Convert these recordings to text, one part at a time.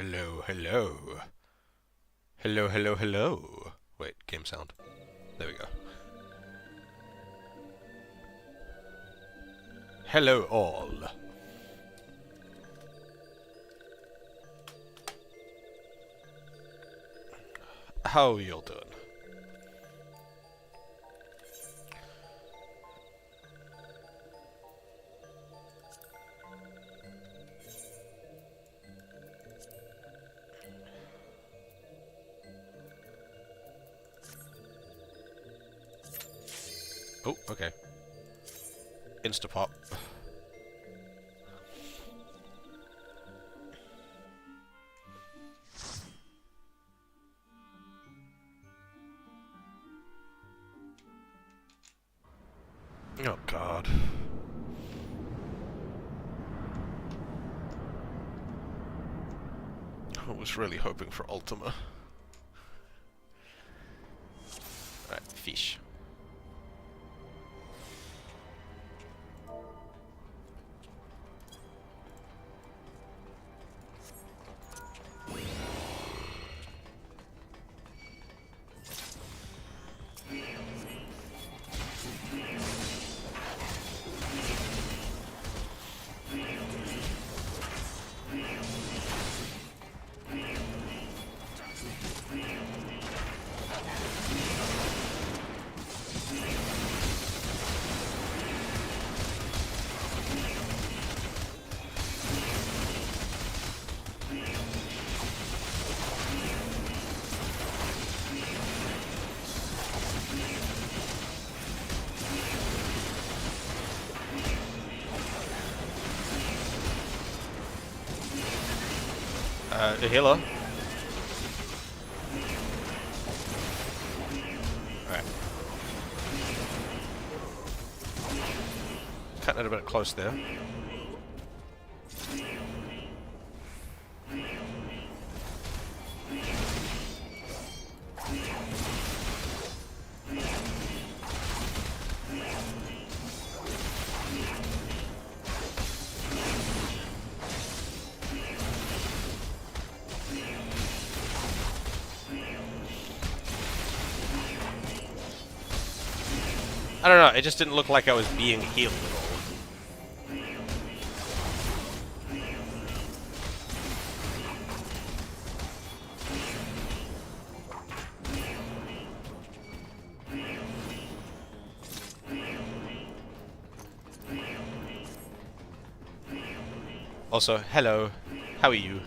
Hello, hello. Hello, hello, hello. Wait, game sound. There we go. Hello all. How are you all doing? Oh, okay. Instapop. Oh god. I was really hoping for Ultima. Alright, fish. A healer. Alright. Cutting it a bit close there. I don't know, it just didn't look like I was being healed at all. Also, hello. How are you?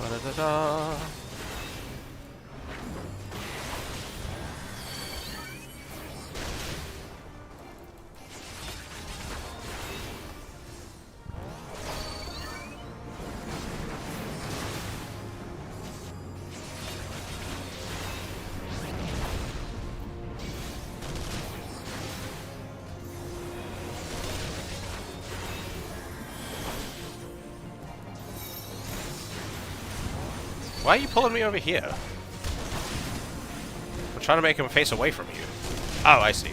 Ba-da-da-da. Why are you pulling me over here? I'm trying to make him face away from you. Oh, I see.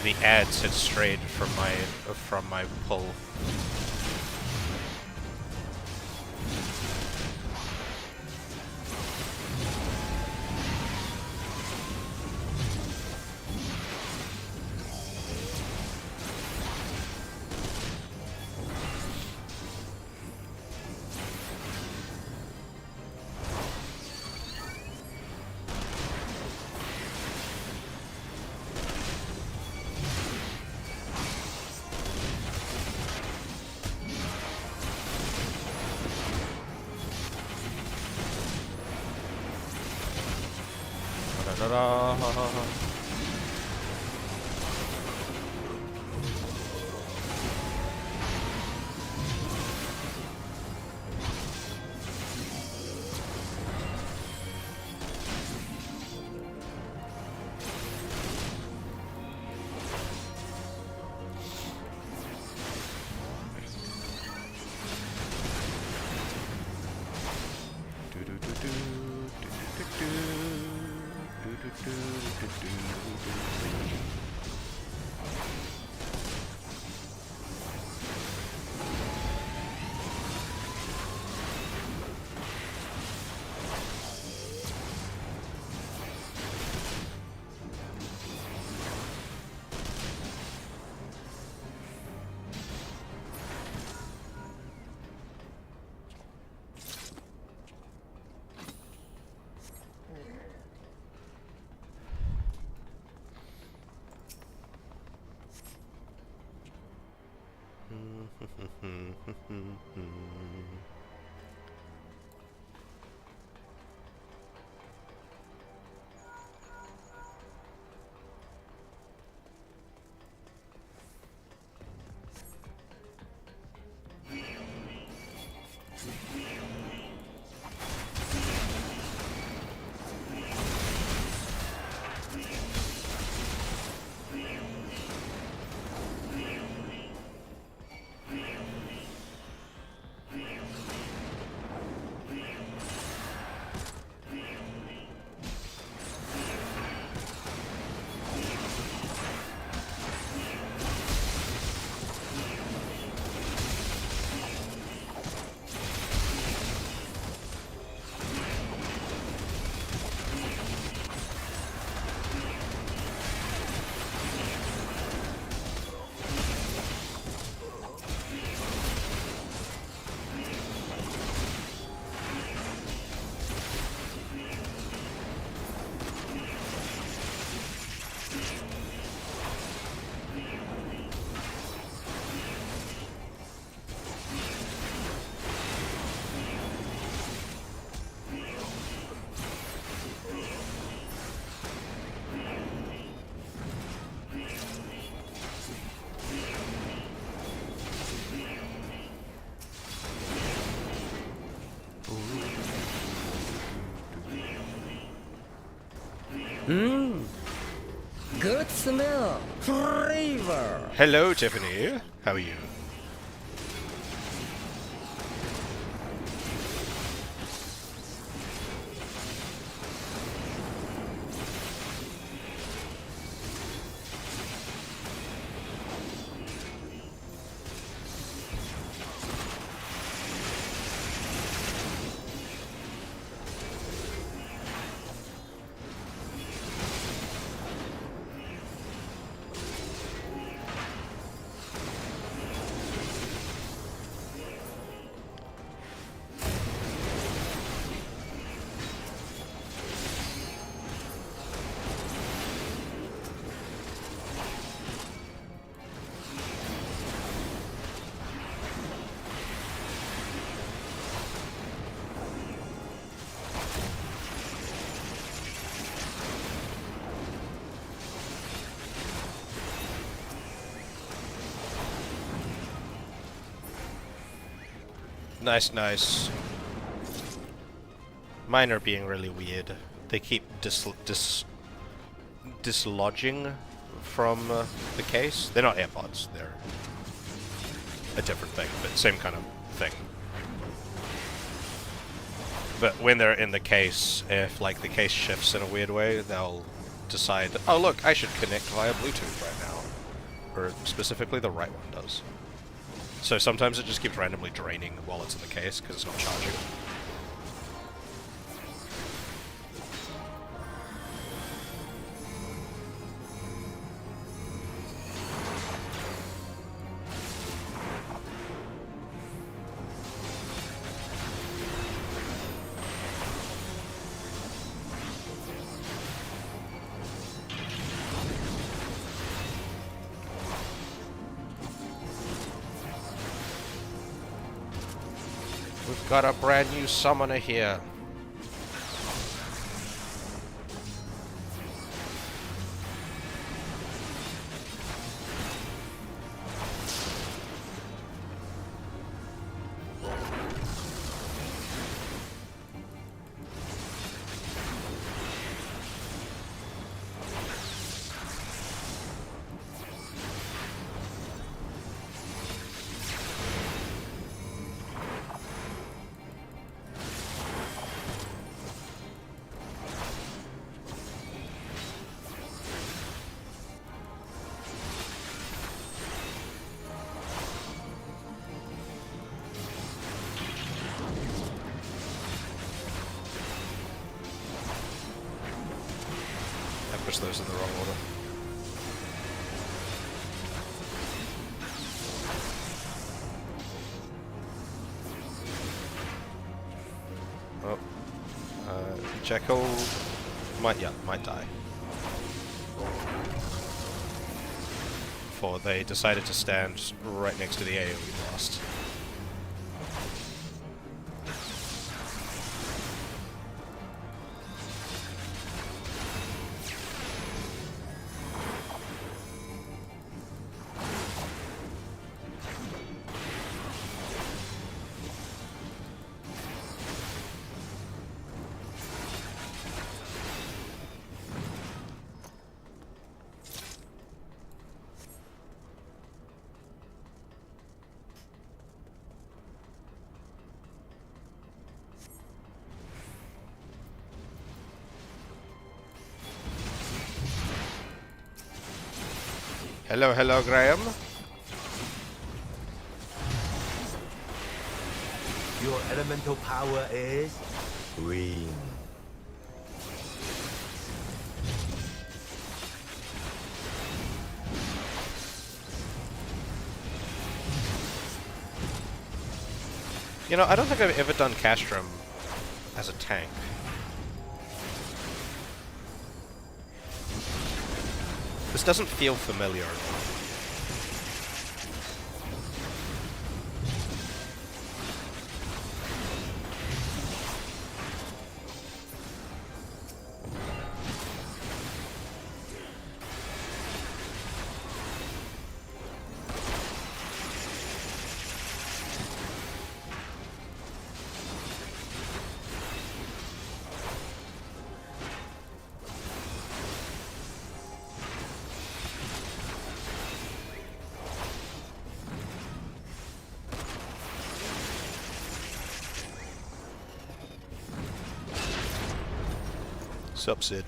The ads had strayed from my pull. da da. Good smell. Flavor. Hello, Tiffany. How are you? Nice, nice. Mine are being really weird. They keep dislodging from the case. They're not AirPods, they're a different thing, but same kind of thing. But when they're in the case, if like the case shifts in a weird way, they'll decide, oh look, I should connect via Bluetooth right now. Or specifically the right one does. So sometimes it just keeps randomly draining while it's in the case because it's not charging. We've got a brand new summoner here. push those in the wrong order. Oh. Jekyll might die. For they decided to stand right next to the AoE blast. Hello, hello, Graham. Your elemental power is green. You know, I don't think I've ever done Castrum as a tank. This doesn't feel familiar. Sup, Sid?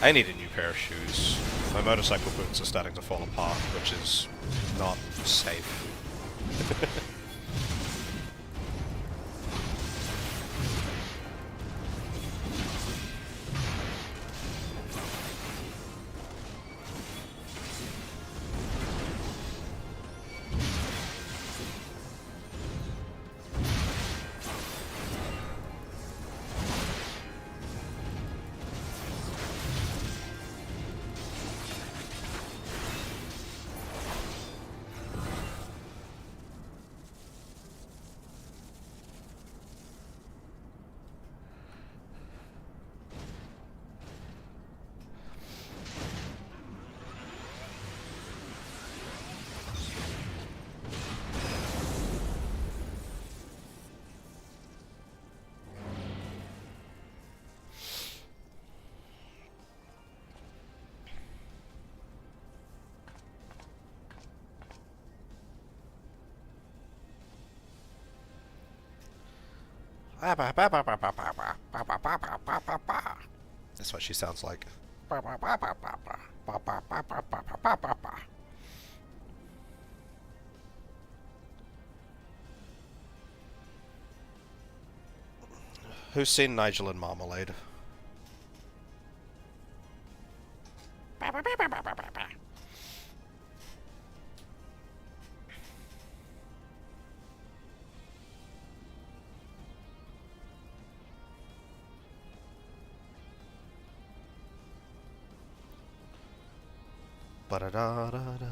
I need a new pair of shoes. My motorcycle boots are starting to fall apart, which is not safe. That's what she sounds like. Who's seen Nigel and Marmalade? Ba-da-da-da-da.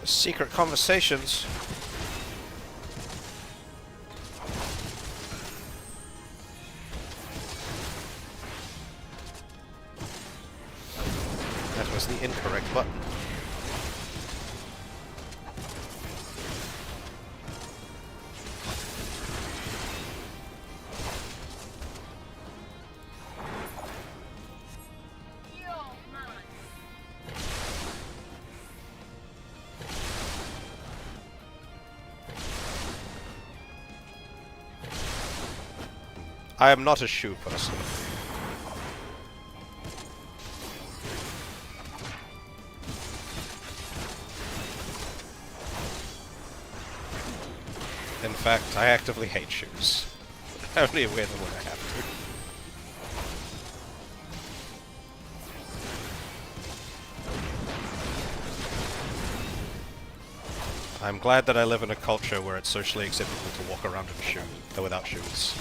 Secret conversations. That was the incorrect button. I am not a shoe person. In fact, I actively hate shoes. I only wear them when I have to. I'm glad that I live in a culture where it's socially acceptable to walk around without shoes.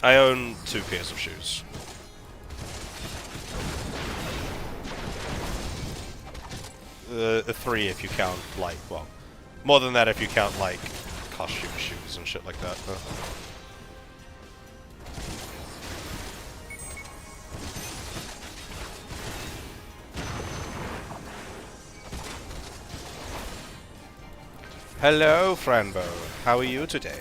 I own 2 pairs of shoes. Three if you count, like, well, more than that if you count, like, costume shoes and shit like that. Hello, Franbo. How are you today?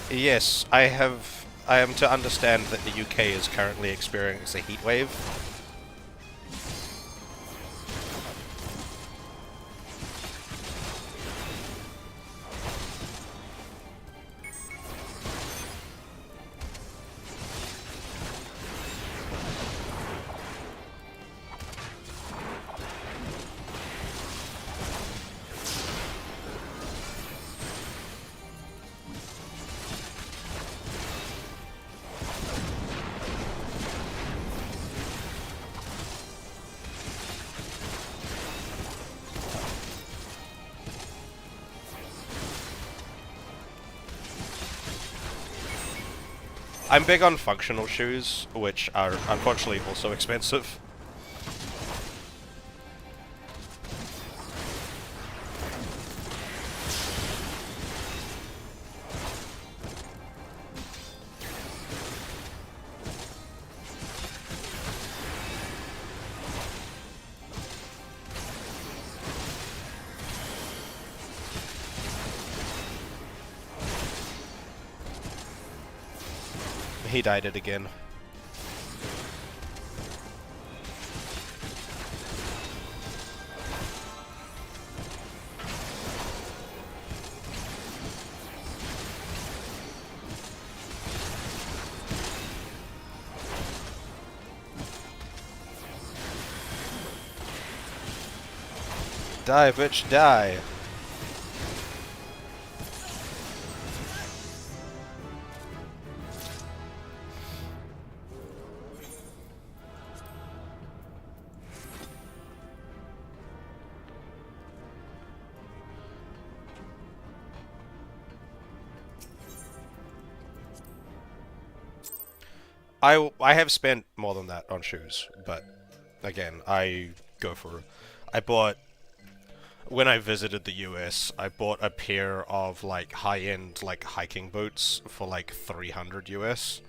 Yes, I am to understand that the UK is currently experiencing a heat wave. I'm big on functional shoes, which are unfortunately also expensive. he died it again. Die, bitch, die! I have spent more than that on shoes, but again, I bought, when I visited the US, I bought a pair of like high-end like hiking boots for like 300 US.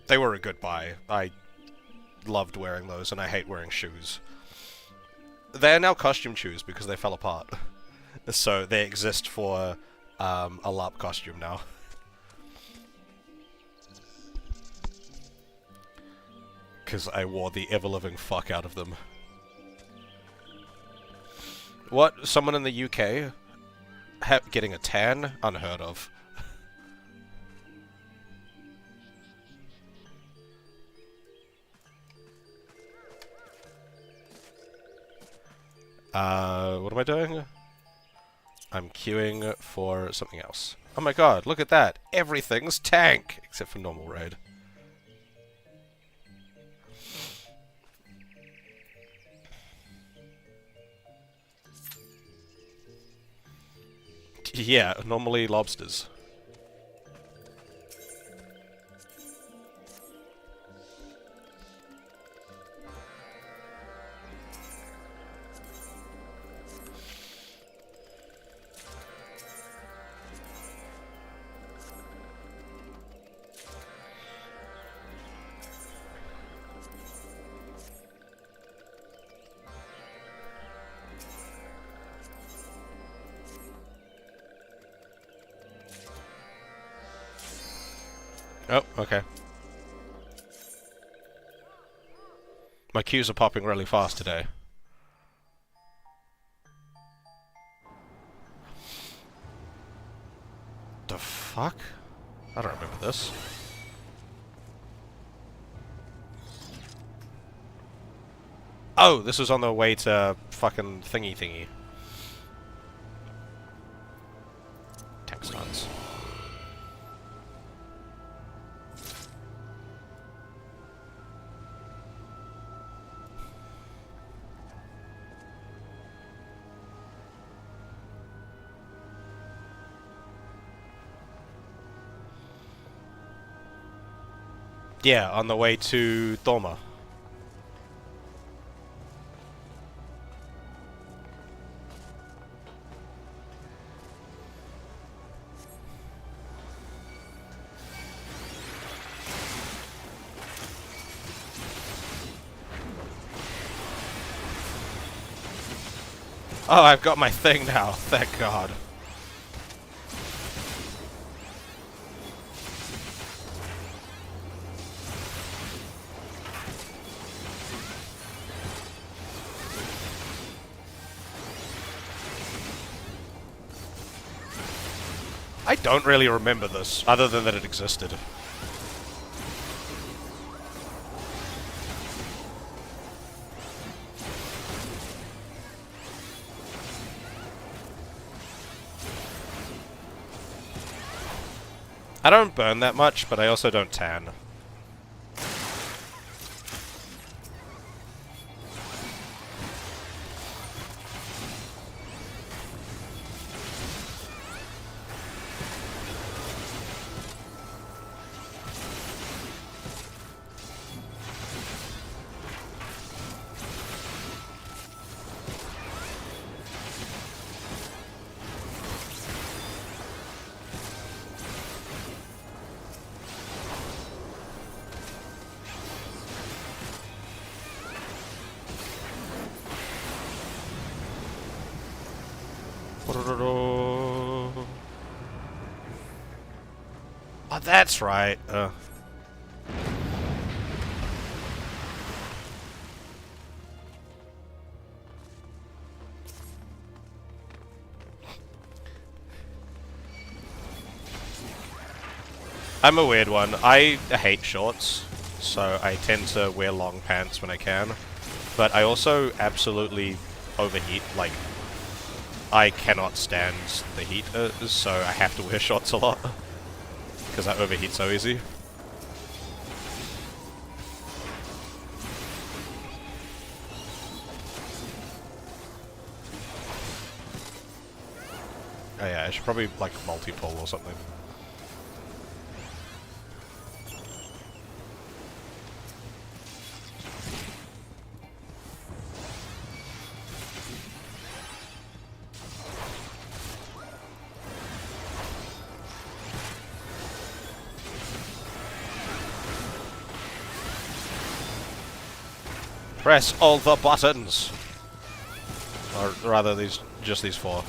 They were a good buy. I loved wearing those, and I hate wearing shoes. They are now costume shoes because they fell apart. So they exist for a LARP costume now. Because I wore the ever-living fuck out of them. What? Someone in the UK getting a tan? Unheard of. What am I doing? I'm queuing for something else. Oh my god, look at that! Everything's tank! Except for normal raid. Yeah, normally lobsters. Oh, okay. My queues are popping really fast today. The fuck? I don't remember this. Oh, this was on the way to fucking thingy. Tank stuns. Yeah, on the way to Doma. Oh, I've got my thing now, thank God. I don't really remember this, other than that it existed. I don't burn that much, but I also don't tan. that's right. I'm a weird one. I hate shorts, so I tend to wear long pants when I can. But I also absolutely overheat. Like, I cannot stand the heat, so I have to wear shorts a lot. Because I overheat so easy. Oh yeah, I should probably, like, multi-pull or something. Press all the buttons! Or rather, just these 4.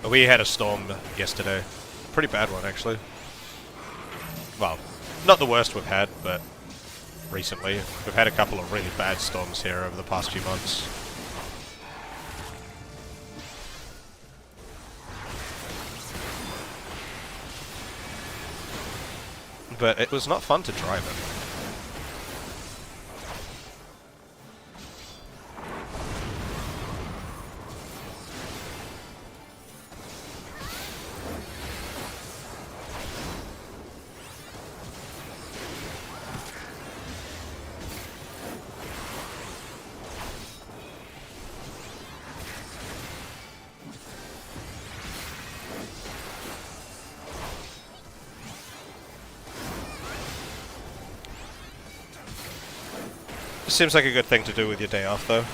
We had a storm yesterday. Pretty bad one, actually. Well, not the worst we've had, but recently. We've had a couple of really bad storms here over the past few months. But it was not fun to drive it. Seems like a good thing to do with your day off, though.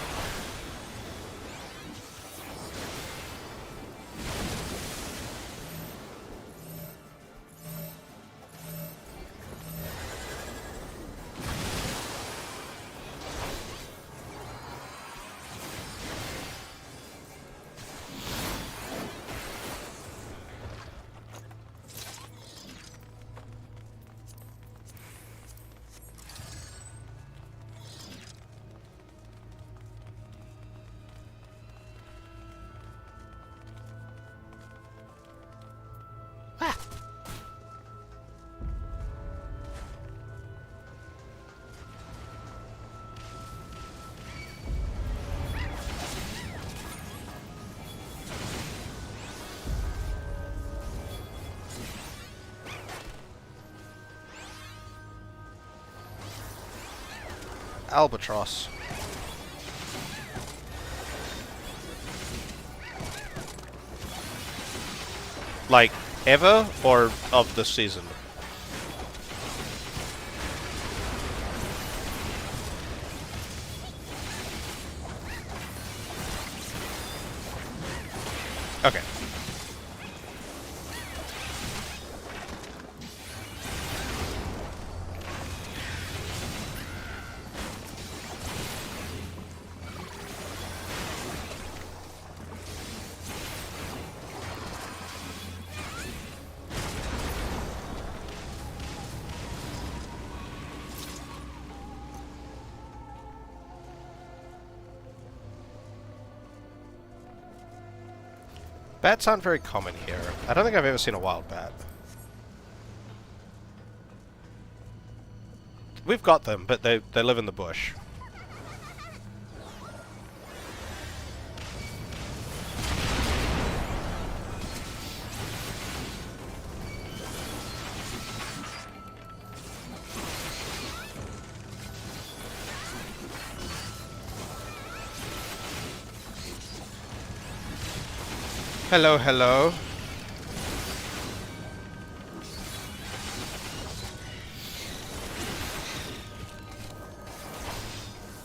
Albatross. Like, ever, or of the season? Okay. Bats aren't very common here. I don't think I've ever seen a wild bat. We've got them, but they live in the bush. Hello, hello.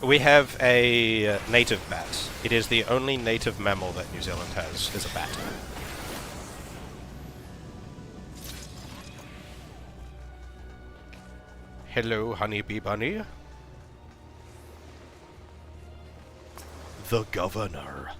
We have a native bat. It is the only native mammal that New Zealand has, is a bat. Hello, honeybee bunny. The governor.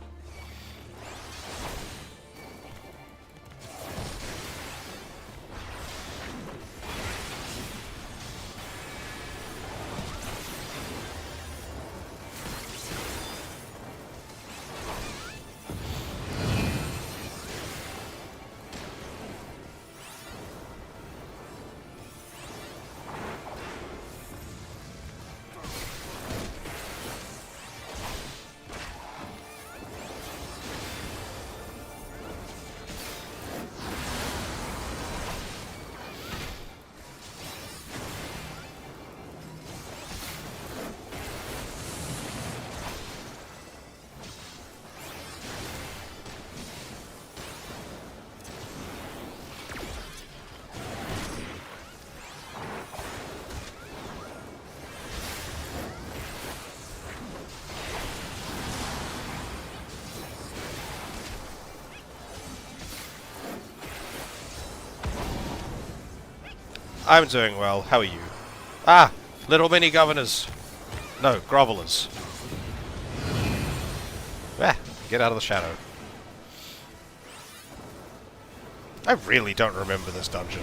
I'm doing well. How are you? Ah! Little mini governors! No, grovelers. Ah! Get out of the shadow. I really don't remember this dungeon.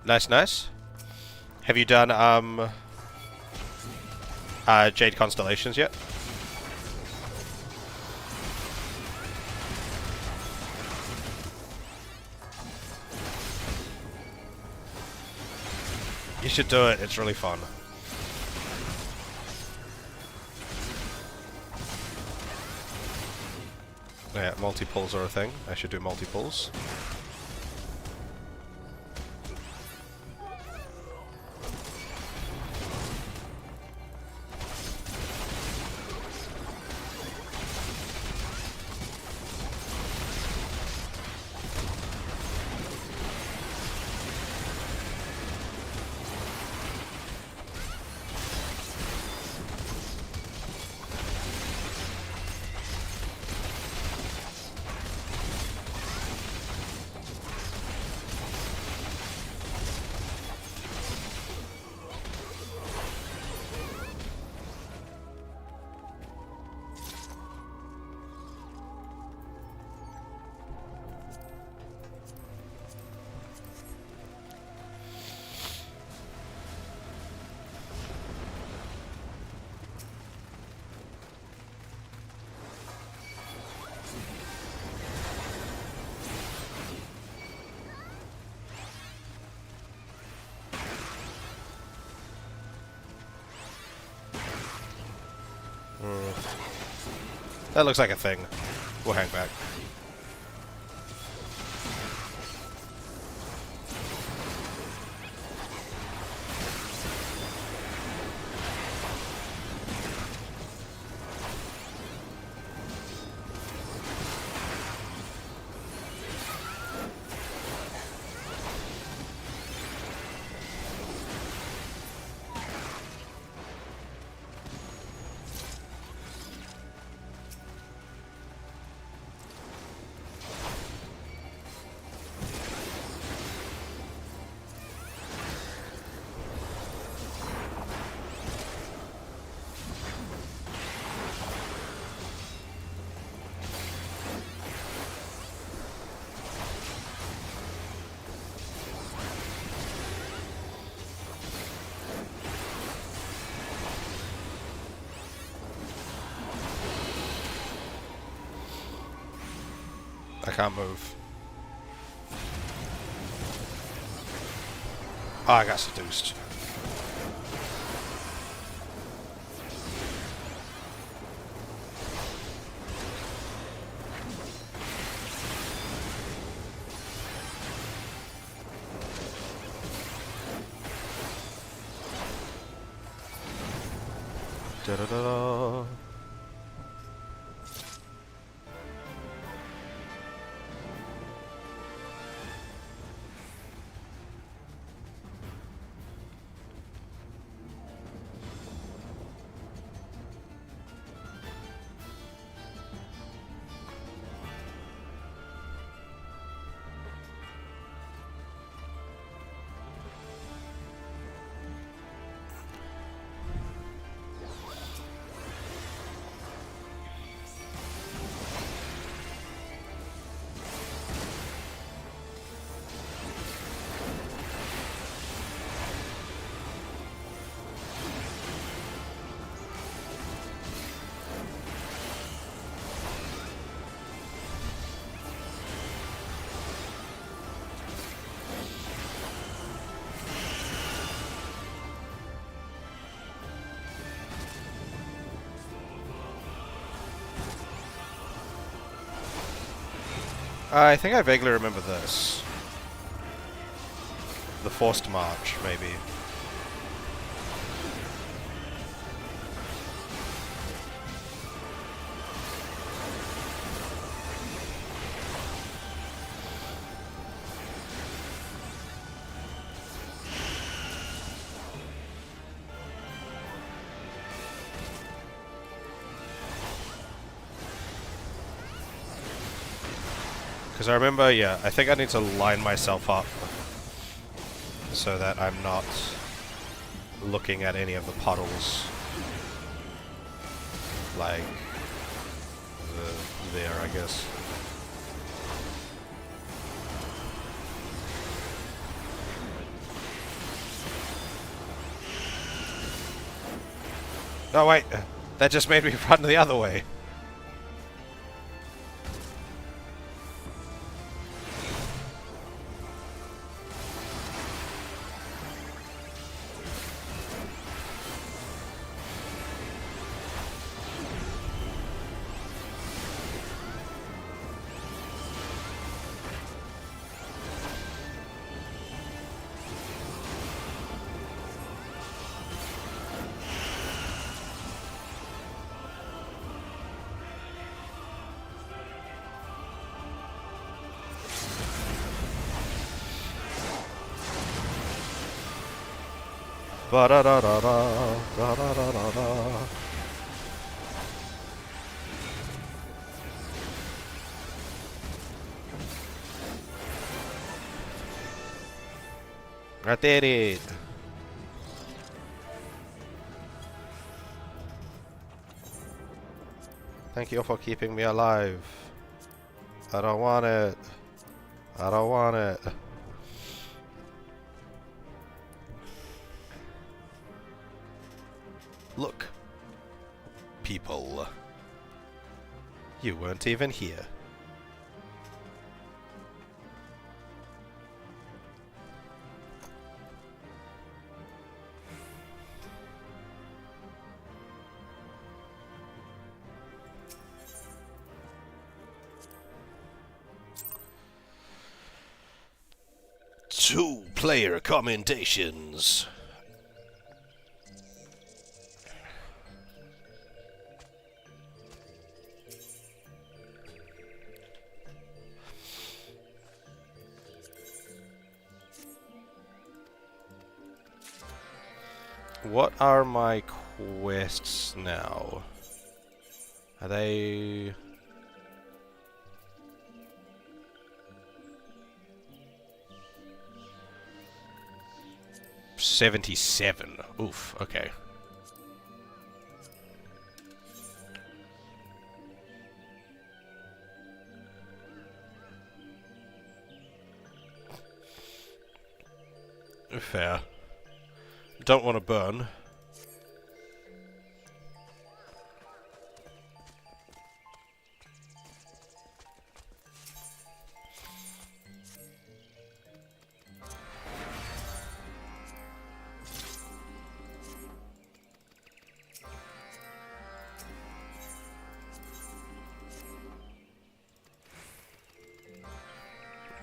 Nice, nice. Have you done, Jade Constellations yet? You should do it, it's really fun. Yeah, multi-pulls are a thing. I should do multi-pulls. That looks like a thing. We'll hang back. can't move. Oh, I got seduced. Da-da-da-da. I think I vaguely remember this. The Forced March, maybe. Because I remember, yeah, I think I need to line myself up so that I'm not looking at any of the puddles. Like, there, I guess. Oh wait, that just made me run the other way. Ba da da da da da da da da da. I did it. Thank you for keeping me alive. I don't want it. I don't want it. Look, people, you weren't even here. Two-player commendations. What are my quests now? Are they... $77. Oof, okay. Fair. Don't want to burn.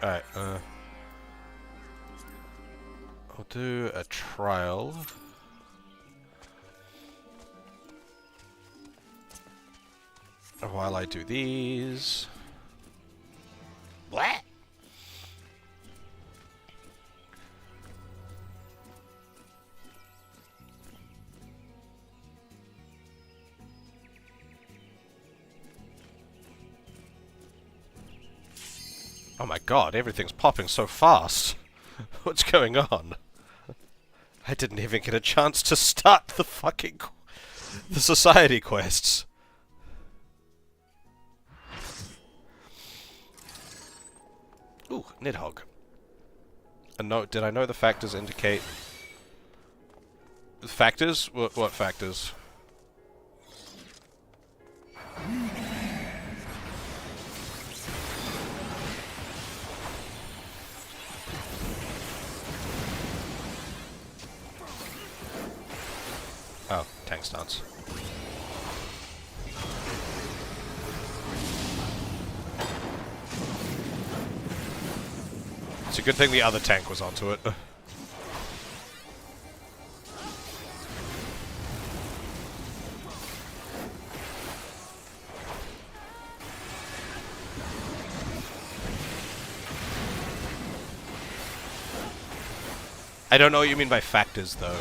Alright, I'll do a trial. While I do these. What? Oh my god, everything's popping so fast. What's going on? I didn't even get a chance to start the fucking the society quests. Ooh, Nidhogg. And no, did I know the factors indicate... Factors? What factors? Oh, tank stance. It's a good thing the other tank was onto it. I don't know what you mean by factors, though.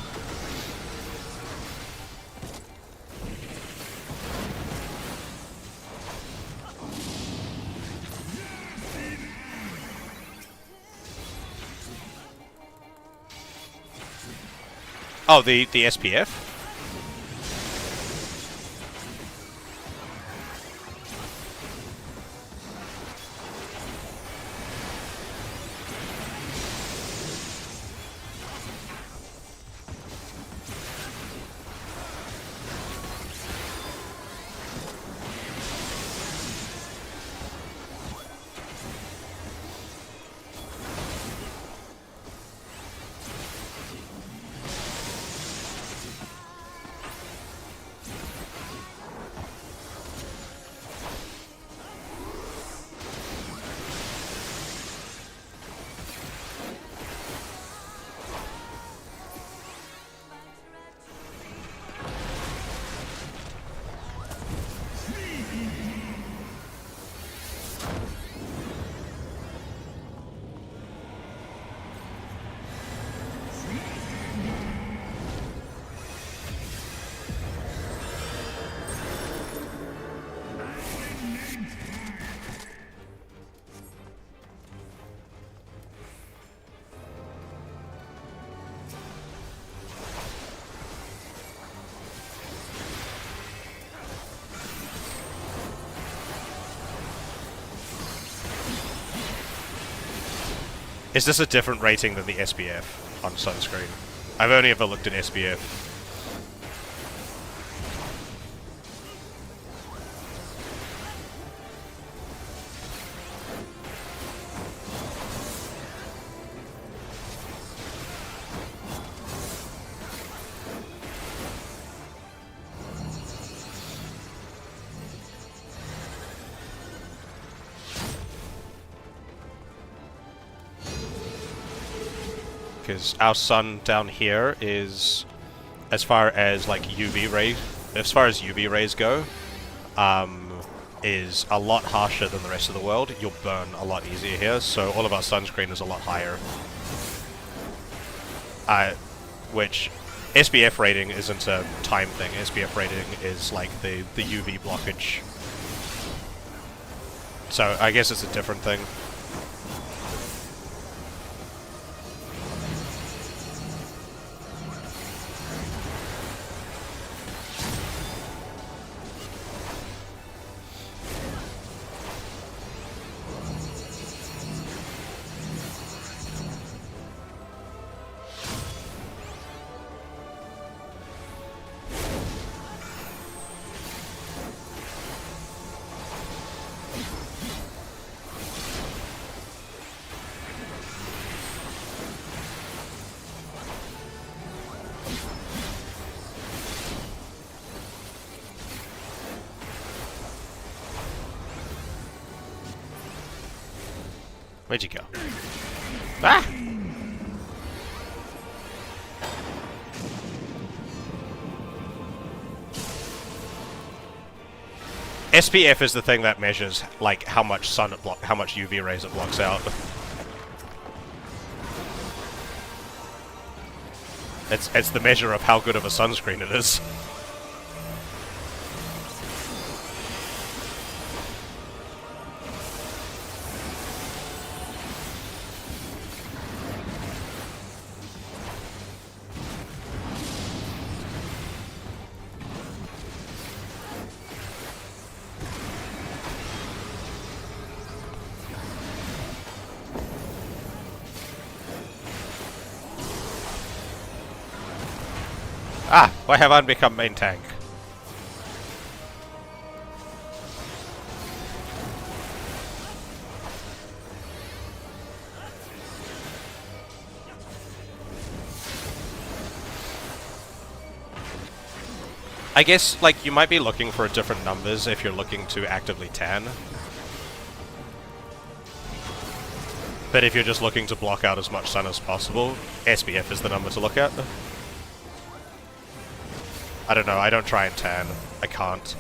Oh, the SPF? Is this a different rating than the SPF on sunscreen? I've only ever looked at SPF. Because our sun down here is, as far as like UV rays go, is a lot harsher than the rest of the world. You'll burn a lot easier here, so all of our sunscreen is a lot higher. Which SPF rating isn't a time thing. SPF rating is like the UV blockage. So I guess it's a different thing. Where'd you go? Ah! SPF is the thing that measures, like, how much sun it how much UV rays it blocks out. It's the measure of how good of a sunscreen it is. Ah, why have I become main tank? I guess, like, you might be looking for different numbers if you're looking to actively tan. But if you're just looking to block out as much sun as possible, SPF is the number to look at. I don't know, I don't try and tan. I can't.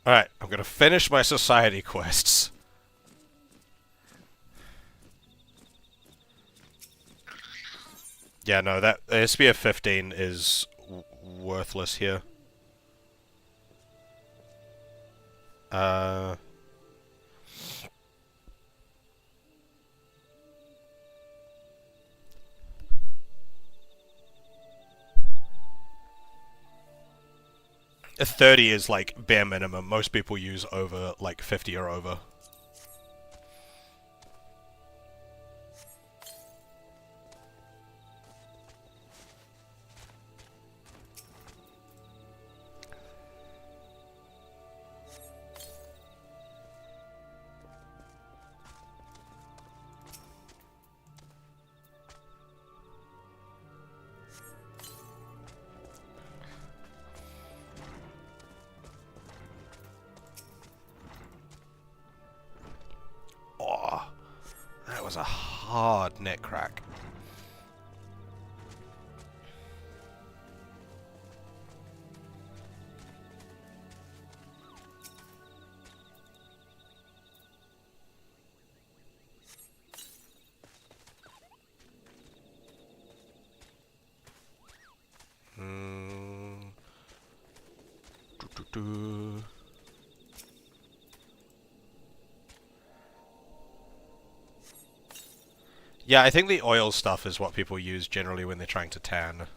Alright, I'm gonna finish my society quests. Yeah, no, that SPF 15 is worthless here. A 30 is like bare minimum. Most people use over like 50 or over. That was a hard neck crack. Yeah, I think the oil stuff is what people use generally when they're trying to tan.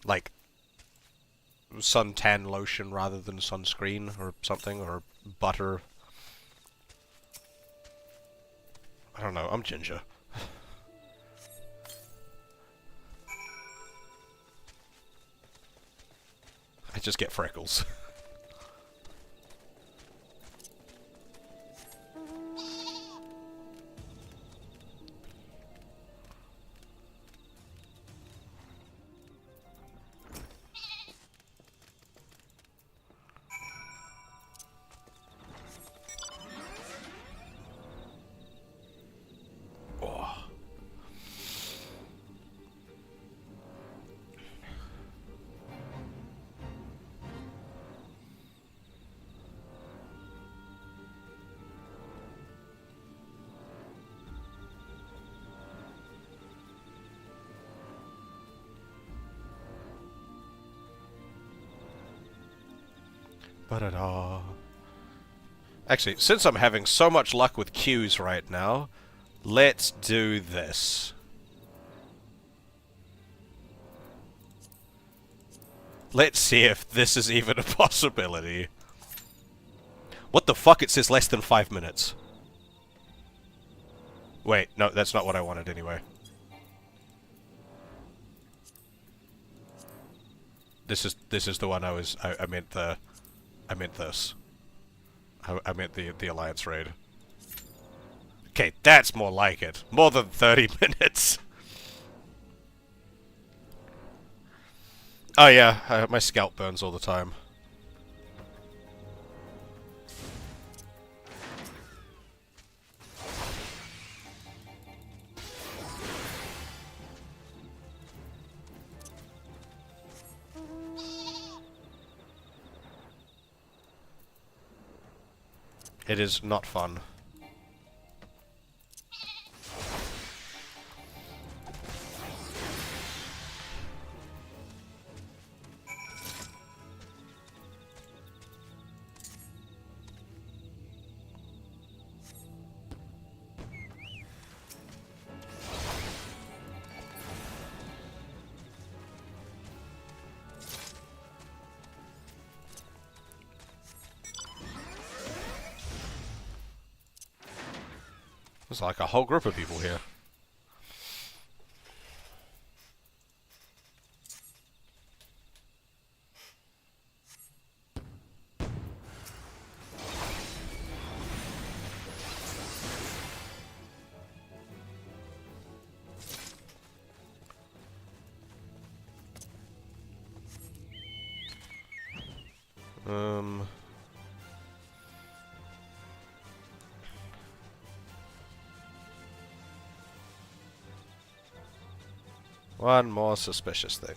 Like, suntan lotion rather than sunscreen or something, or butter. I don't know, I'm ginger. I just get freckles. Ba-da-da. Actually, since I'm having so much luck with Qs right now, let's do this. Let's see if this is even a possibility. What the fuck? It says less than 5 minutes. Wait, no, that's not what I wanted anyway. This is the one I meant the... I meant this. I meant the Alliance raid. Okay, that's more like it. More than 30 minutes. Oh yeah, my scalp burns all the time. It is not fun. There's like a whole group of people here. One more suspicious thing.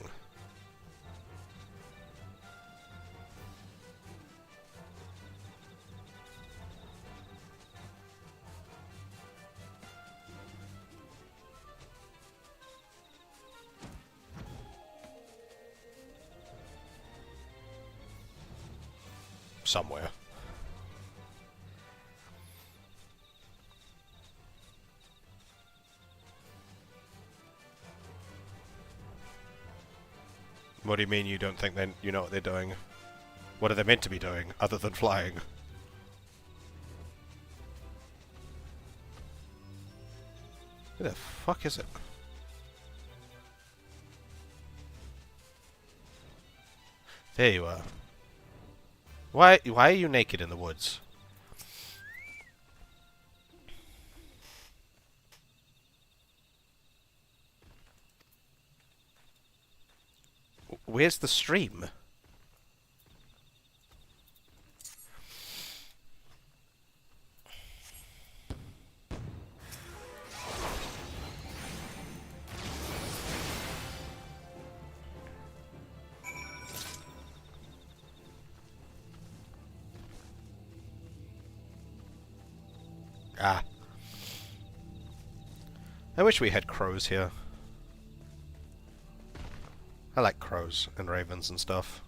Somewhere. What do you mean you don't think you know what they're doing? What are they meant to be doing, other than flying? Who the fuck is it? There you are. Why are you naked in the woods? Where's the stream? Ah. I wish we had crows here. I like crows and ravens and stuff.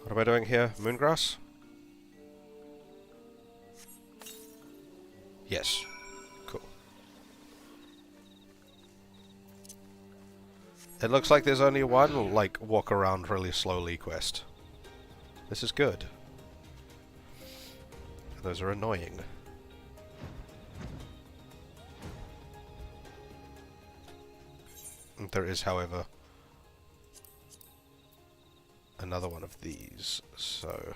What am I doing here? Moongrass? Yes. Cool. It looks like there's only one, like, walk around really slowly quest. This is good. Those are annoying. There is, however, another one of these, so...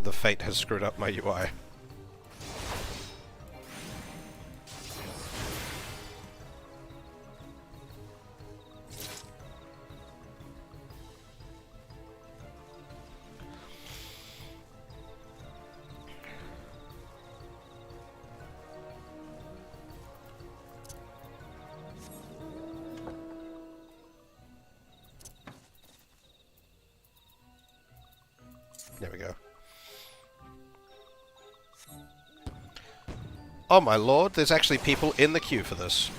the fate has screwed up my UI. There we go. Oh my lord, there's actually people in the queue for this.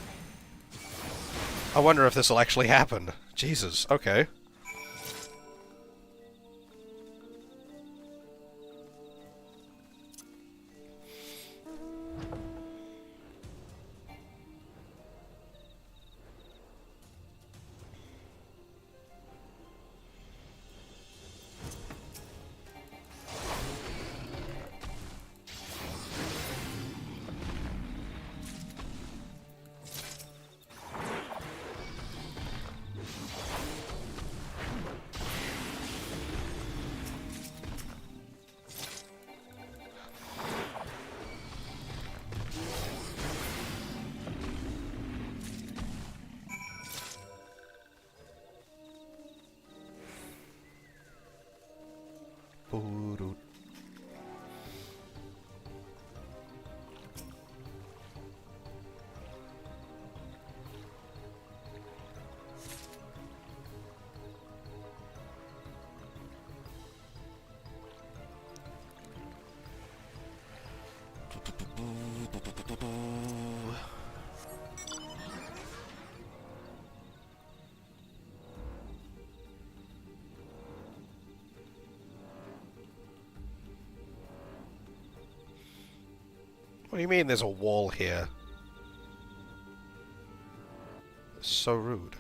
I wonder if this will actually happen. Jesus, okay. What do you mean there's a wall here? So rude.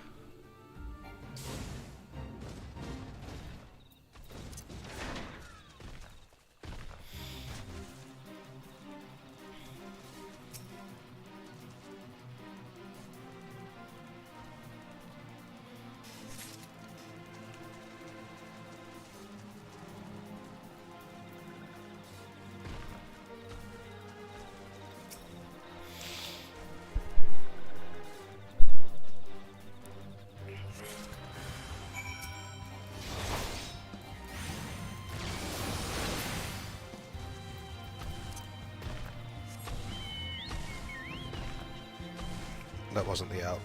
That wasn't the out.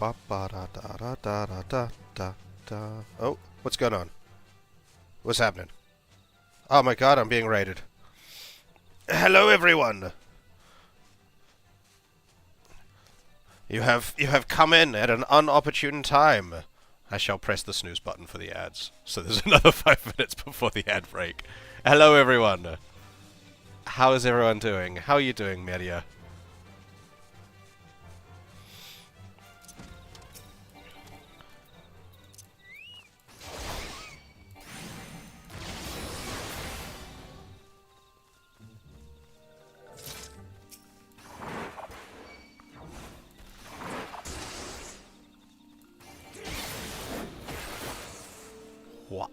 Ba ba da da da da da da da da. Oh, what's going on? What's happening? Oh my god, I'm being raided. Hello, everyone. You have come in at an unopportune time. I shall press the snooze button for the ads. So there's another 5 minutes before the ad break. Hello, everyone. How is everyone doing? How are you doing, Materia? What?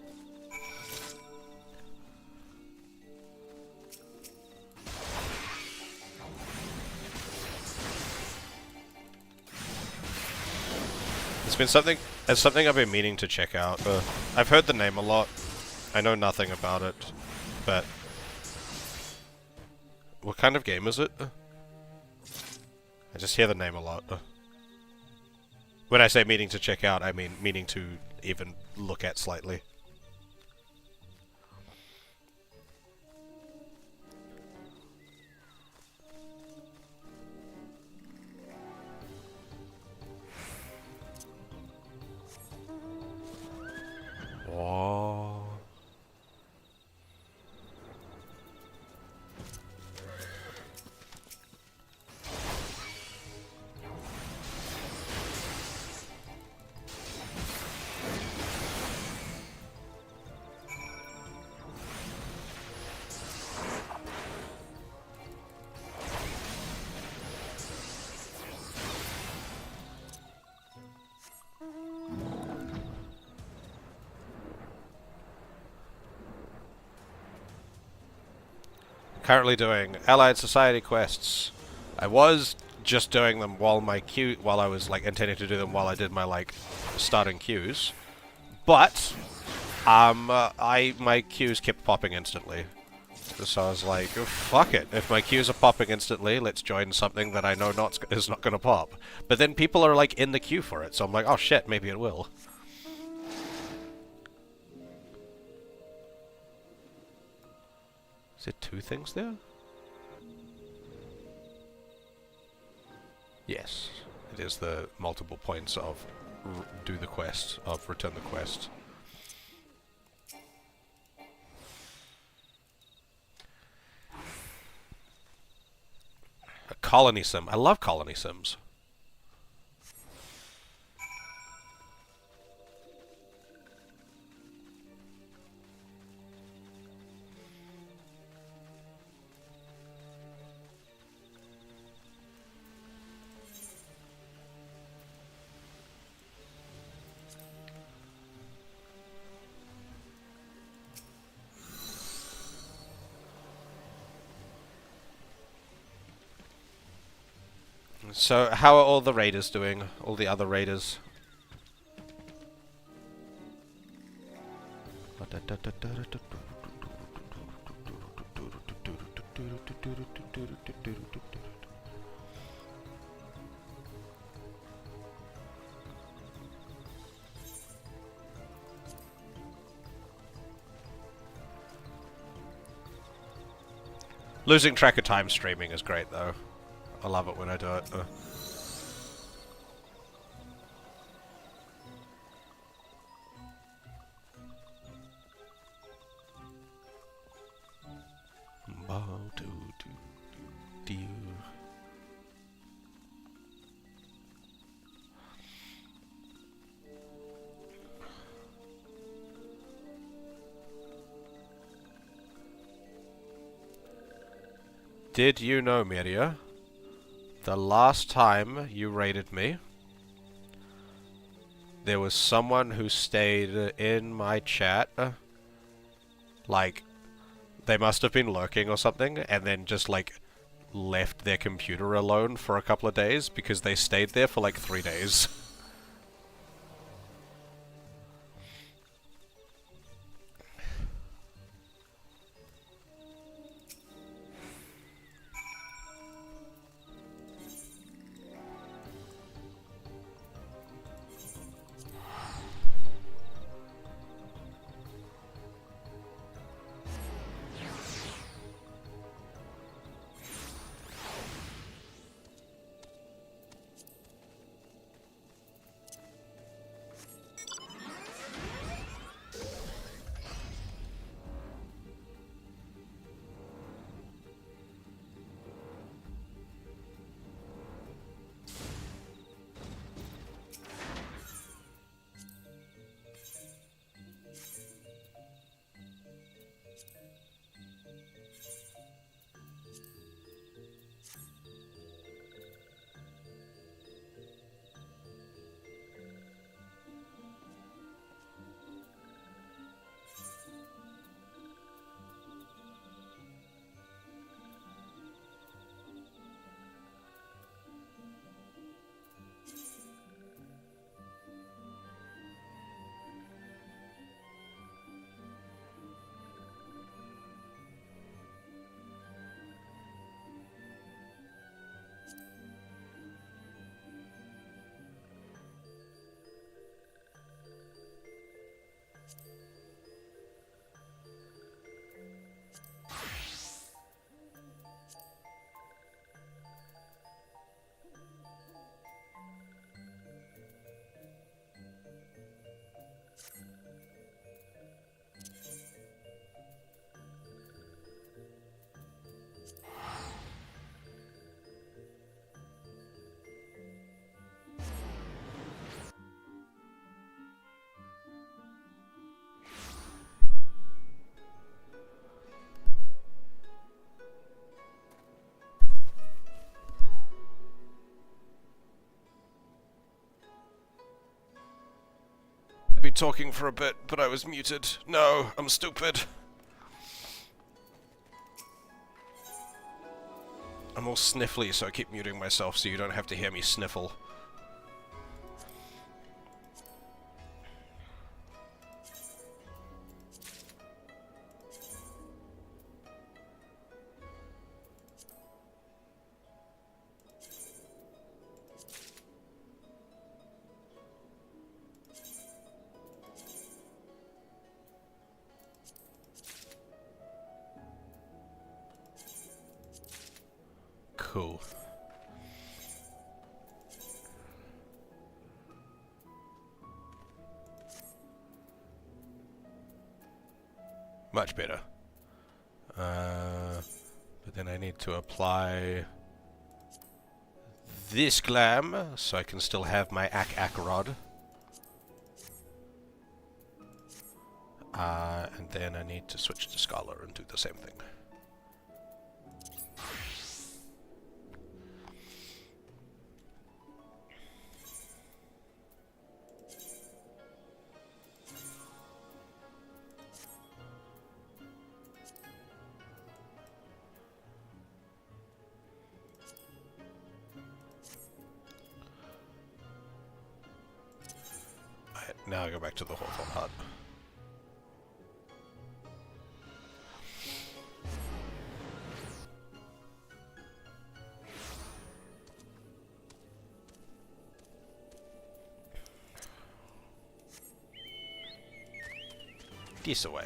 It's something I've been meaning to check out. I've heard the name a lot. I know nothing about it, but what kind of game is it? I just hear the name a lot. When I say meaning to check out, I mean meaning to even look at slightly. Whoa. Currently doing Allied Society quests. I was just doing them while I was like intending to do them while I did my like starting queues, but my queues kept popping instantly. So I was like, oh, fuck it. If my queues are popping instantly, let's join something that I know is not going to pop. But then people are like in the queue for it, so I'm like, oh shit, maybe it will. Is there two things there? Yes, it is the multiple points of do the quest, of return the quest. A colony sim. I love colony sims. So, how are all the raiders doing? All the other raiders? Losing track of time streaming is great, though. I love it when I do it. Did you know, Materia, the last time you raided me, there was someone who stayed in my chat, like, they must have been lurking or something, and then just, like, left their computer alone for a couple of days, because they stayed there for, like, 3 days. Been talking for a bit, but I was muted. No, I'm stupid. I'm all sniffly, so I keep muting myself so you don't have to hear me sniffle. Cool. Much better. But then I need to apply this glam so I can still have my Ak rod. And then I need to switch to Scholar and do the same thing. Now I go back to the Hawthorne Hut. This away.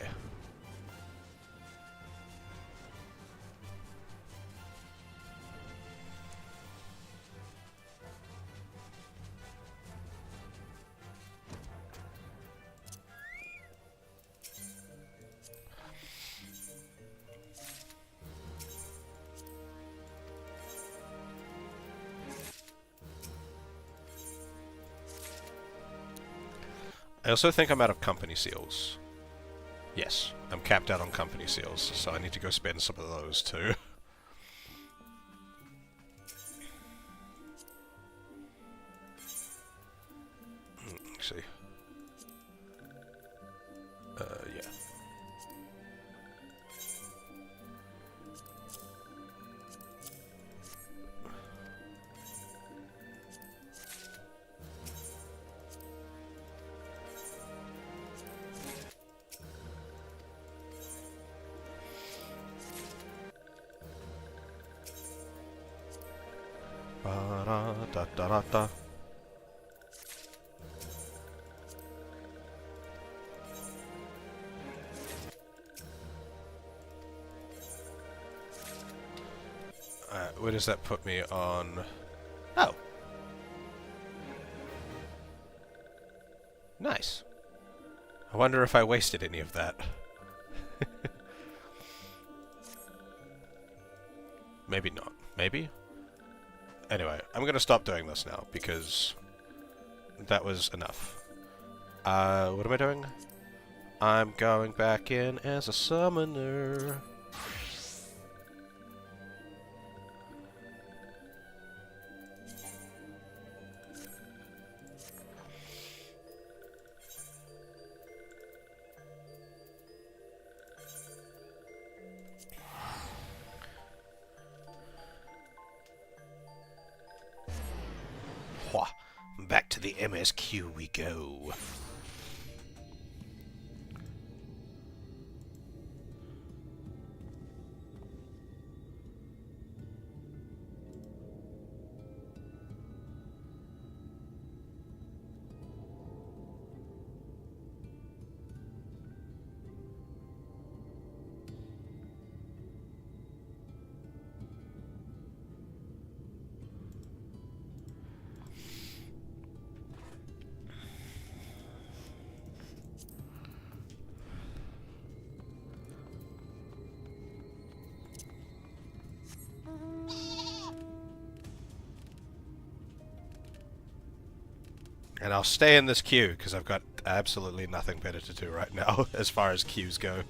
I also think I'm out of company seals. Yes, I'm capped out on company seals, so I need to go spend some of those too. Let's see. Yeah. Ba-da-da-da-da-da. Where does that put me on? Oh. Nice. I wonder if I wasted any of that. Maybe not. Maybe? Anyway, I'm gonna stop doing this now, because that was enough. What am I doing? I'm going back in as a summoner. Back to the MSQ we go. And I'll stay in this queue, because I've got absolutely nothing better to do right now, as far as queues go.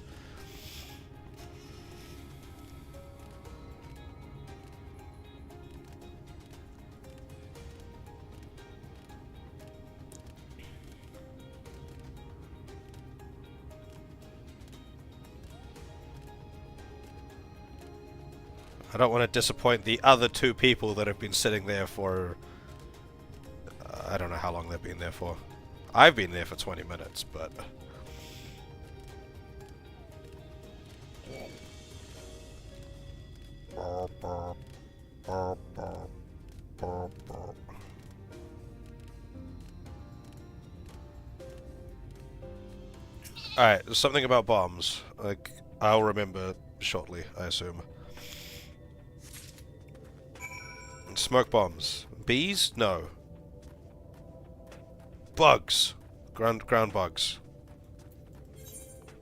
I don't want to disappoint the other two people that have been sitting there for... I don't know how long they've been there for. I've been there for 20 minutes, but... Alright, there's something about bombs. Like, I'll remember shortly, I assume. Smoke bombs. Bees? No. Bugs. Ground bugs.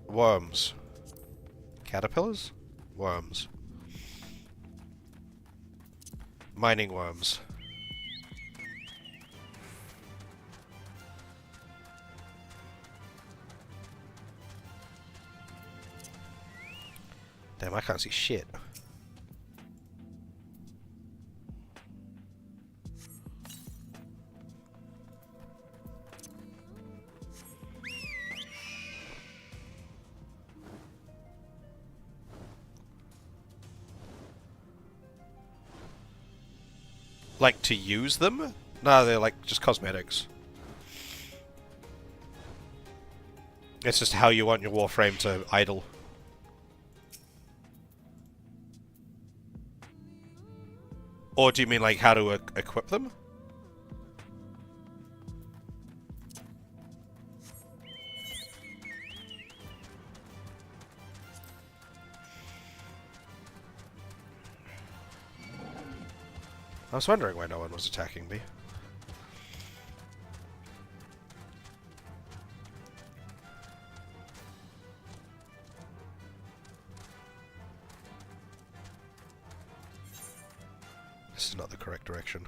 Worms. Caterpillars? Worms. Mining worms. Damn, I can't see shit. Like, to use them? No, they're like just cosmetics. It's just how you want your Warframe to idle. Or do you mean like how to equip them? I was wondering why no one was attacking me. This is not the correct direction.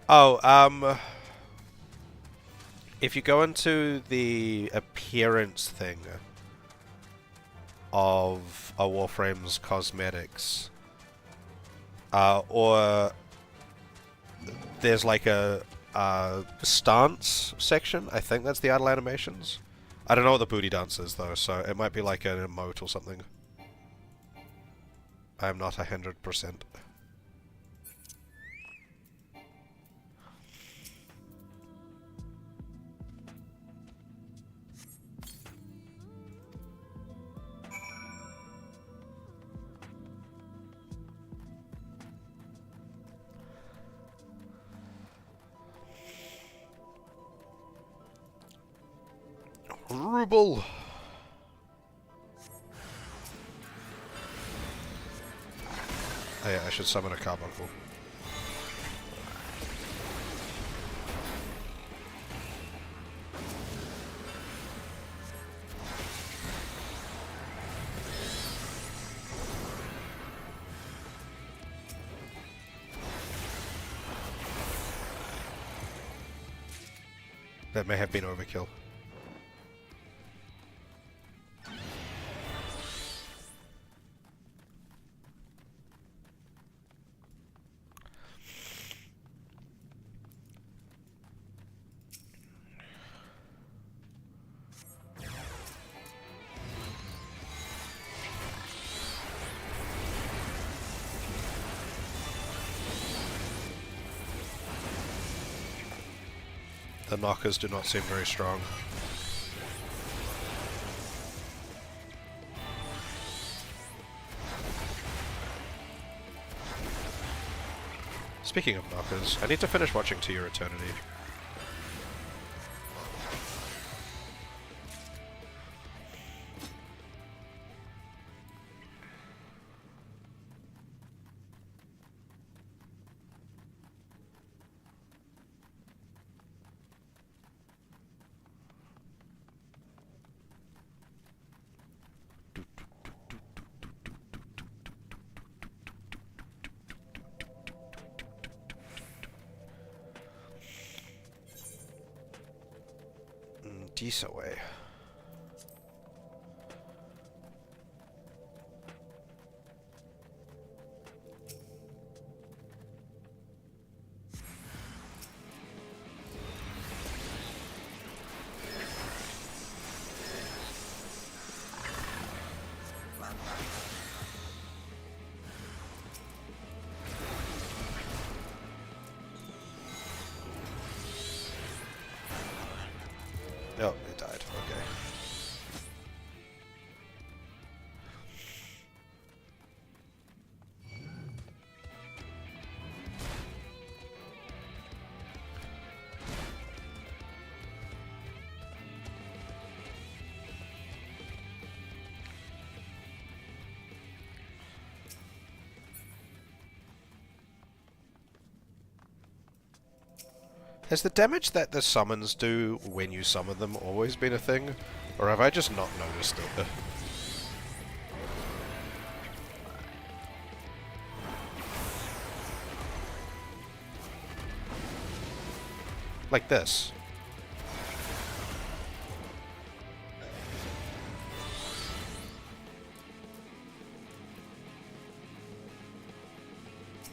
Oh, if you go into the appearance thing of a Warframe's cosmetics, or there's like a stance section. I think that's the idle animations. I don't know what the booty dance is though, so it might be like an emote or something. I'm not 100%. Ruble. Oh yeah, I should summon a carbuncle. That may have been overkill. The knockers do not seem very strong. Speaking of knockers, I need to finish watching To Your Eternity. Decent way. Okay. Has the damage that the summons do when you summon them always been a thing? Or have I just not noticed it? Like this.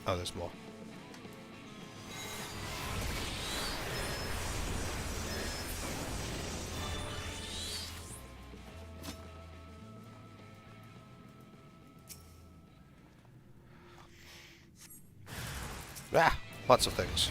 Oh, there's more. Ah, lots of things.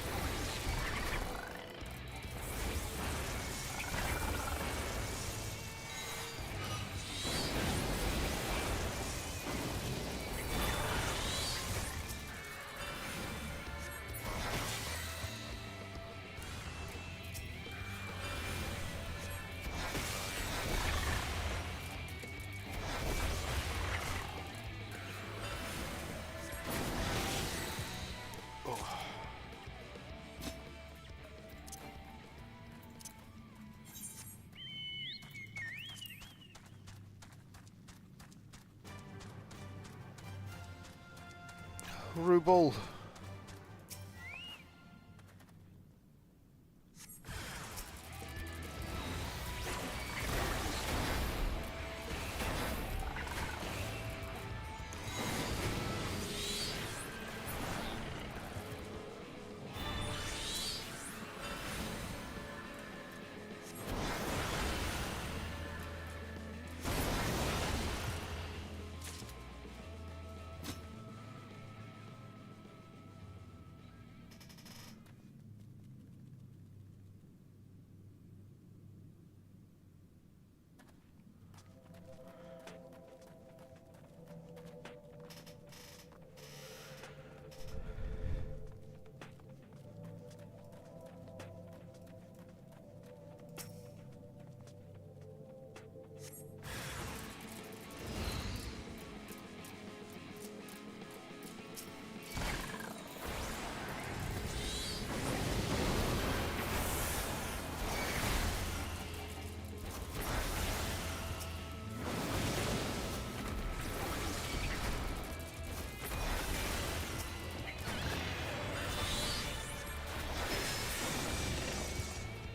Ruble.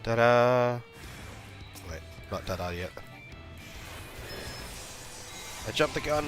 Ta-da! Wait, not ta-da yet. I jumped the gun!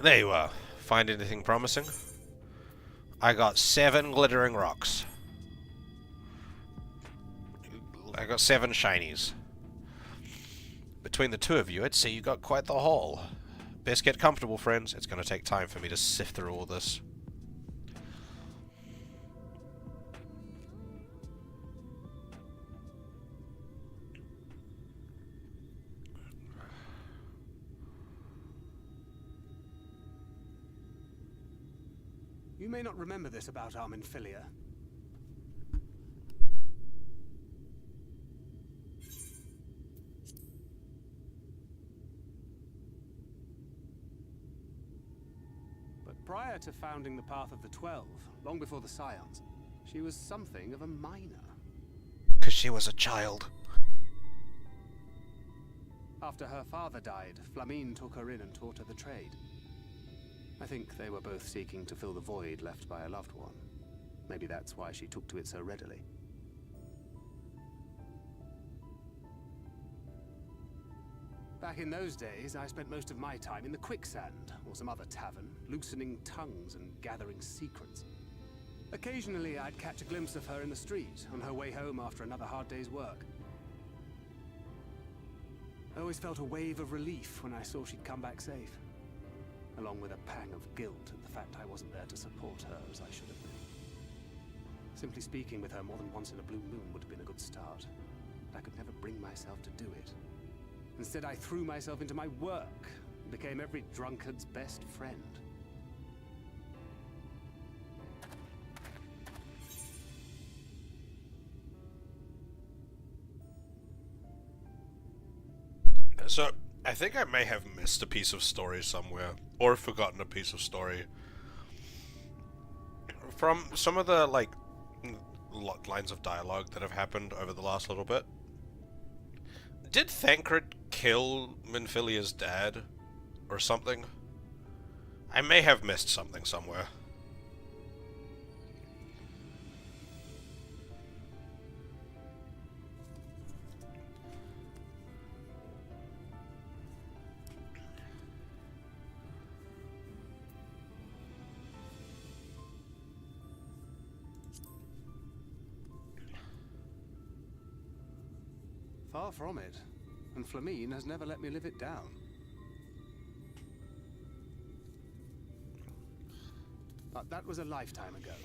There you are. Find anything promising? I got 7 glittering rocks. I got 7 shinies. Between the two of you, I'd say you got quite the haul. Best get comfortable, friends. It's going to take time for me to sift through all this. You may not remember this about Arminfilia. But prior to founding the Path of the 12, long before the Scions, she was something of a minor. 'Cause she was a child. After her father died, Flamine took her in and taught her the trade. I think they were both seeking to fill the void left by a loved one. Maybe that's why she took to it so readily. Back in those days, I spent most of my time in the Quicksand, or some other tavern, loosening tongues and gathering secrets. Occasionally, I'd catch a glimpse of her in the street, on her way home after another hard day's work. I always felt a wave of relief when I saw she'd come back safe, along with a pang of guilt at the fact I wasn't there to support her as I should have been. Simply speaking with her more than once in a blue moon would have been a good start, but I could never bring myself to do it. Instead, I threw myself into my work and became every drunkard's best friend. So, I think I may have missed a piece of story somewhere, or forgotten a piece of story. From some of the, like, lines of dialogue that have happened over the last little bit, did Thancred kill Minfilia's dad? Or something? I may have missed something somewhere. Far from it, and Flamine has never let me live it down. But that was a lifetime ago.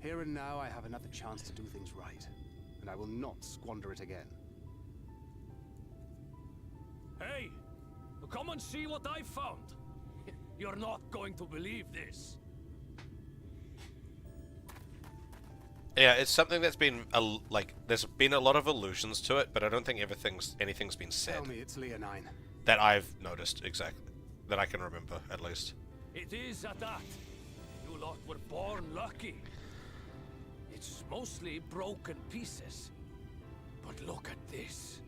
Here and now I have another chance to do things right, and I will not squander it again. Hey! Come and see what I found! You're not going to believe this. Yeah, it's something that's been, like, there's been a lot of allusions to it, but I don't think anything's been said. Tell me it's Leonine. That I've noticed, exactly. That I can remember, at least. It is at that. You lot were born lucky. It's mostly broken pieces. But look at this.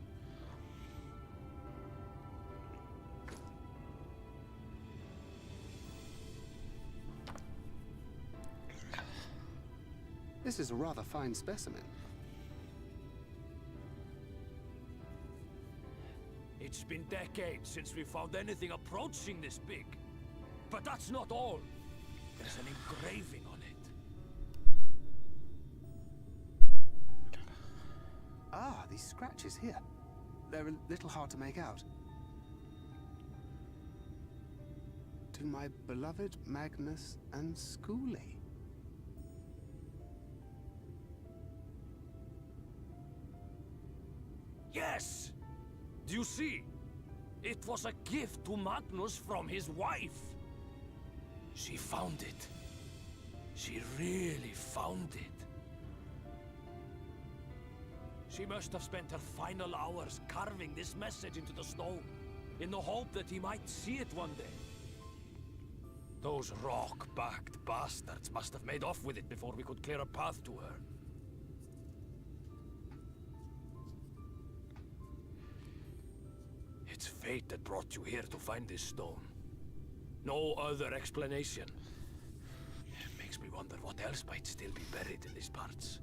This is a rather fine specimen. It's been decades since we found anything approaching this big. But that's not all. There's an engraving on it. Ah, these scratches here. They're a little hard to make out. To my beloved Magnus and Schoolie. Yes! Do you see? It was a gift to Magnus from his wife. She found it. She really found it. She must have spent her final hours carving this message into the stone, in the hope that he might see it one day. Those rock-backed bastards must have made off with it before we could clear a path to her. It's fate that brought you here to find this stone. No other explanation. It makes me wonder what else might still be buried in these parts.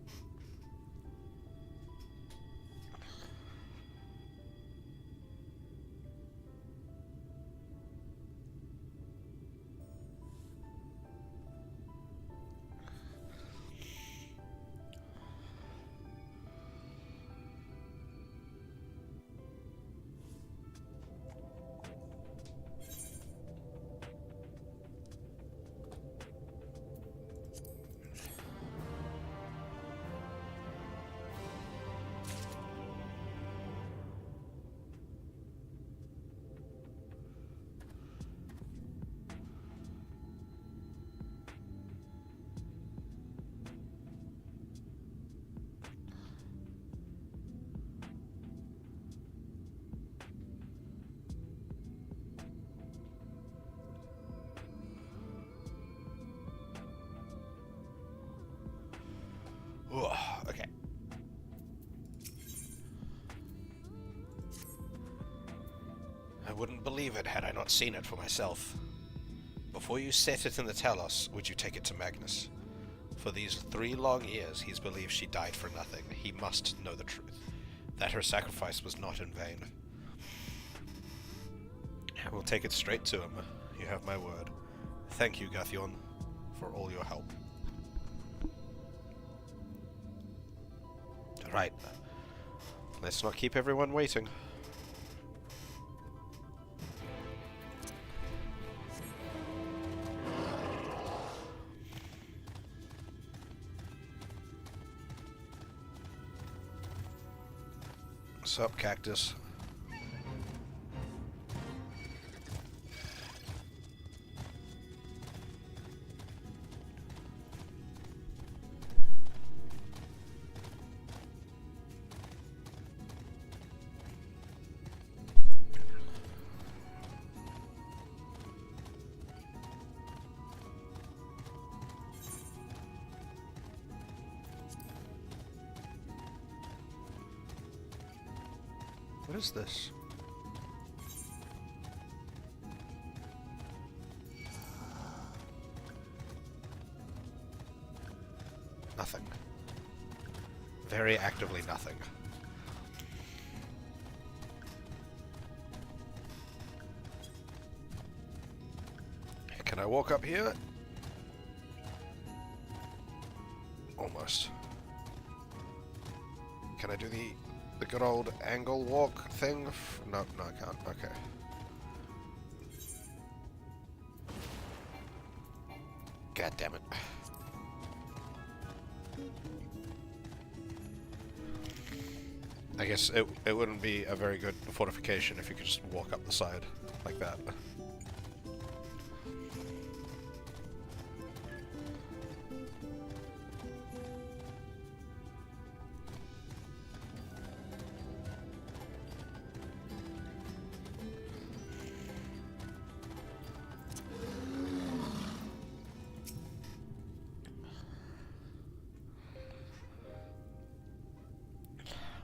I wouldn't believe it had I not seen it for myself. Before you set it in the Talos, would you take it to Magnus? For these 3 long years, he's believed she died for nothing. He must know the truth. That her sacrifice was not in vain. I will take it straight to him. You have my word. Thank you, Guthion, for all your help. Right. Let's not keep everyone waiting. Sup, Cactus? What is this? Nothing. Very actively nothing. Can I walk up here? Almost. Can I do the good old angle walk thing? No, I can't. Okay. God damn it. I guess it wouldn't be a very good fortification if you could just walk up the side like that.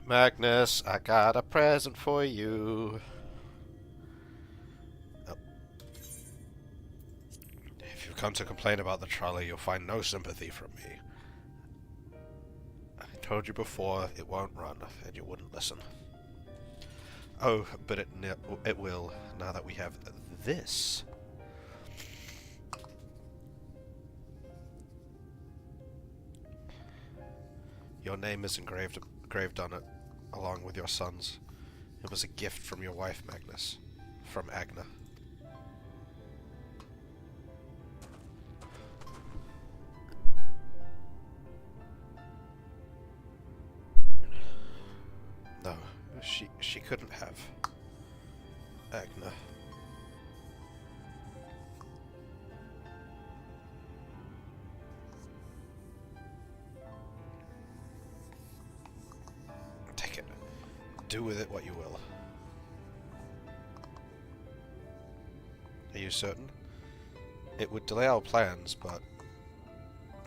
Magnus, I got a present for you. Oh. If you've come to complain about the trolley, you'll find no sympathy from me. I told you before, it won't run, and you wouldn't listen. Oh, but it will, now that we have this. Your name is engraved on it, along with your son's. It was a gift from your wife, Magnus. From Agna. No, she couldn't have. Agna. Do with it what you will. Are you certain? It would delay our plans, but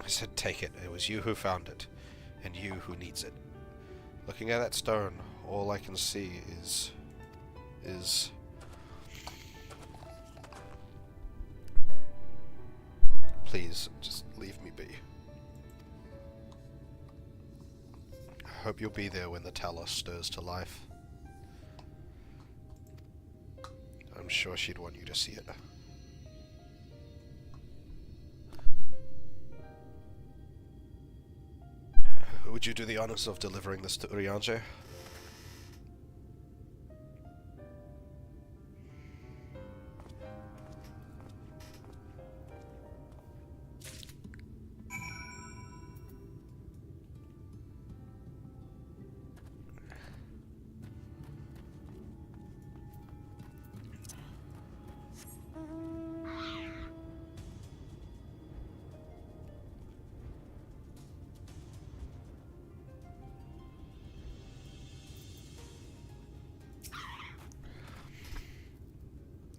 I said take it. It was you who found it, and you who needs it. Looking at that stone, all I can see is... Please, just leave me be. I hope you'll be there when the Talos stirs to life. I'm sure she'd want you to see it. Would you do the honors of delivering this to Eorzea?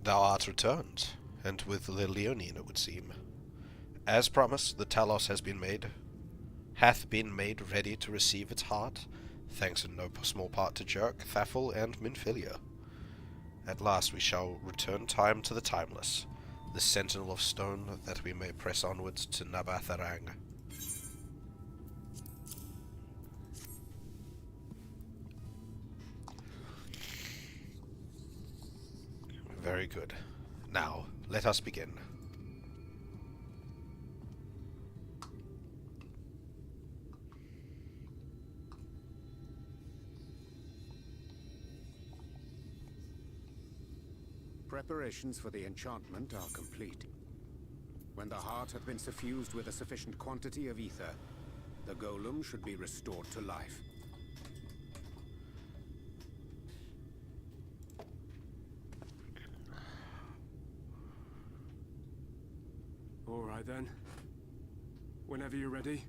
Thou art returned, and with the Leonian, it would seem. As promised, the Talos hath been made ready to receive its heart, thanks in no small part to Jerk, Thafel, and Minfilia. At last we shall return time to the timeless, the sentinel of stone, that we may press onwards to Nabatharang. Very good. Now, let us begin. Preparations for the enchantment are complete. When the heart hath been suffused with a sufficient quantity of ether, the golem should be restored to life. All right then. Whenever you're ready.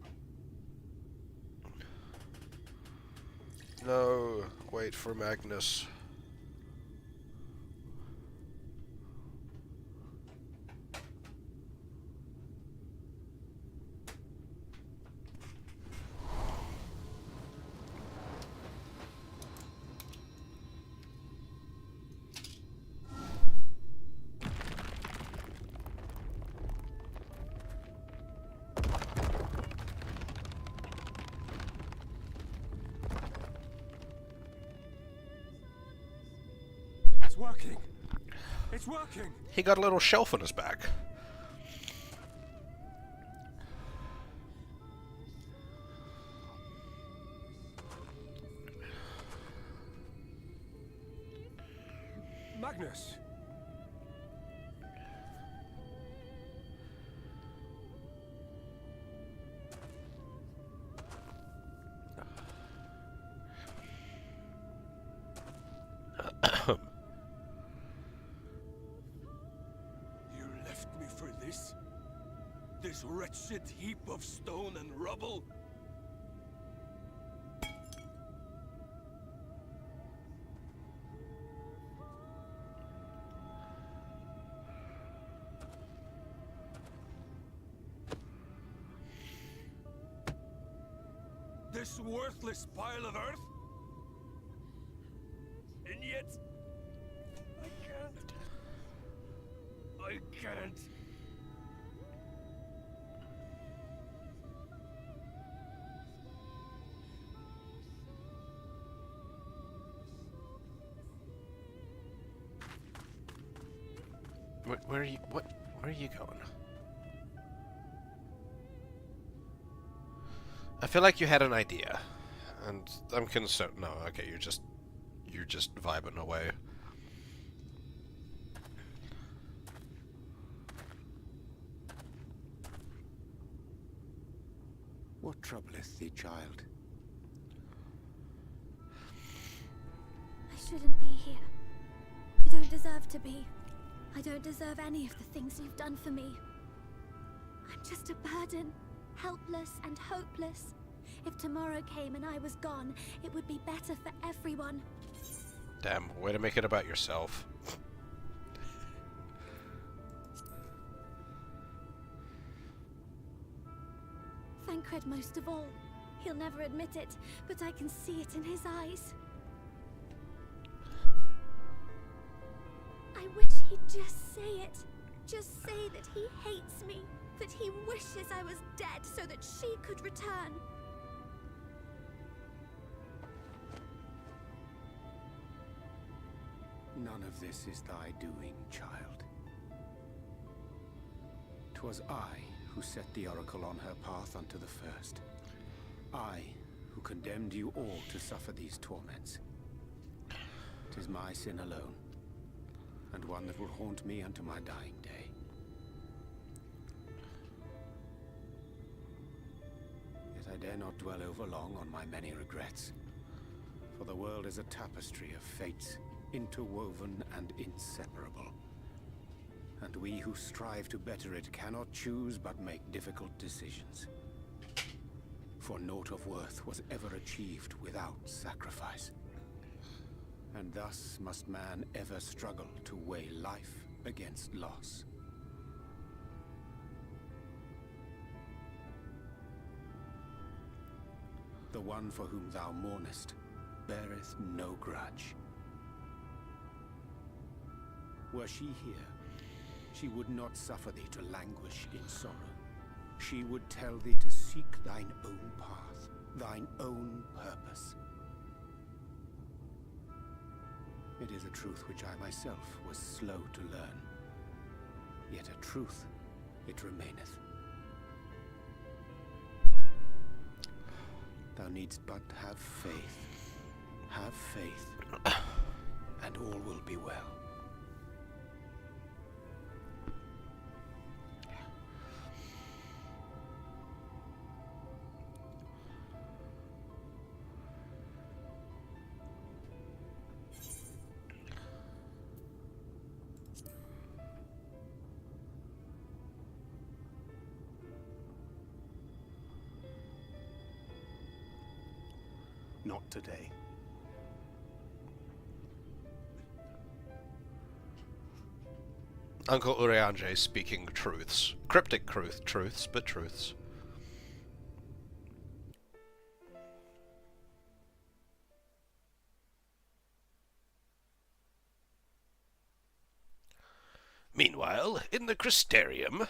No, wait for Magnus. It's working. It's working. He got a little shelf on his back. Magnus. You left me for this? This wretched heap of stone and rubble? This worthless pile of earth? And yet, I can't. I can't. Where are you? Where are you going? I feel like you had an idea, and I'm concerned. No, okay, you're just vibing away. What troubleth thee, child? I shouldn't be here. I don't deserve to be. I don't deserve any of the things you've done for me. I'm just a burden, helpless and hopeless. If tomorrow came and I was gone, it would be better for everyone. Damn, way to make it about yourself. Thancred most of all. He'll never admit it, but I can see it in his eyes. I wish he'd just say it. Just say that he hates me, that he wishes I was dead so that she could return. None of this is thy doing, child. 'Twas I who set the oracle on her path unto the first. I who condemned you all to suffer these torments. 'Tis my sin alone, and one that will haunt me unto my dying day. Yet I dare not dwell over long on my many regrets, for the world is a tapestry of fates, interwoven and inseparable. And we who strive to better it cannot choose but make difficult decisions. For naught of worth was ever achieved without sacrifice. And thus must man ever struggle to weigh life against loss. The one for whom thou mournest beareth no grudge. Were she here, she would not suffer thee to languish in sorrow. She would tell thee to seek thine own path, thine own purpose. It is a truth which I myself was slow to learn. Yet a truth it remaineth. Thou needst but have faith. Have faith, and all will be well. Not today. Uncle Urianger speaking truths. Cryptic truths, but truths. Meanwhile, in the Crystarium...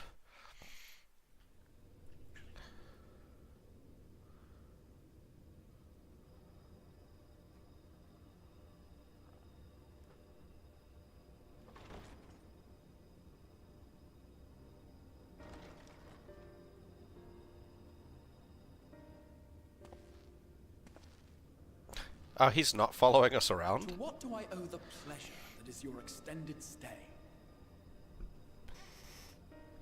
Oh, he's not following us around? To what do I owe the pleasure that is your extended stay?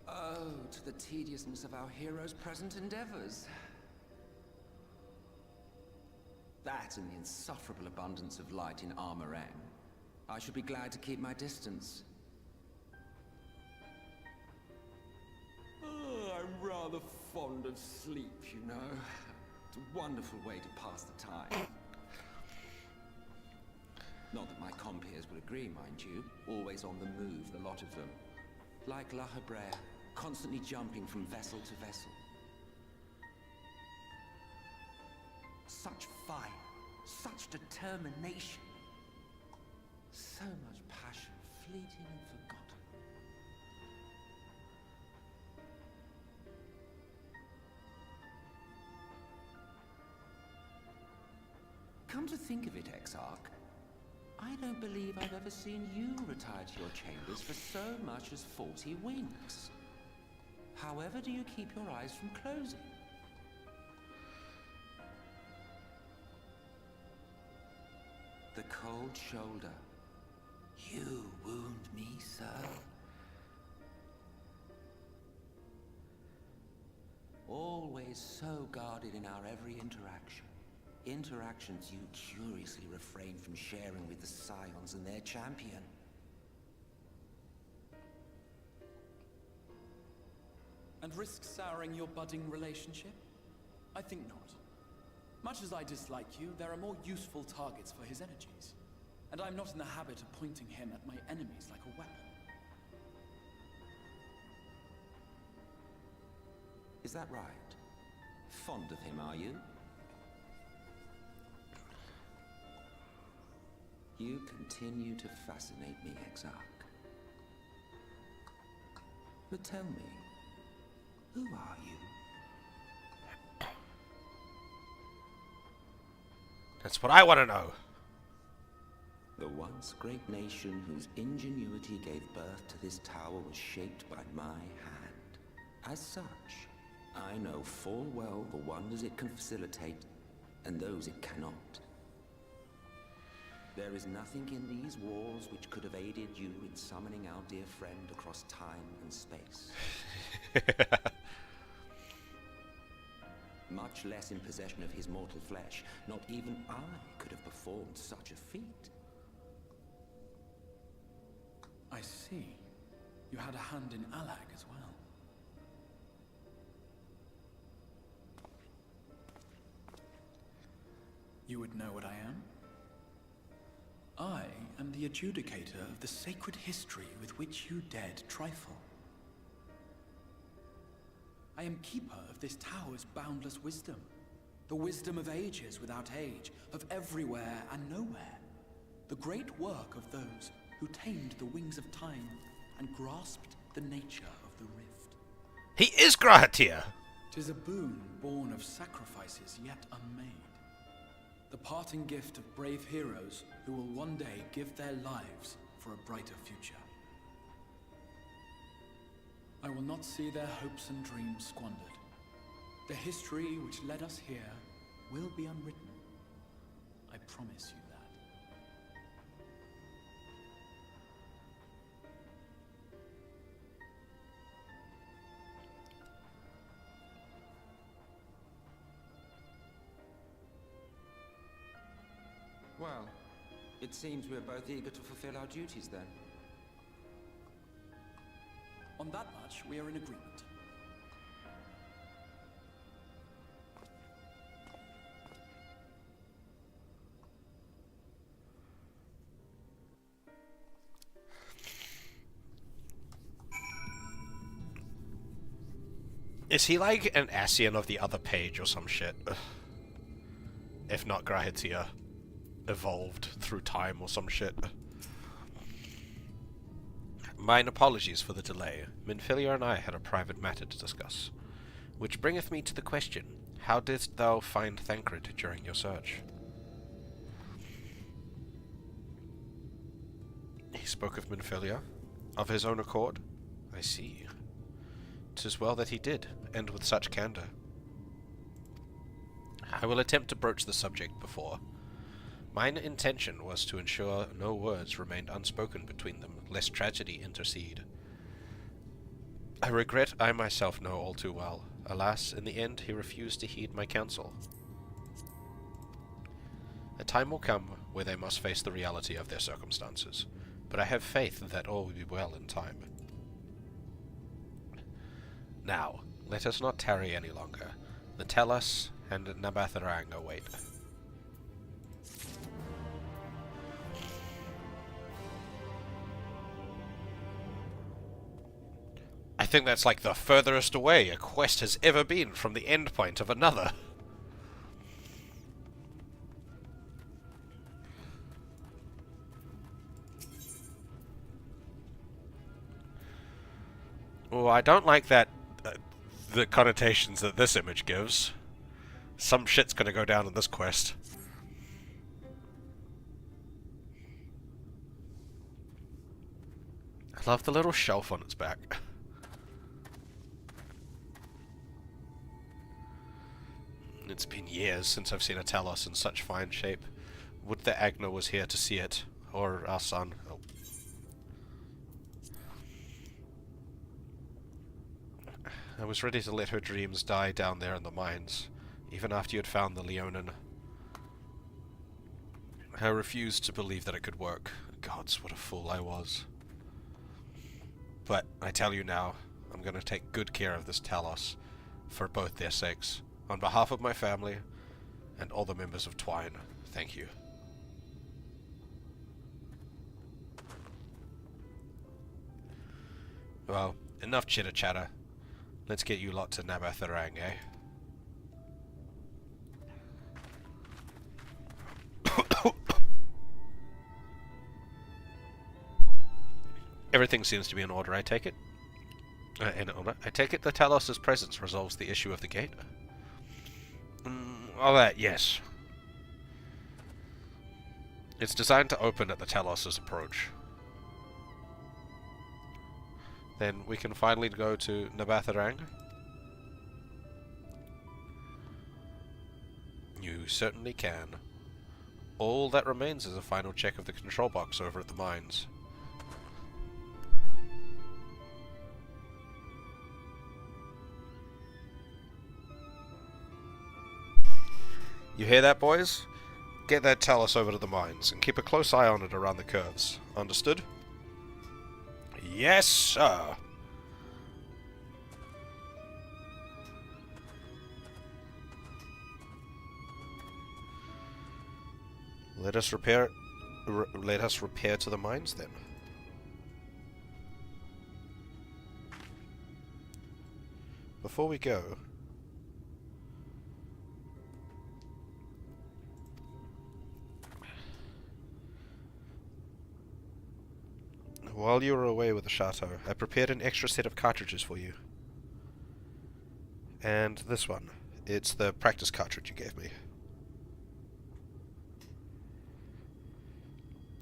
Oh, to the tediousness of our hero's present endeavors. That and the insufferable abundance of light in Armorang. I should be glad to keep my distance. Oh, I'm rather fond of sleep, you know. It's a wonderful way to pass the time. Not that my compeers would agree, mind you. Always on the move, the lot of them. Like La Hebrea, constantly jumping from vessel to vessel. Such fire, such determination. So much passion, fleeting and forgotten. Come to think of it, Exarch, I don't believe I've ever seen you retire to your chambers for so much as 40 winks. However do you keep your eyes from closing? The cold shoulder. You wound me so. Always so guarded in our every interaction. Interactions you curiously refrain from sharing with the Scions and their champion. And risk souring your budding relationship? I think not. Much as I dislike you, there are more useful targets for his energies. And I'm not in the habit of pointing him at my enemies like a weapon. Is that right? Fond of him, are you? You continue to fascinate me, Exarch. But tell me, who are you? That's what I want to know. The once great nation whose ingenuity gave birth to this tower was shaped by my hand. As such, I know full well the wonders it can facilitate and those it cannot. There is nothing in these walls which could have aided you in summoning our dear friend across time and space. Much less in possession of his mortal flesh. Not even I could have performed such a feat. I see. You had a hand in Allag as well. You would know what I am? I am the adjudicator of the sacred history with which you dared trifle. I am keeper of this tower's boundless wisdom. The wisdom of ages without age, of everywhere and nowhere. The great work of those who tamed the wings of time and grasped the nature of the rift. He is Grahatia! 'Tis a boon born of sacrifices yet unmade. The parting gift of brave heroes who will one day give their lives for a brighter future. I will not see their hopes and dreams squandered. The history which led us here will be unwritten. I promise you that. Well, it seems we're both eager to fulfill our duties then. On that much, we are in agreement. Is he like an Ascian of the other page or some shit? If not Grahatia evolved through time or some shit. Mine apologies for the delay. Minfilia and I had a private matter to discuss. Which bringeth me to the question, how didst thou find Thancred during your search? He spoke of Minfilia? Of his own accord? I see. 'Tis well that he did, and with such candour. I will attempt to broach the subject before. Mine intention was to ensure no words remained unspoken between them, lest tragedy intercede. I regret I myself know all too well. Alas, in the end he refused to heed my counsel. A time will come where they must face the reality of their circumstances, but I have faith that all will be well in time. Now, let us not tarry any longer. The Tellus and Nabatharang await. I think that's like the furthest away a quest has ever been from the endpoint of another. Oh, I don't like that, the connotations that this image gives. Some shit's gonna go down in this quest. I love the little shelf on its back. It's been years since I've seen a Talos in such fine shape. Would that Agna was here to see it, or our son. Oh. I was ready to let her dreams die down there in the mines, even after you had found the Leonin. I refused to believe that it could work. Gods, what a fool I was. But I tell you now, I'm going to take good care of this Talos, for both their sakes. On behalf of my family, and all the members of Twine, thank you. Well, enough chitter-chatter. Let's get you lot to Nabatharang, eh? Everything seems to be in order, I take it? In order? I take it the Talos' presence resolves the issue of the gate? All that, yes. It's designed to open at the Talos' approach. Then we can finally go to Nabatharang. You certainly can. All that remains is a final check of the control box over at the mines. You hear that, boys? Get that Talos over to the mines, and keep a close eye on it around the curves. Understood? Yes, sir! Let us repair to the mines, then. Before we go, while you were away with the chateau, I prepared an extra set of cartridges for you. And this one. It's the practice cartridge you gave me.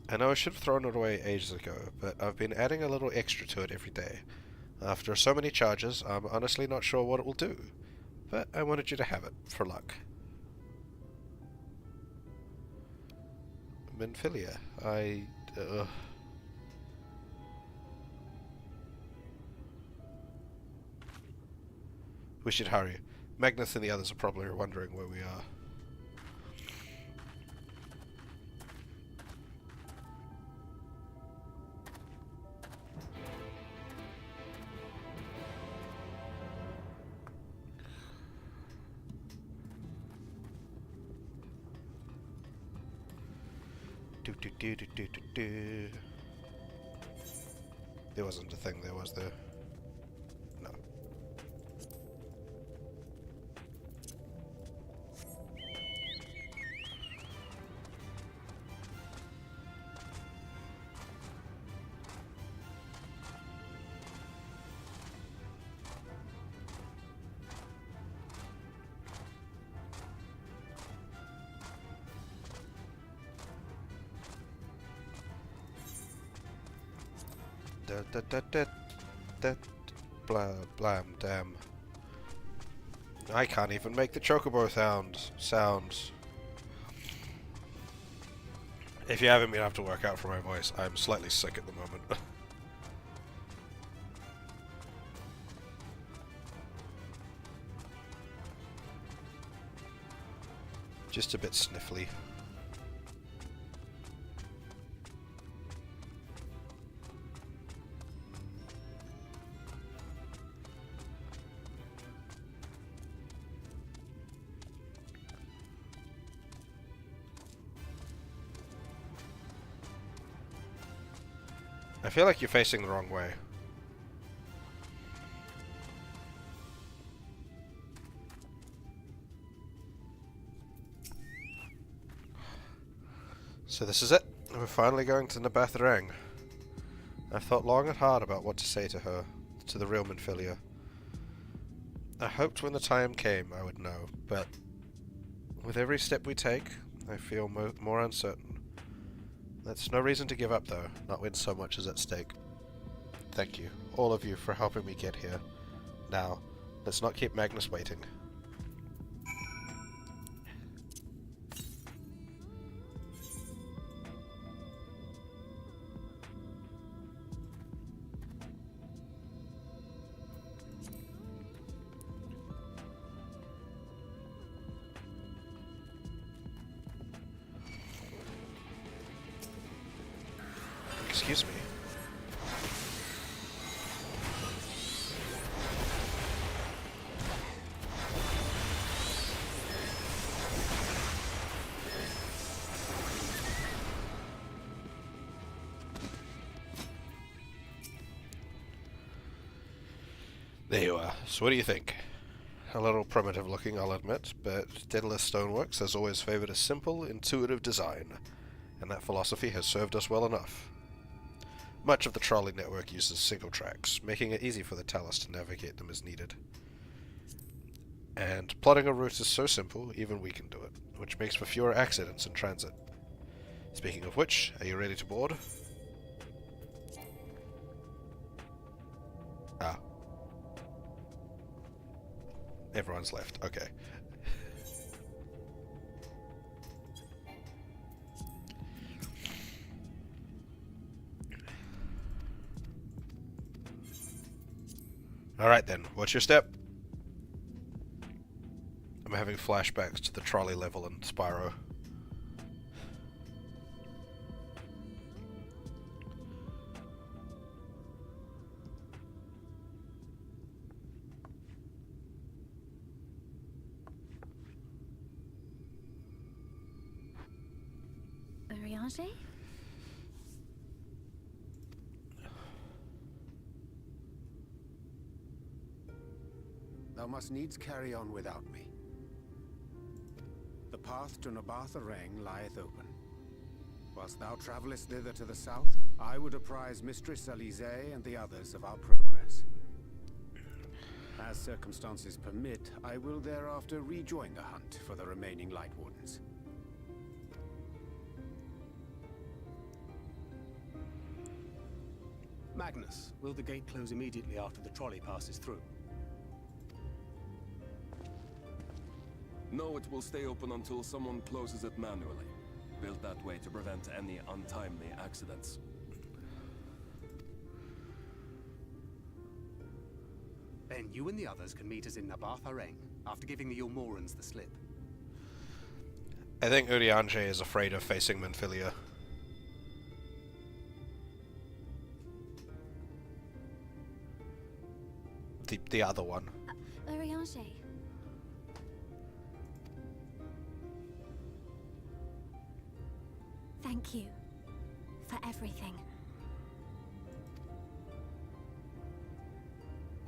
I know I should have thrown it away ages ago, but I've been adding a little extra to it every day. After so many charges, I'm honestly not sure what it will do, but I wanted you to have it, for luck. Minfilia, we should hurry. Magnus and the others are probably wondering where we are. There wasn't a thing there, was there? No. Blam, damn. I can't even make the chocobo sounds. If you haven't been able to work out from my voice, I'm slightly sick at the moment. Just a bit sniffly. I feel like you're facing the wrong way. So this is it. We're finally going to Nabatharang. I've thought long and hard about what to say to her, to the real Minfilia. I hoped when the time came I would know, but with every step we take, I feel more uncertain. That's no reason to give up, though, not when so much is at stake. Thank you, all of you, for helping me get here. Now, let's not keep Magnus waiting. Excuse me. There you are. So what do you think? A little primitive looking, I'll admit, but Daedalus Stoneworks has always favoured a simple, intuitive design, and that philosophy has served us well enough. Much of the trolley network uses single tracks, making it easy for the Talus to navigate them as needed. And plotting a route is so simple, even we can do it, which makes for fewer accidents in transit. Speaking of which, are you ready to board? Ah. Everyone's left, okay. Alright then, what's your step? I'm having flashbacks to the trolley level in Spyro. Eorzea? Thou must needs carry on without me. The path to Nabatharang lieth open. Whilst thou travellest thither to the south, I would apprise Mistress Eorzea and the others of our progress. As circumstances permit, I will thereafter rejoin the hunt for the remaining Light Wardens. Magnus, will the gate close immediately after the trolley passes through? No, it will stay open until someone closes it manually. Built that way to prevent any untimely accidents. Then you and the others can meet us in Nabarth Areng, after giving the Ilmorans the slip. I think Urianger is afraid of facing Menphilia. The other one. Urianger. Thank you for everything.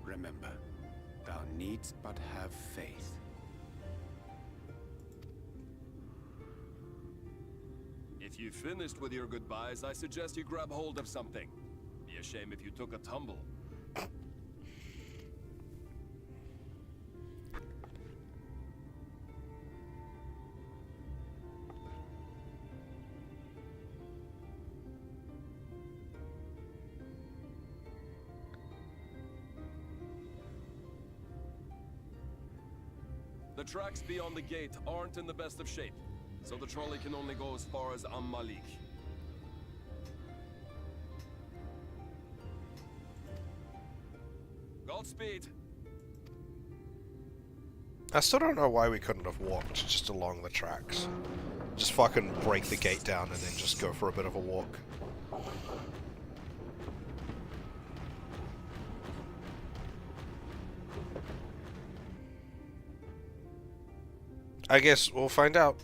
Remember, thou needst but have faith. If you finished with your goodbyes, I suggest you grab hold of something. Be a shame if you took a tumble. The tracks beyond the gate aren't in the best of shape, so the trolley can only go as far as Malik. Godspeed! I still don't know why we couldn't have walked just along the tracks. Just fucking break the gate down and then just go for a bit of a walk. I guess we'll find out.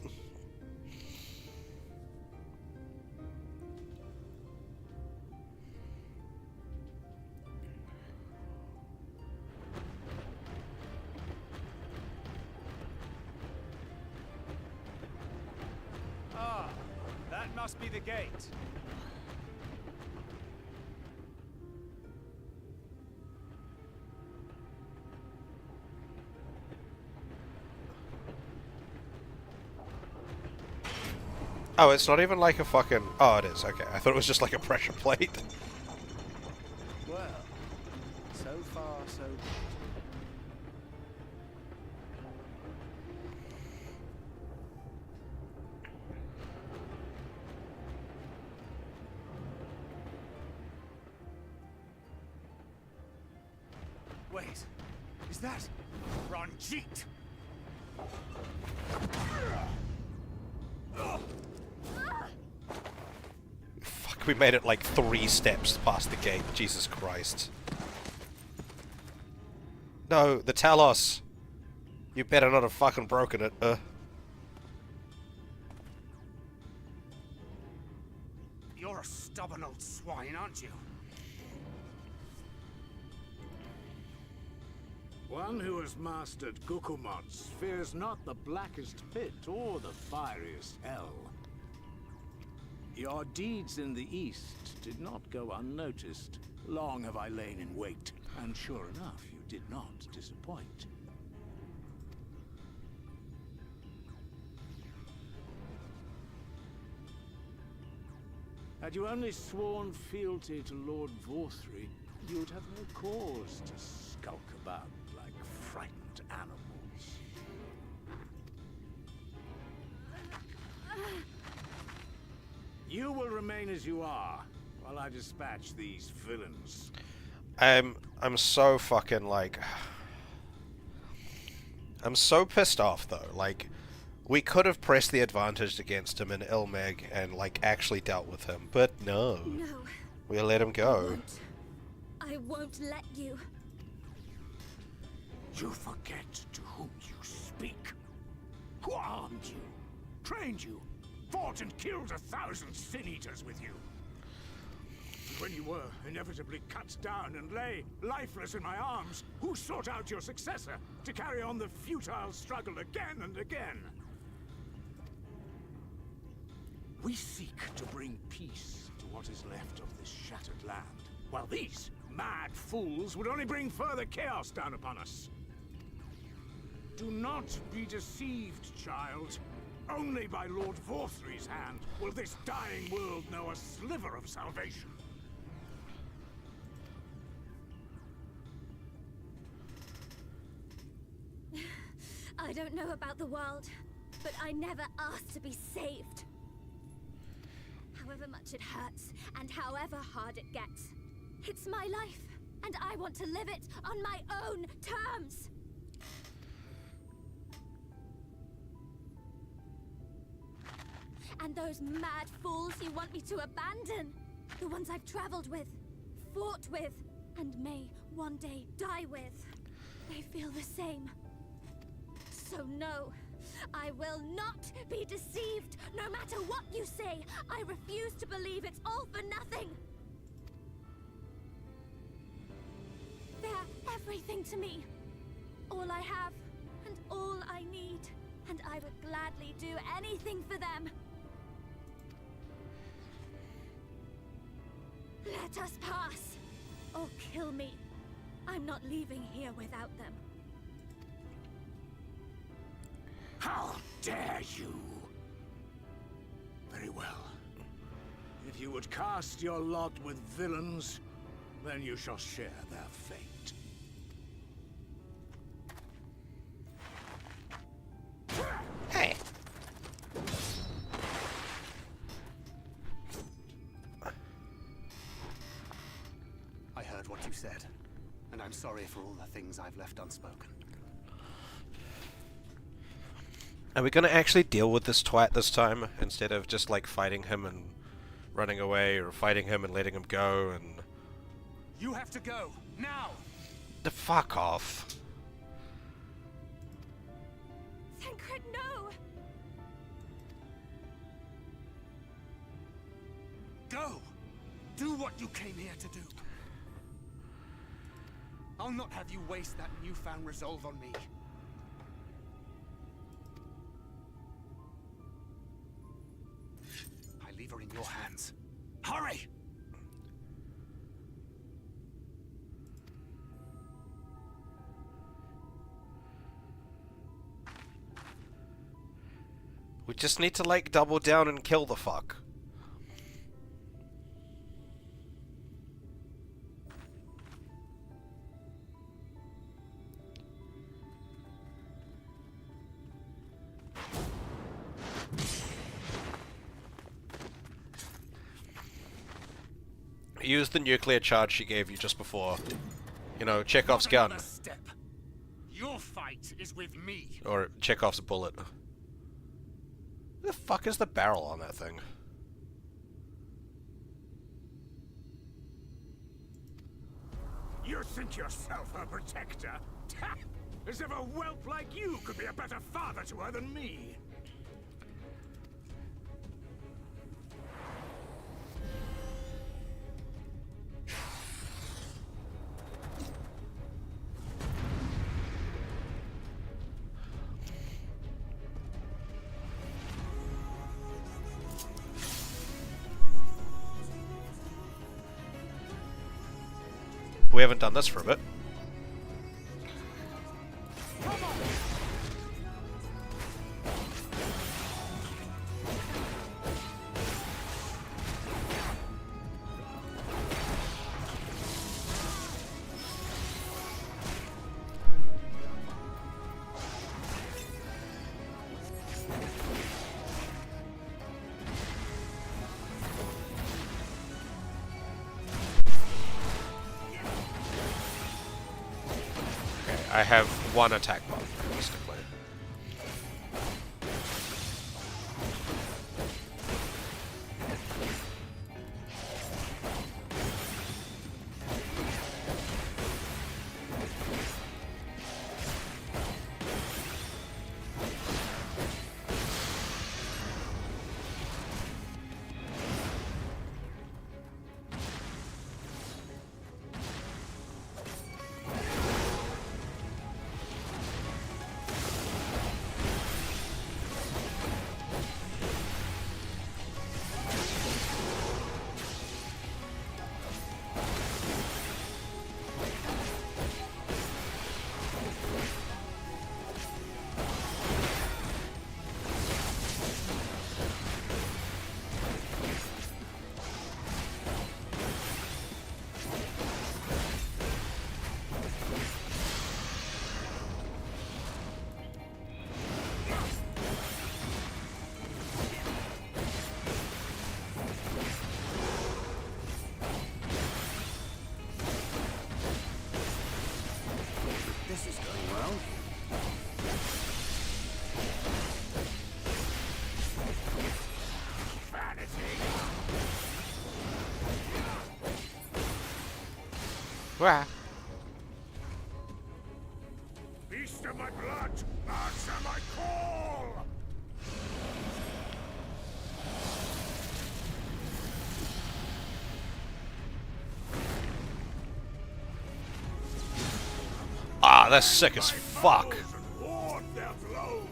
Ah, that must be the gate. Oh, it's not even like a fucking... Oh, it is. Okay, I thought it was just like a pressure plate. Well, so far so good. Wait, is that Ranjit? Fuck, we made it like 3 steps past the gate. Jesus Christ. No, the Talos. You better not have fucking broken it. You're a stubborn old swine, aren't you? One who has mastered Gukumots fears not the blackest pit or the fieriest hell. Your deeds in the east did not go unnoticed. Long have I lain in wait, and sure enough, you did not disappoint. Had you only sworn fealty to Lord Vorthry, you'd have no cause to skulk about like frightened animals. You will remain as you are, while I dispatch these villains. I'm so fucking like... I'm so pissed off though. Like, we could have pressed the advantage against him in Ilmeg and like actually dealt with him, but no. No. We let him go. I won't let you. You forget to whom you speak. Who armed you, trained you, fought and killed 1,000 sin-eaters with you. And when you were inevitably cut down and lay lifeless in my arms, who sought out your successor to carry on the futile struggle again and again? We seek to bring peace to what is left of this shattered land, while these mad fools would only bring further chaos down upon us. Do not be deceived, child. Only by Lord Vorthry's hand will this dying world know a sliver of salvation. I don't know about the world, but I never asked to be saved. However much it hurts, and however hard it gets, it's my life, and I want to live it on my own terms. And those mad fools you want me to abandon, the ones I've traveled with, fought with, and may one day die with, they feel the same. So no, I will not be deceived. No matter what you say, I refuse to believe it's all for nothing. They're everything to me. All I have, and all I need. And I would gladly do anything for them. Let us pass, or kill me. I'm not leaving here without them. How dare you! Very well. If you would cast your lot with villains, then you shall share their fate. Hey! I heard what you said, and I'm sorry for all the things I've left unspoken. Are we gonna actually deal with this twat this time, instead of just, like, fighting him and running away, or fighting him and letting him go, and... You have to go, now! The fuck off. Thancred, no! Go! Do what you came here to do. I'll not have you waste that newfound resolve on me. I leave her in your hands. Hurry! We just need to, like, double down and kill the fuck. Use the nuclear charge she gave you just before. You know, Chekhov's gun. Step. Your fight is with me. Or Chekhov's bullet. Who the fuck is the barrel on that thing? You think yourself her protector? As if a whelp like you could be a better father to her than me. We haven't done this for a bit. I have one attack buff, realistically. Wah. Beast of my blood, answer my call! Ah, that's sick as fuck. And ward their blows.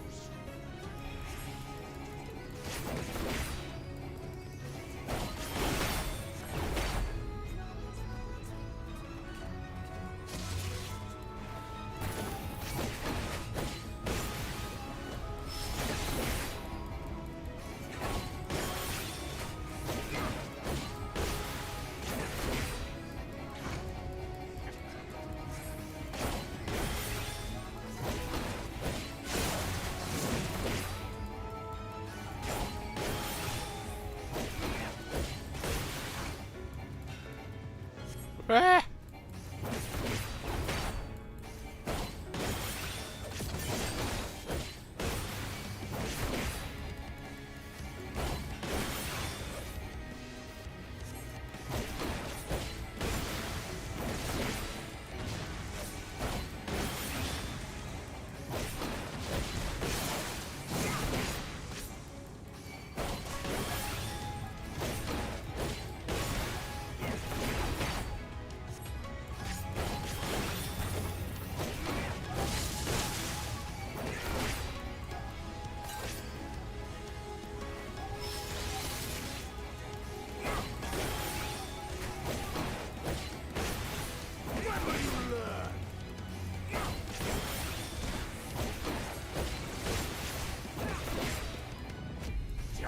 Ah.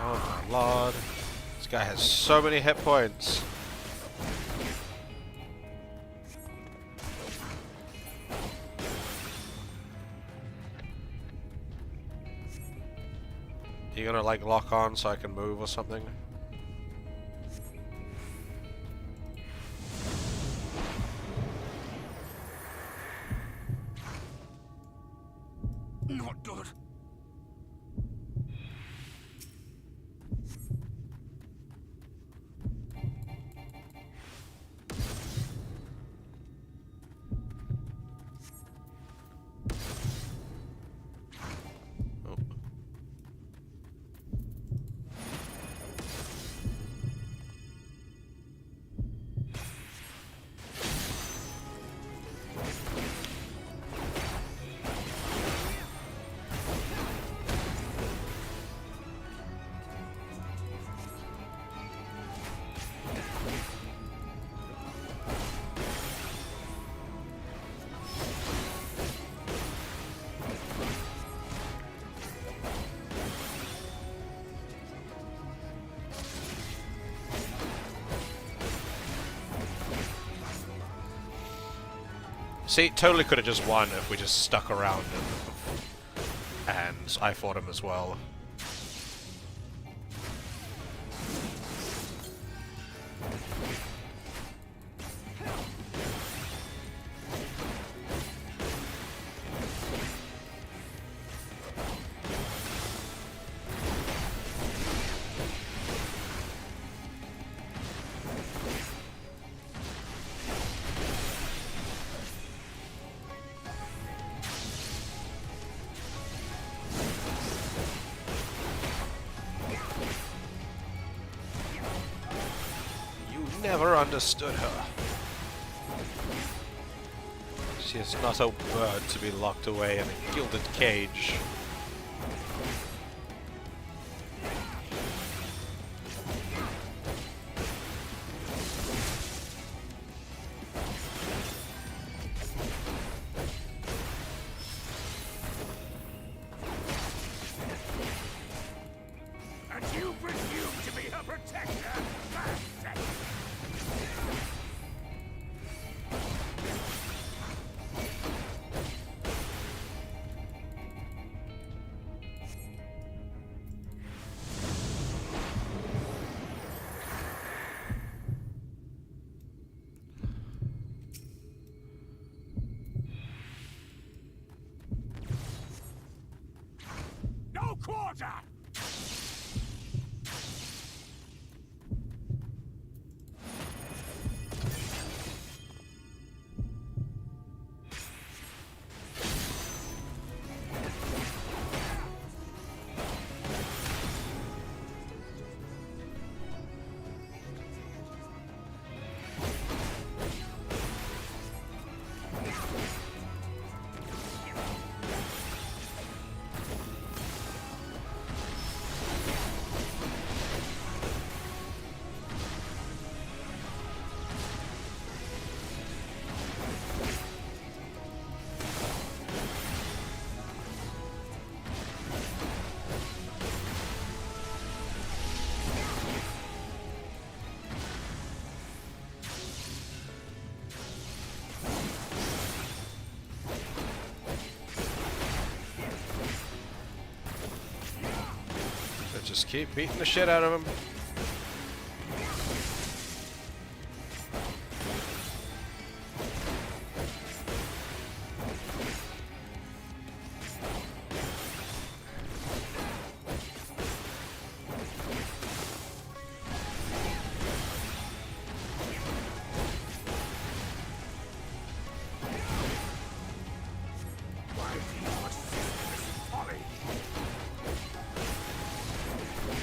Oh my lord. This guy has so many hit points. You gonna like lock on so I can move or something? Not good. See, totally could have just won if we just stuck around and I fought him as well. Never understood her. She is not a bird to be locked away in a gilded cage. And you presume to be her protector? No quarter! Just keep beating the shit out of him.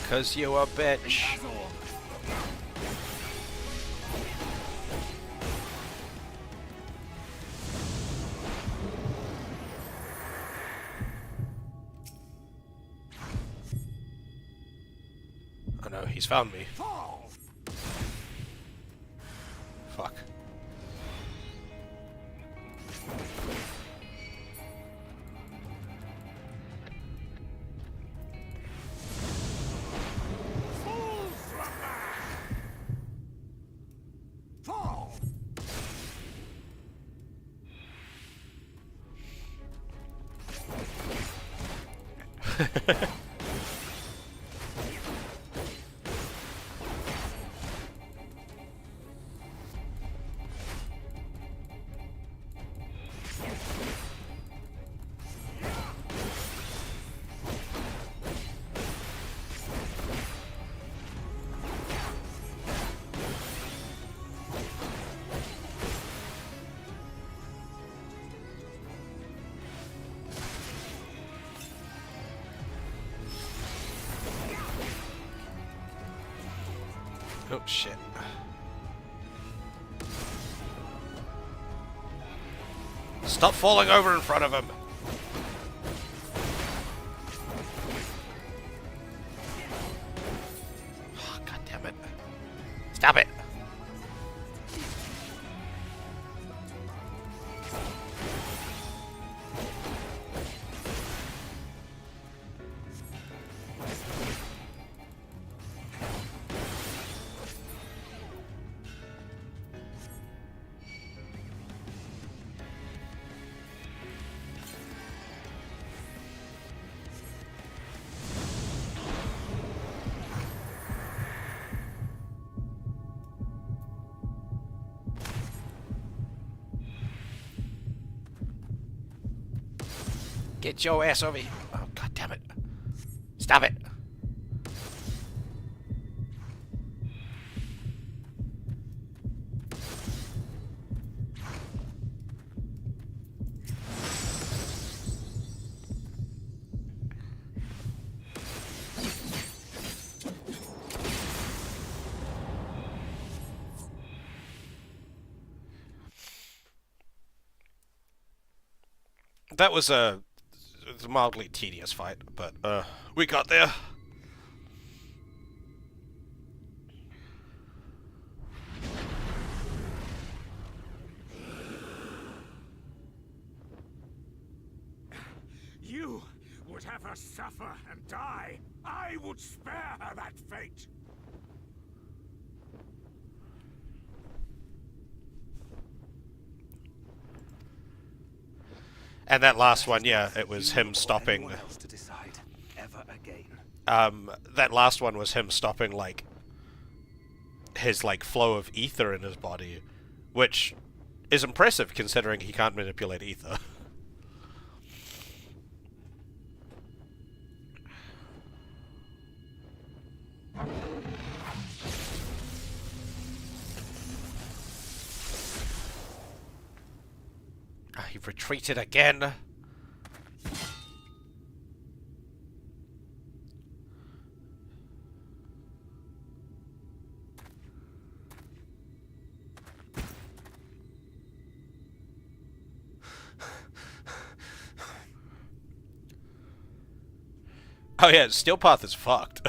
Cause you a bitch. Oh no, he's found me. Fuck. Oh shit. Stop falling over in front of him. Oh, God damn it. Stop it. Get your ass over here. Oh, God damn it. Stop it. That was a mildly tedious fight, but we got there. You would have her suffer and die. I would spare her that fate. And that last one, yeah, it was him stopping. That last one was him stopping, like, his, like, flow of ether in his body, which is impressive considering he can't manipulate ether. He retreated again. Oh yeah, Steel Path is fucked.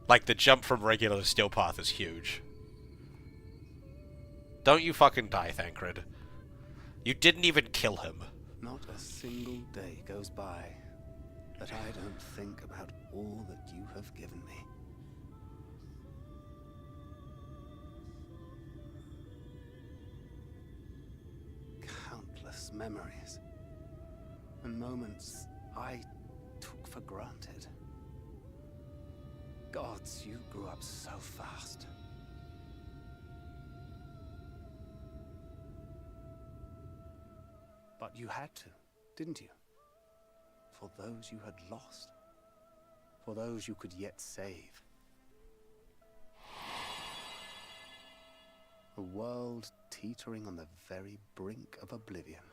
Like, the jump from regular to Steel Path is huge. Don't you fucking die, Thancred. You didn't even kill him. Not a single day goes by that I don't think about all that you have given me. Countless memories and moments I took for granted. Gods, you grew up so fast. But you had to, didn't you? For those you had lost. For those you could yet save. A world teetering on the very brink of oblivion,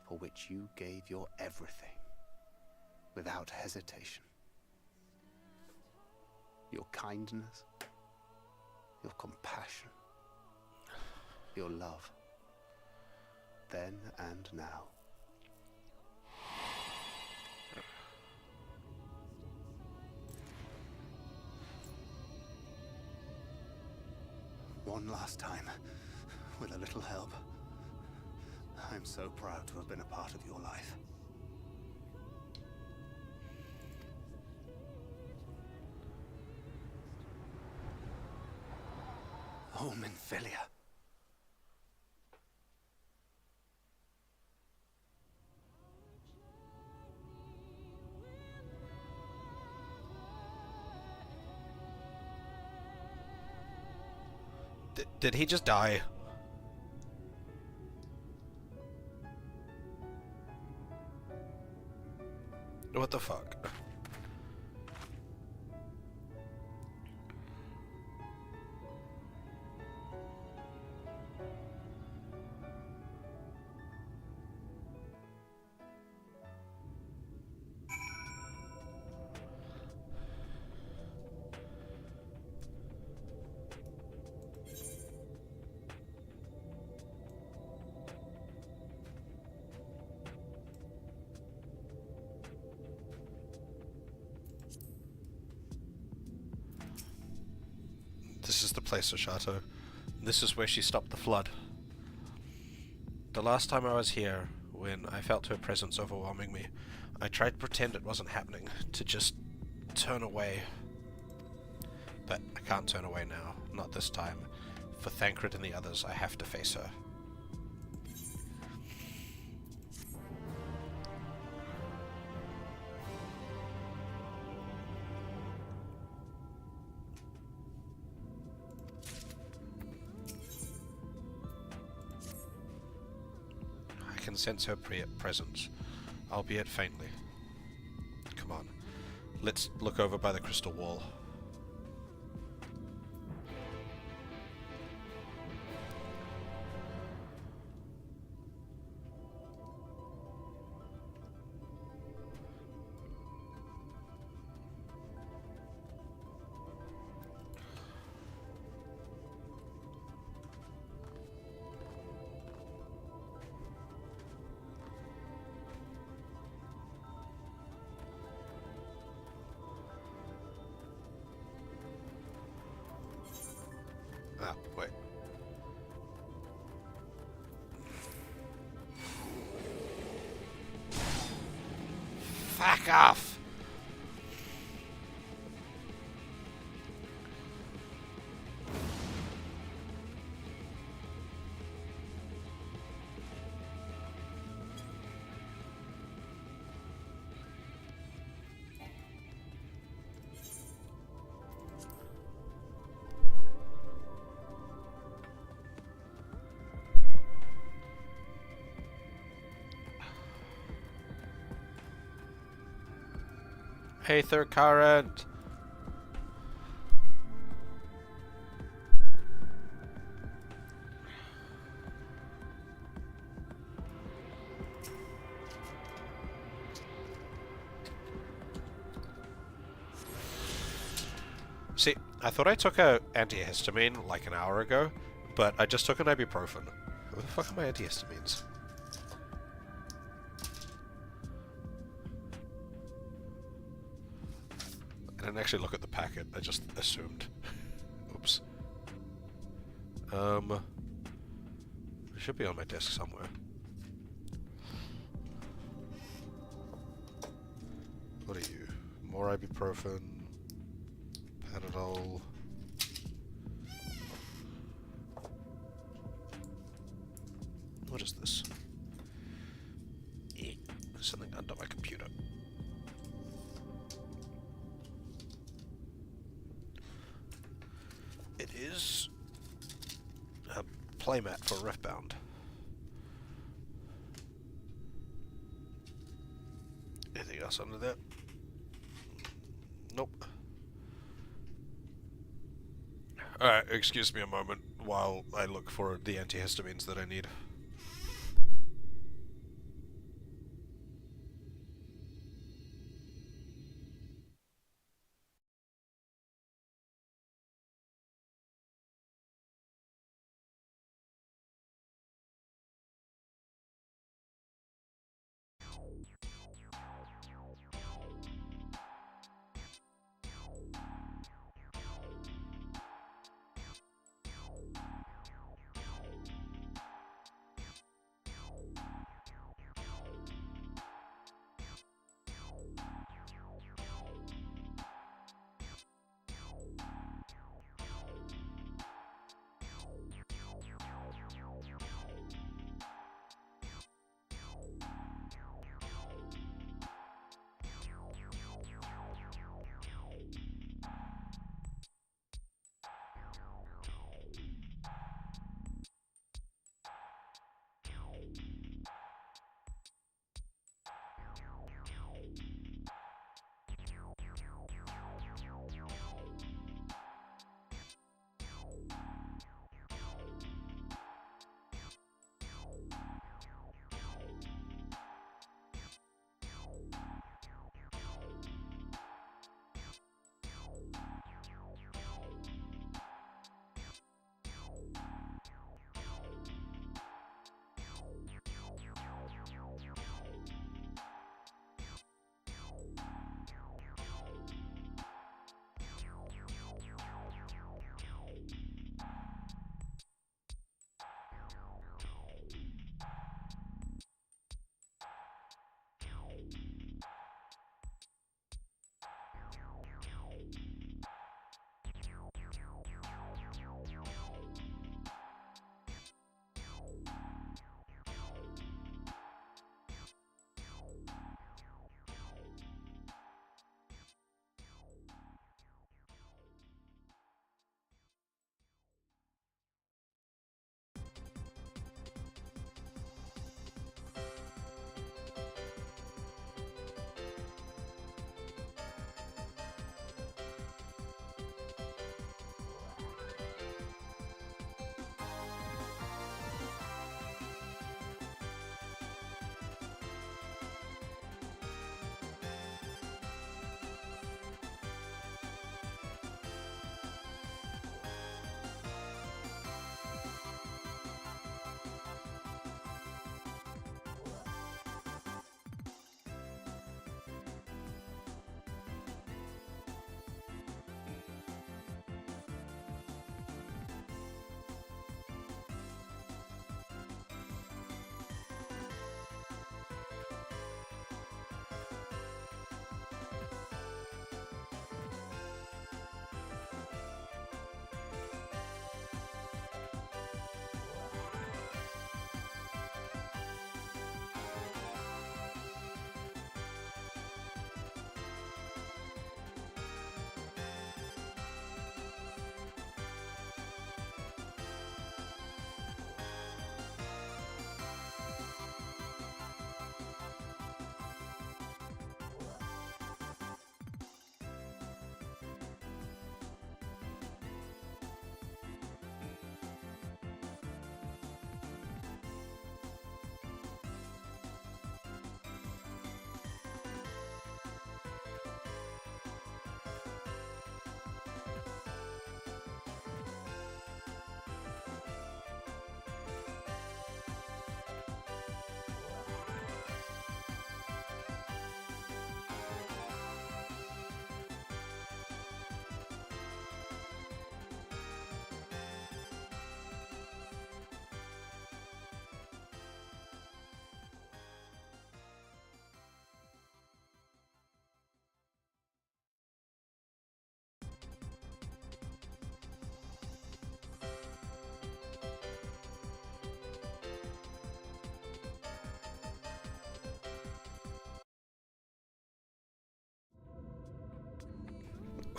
for which you gave your everything, without hesitation. Your kindness, your compassion, your love, then and now. One last time, with a little help. I'm so proud to have been a part of your life. Oh, Minfilia. Did he just die? What the fuck? This is the place of Chateau. This is where she stopped the flood. The last time I was here, when I felt her presence overwhelming me, I tried to pretend it wasn't happening, to just turn away. But I can't turn away now, not this time. For Thancred and the others, I have to face her. I can sense her presence, albeit faintly. Come on, let's look over by the crystal wall. Ah, wait. Fuck off! Aether current! See, I thought I took a antihistamine like an hour ago, but I just took an ibuprofen. What the fuck are my antihistamines? I didn't actually look at the packet, I just assumed. Oops. It should be on my desk somewhere. What are you? More ibuprofen, Panadol. What is this? There's something under my computer. is a playmat for Riftbound. Anything else under that? Nope. Alright, excuse me a moment while I look for the antihistamines that I need.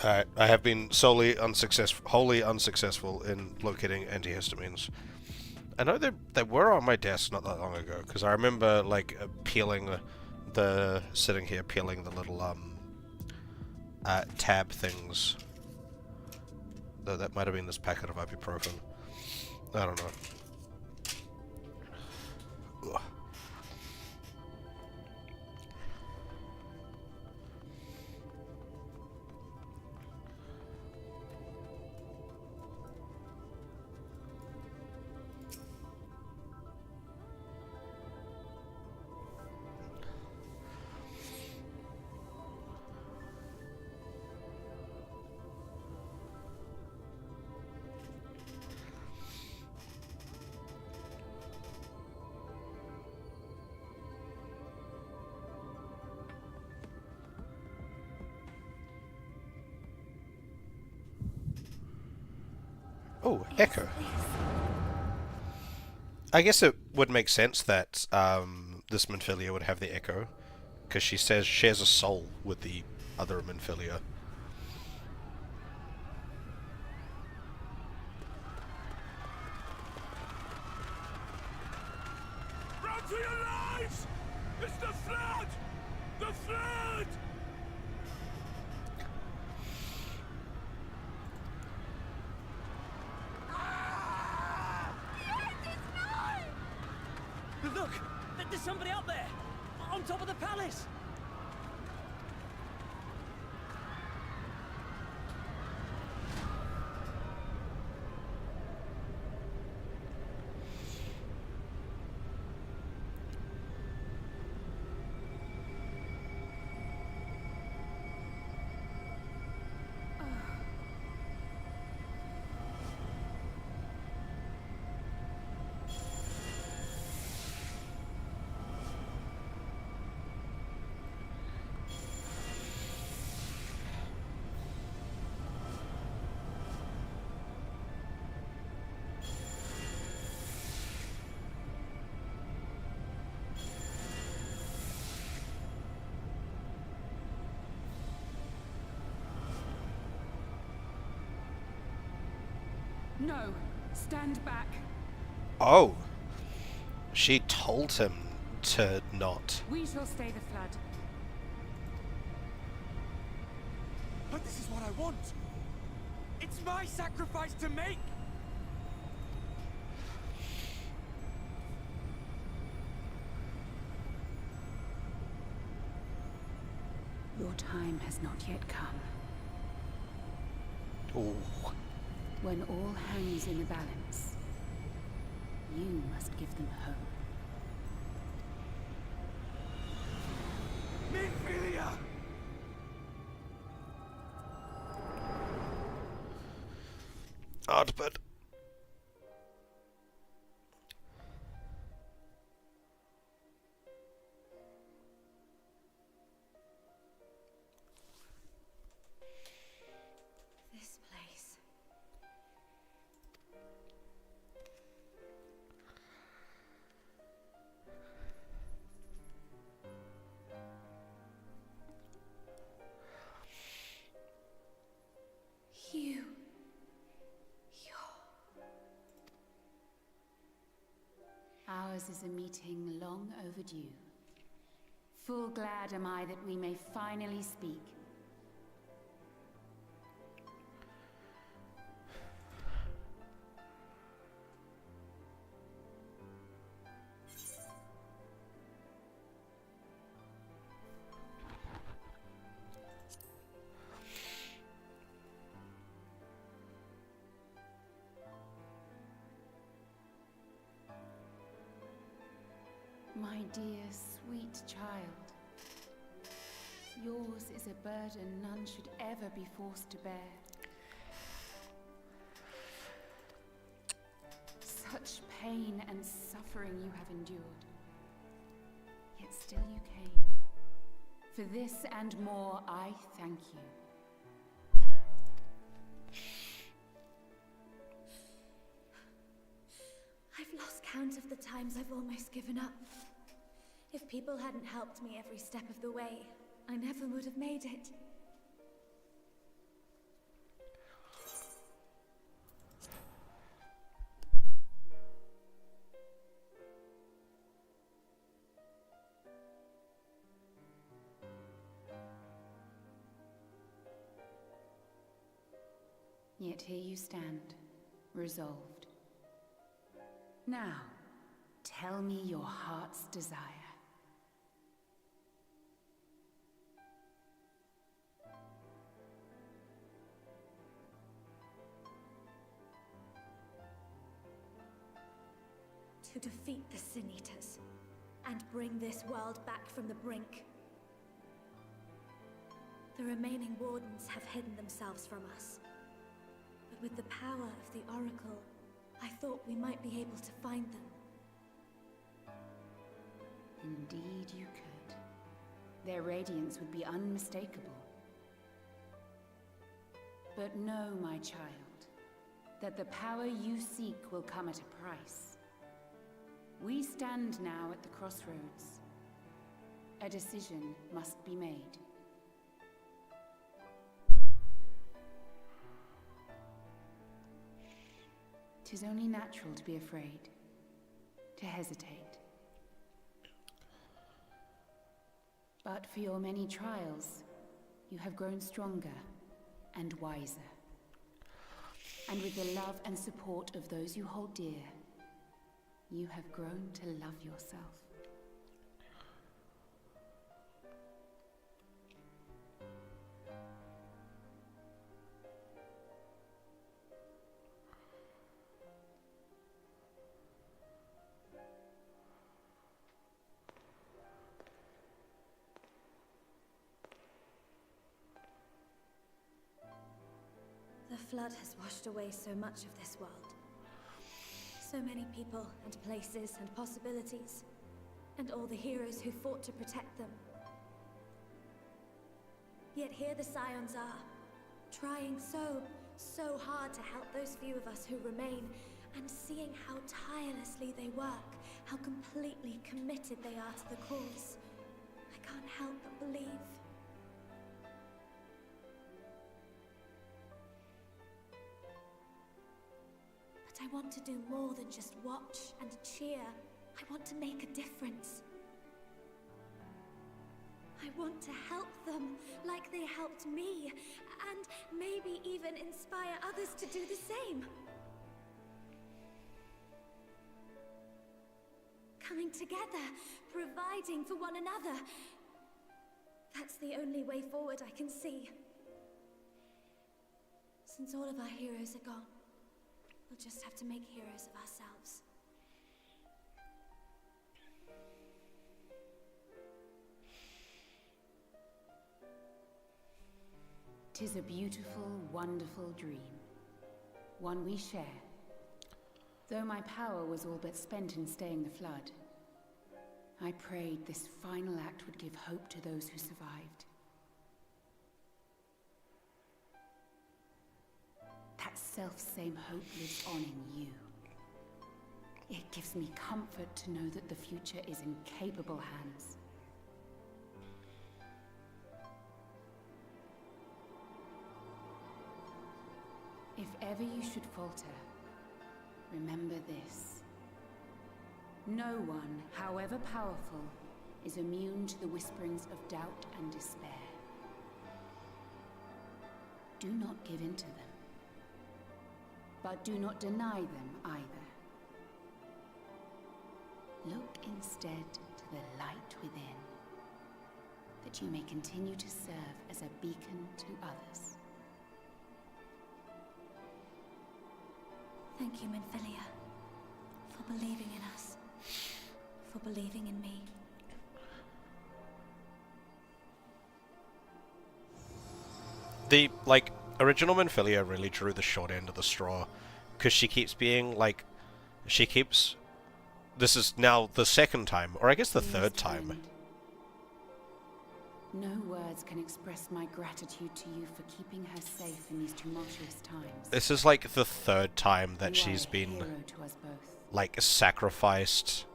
I have been wholly unsuccessful in locating antihistamines. I know they were on my desk not that long ago, because I remember, like, peeling sitting here peeling the little, tab things. Though that might have been this packet of ibuprofen. I don't know. Ugh. Oh, Echo. I guess it would make sense that this Minfilia would have the Echo, because she says shares a soul with the other Minfilia. Run for your lives! It's the flood! The flood! Look! There's somebody up there! On top of the palace! No, stand back. Oh! She told him to not. We shall stay the flood. But this is what I want. It's my sacrifice to make. Your time has not yet come. Ooh. When all hangs in the balance, you must give them hope. Minfilia! Ardbert. This place. Ours is a meeting long overdue. Full glad am I that we may finally speak. My dear, sweet child, yours is a burden none should ever be forced to bear. Such pain and suffering you have endured, yet still you came. For this and more, I thank you. I've lost count of the times I've almost given up. If people hadn't helped me every step of the way, I never would have made it. Yet here you stand, resolved. Now, tell me your heart's desire. To defeat the Sin Eaters and bring this world back from the brink. The remaining Wardens have hidden themselves from us. But with the power of the Oracle, I thought we might be able to find them. Indeed you could. Their radiance would be unmistakable. But know, my child, that the power you seek will come at a price. We stand now at the crossroads. A decision must be made. 'Tis only natural to be afraid, to hesitate. But for your many trials, you have grown stronger and wiser. And with the love and support of those you hold dear, you have grown to love yourself. The flood has washed away so much of this world. So many people and places and possibilities, and all the heroes who fought to protect them. Yet here the Scions are, trying so hard to help those few of us who remain, and seeing how tirelessly they work, how completely committed they are to the cause. I can't help but believe. I want to do more than just watch and cheer. I want to make a difference. I want to help them like they helped me, and maybe even inspire others to do the same. Coming together, providing for one another. That's the only way forward I can see. Since all of our heroes are gone, we'll just have to make heroes of ourselves. 'Tis a beautiful, wonderful dream. One we share. Though my power was all but spent in staying the flood, I prayed this final act would give hope to those who survived. That self-same hope lives on in you. It gives me comfort to know that the future is in capable hands. If ever you should falter, remember this. No one, however powerful, is immune to the whisperings of doubt and despair. Do not give in to them, but do not deny them either. Look instead to the light within, that you may continue to serve as a beacon to others. Thank you, Minfilia, for believing in us, for believing in me. The, original Minfilia really drew the short end of the straw, because she keeps being, this is now the second time, or I guess the third time. No words can express my gratitude to you for keeping her safe in these tumultuous times. This is, the third time that You are she's a been, hero to us both. sacrificed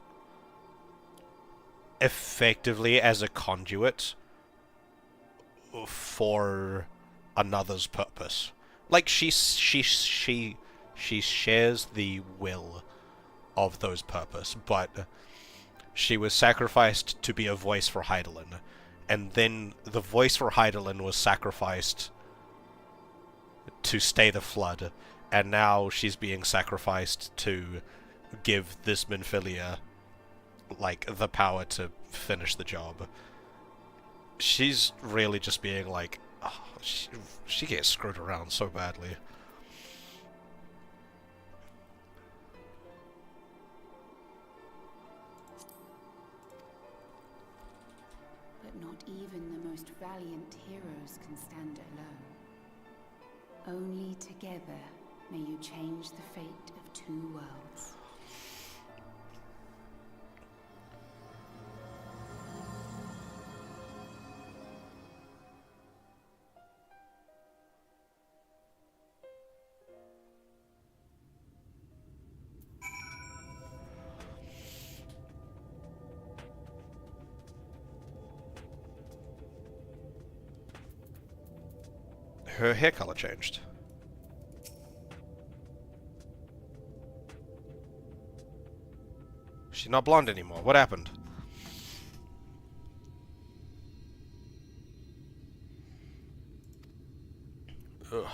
effectively as a conduit for another's purpose. She shares the will of those purpose, but she was sacrificed to be a voice for Hydaelyn, and then the voice for Hydaelyn was sacrificed to stay the flood, and now she's being sacrificed to give this Minfilia, like, the power to finish the job. She's really just being like, oh, she gets screwed around so badly. But not even the most valiant heroes can stand alone. Only together may you change the fate of two worlds. Her hair color changed. She's not blonde anymore. What happened? Ugh.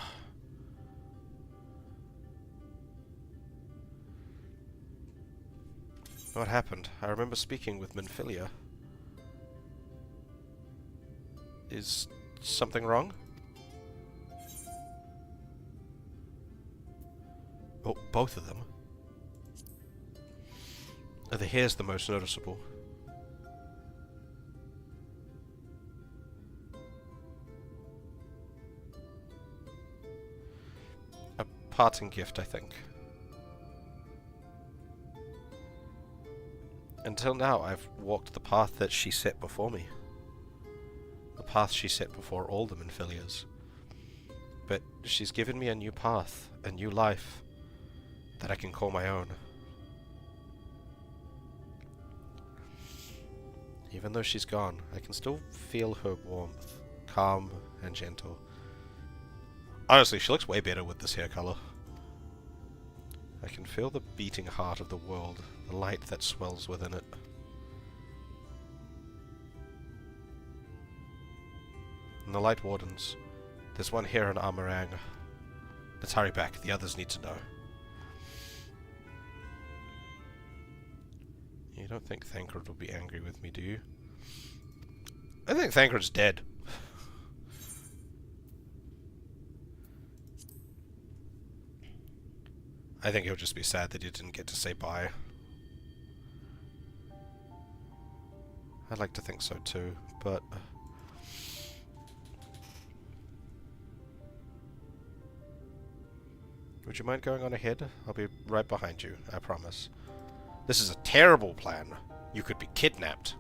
What happened? I remember speaking with Minfilia. Is something wrong? Oh, both of them. Oh, the hair's the most noticeable. A parting gift, I think. Until now, I've walked the path that she set before me. The path she set before all the Minfilias. But she's given me a new path, a new life, that I can call my own. Even though she's gone, I can still feel her warmth, calm and gentle. Honestly, she looks way better with this hair color. I can feel the beating heart of the world, the light that swells within it. And the Light Wardens. There's one here in Armorang. Let's hurry back, the others need to know. You don't think Thancred will be angry with me, do you? I think Thancred's dead. I think he'll just be sad that he didn't get to say bye. I'd like to think so too, but... Would you mind going on ahead? I'll be right behind you, I promise. This is a terrible plan. You could be kidnapped.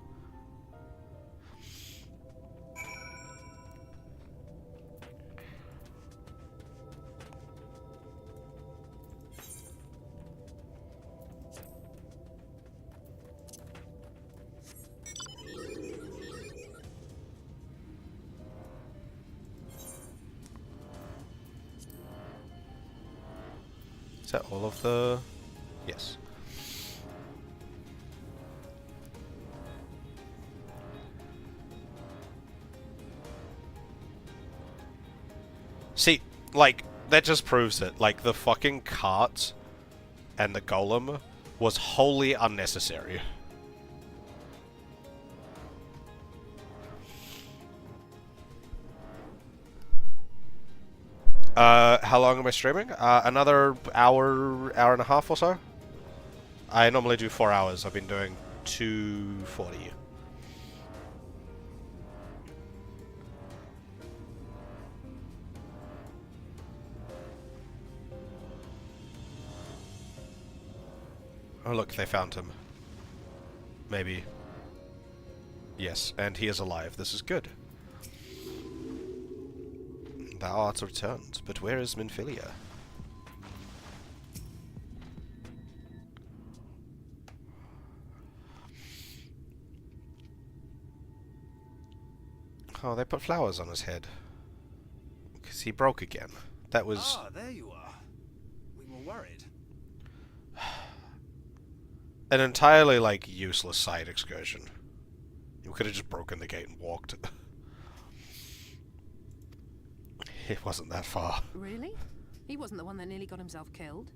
Is that all of the... Yes. See, like, that just proves it. Like, the fucking cart and the golem was wholly unnecessary. How long am I streaming? Another hour, hour and a half or so? I normally do 4 hours. I've been doing 240. Oh look, they found him. Maybe. Yes, and he is alive. This is good. Thou art returned, but where is Minfilia? Oh, they put flowers on his head. Because he broke again. That was... Ah, there you are. We were worried. An entirely, like, useless side excursion. You could have just broken the gate and walked. It wasn't that far. Really? He wasn't the one that nearly got himself killed.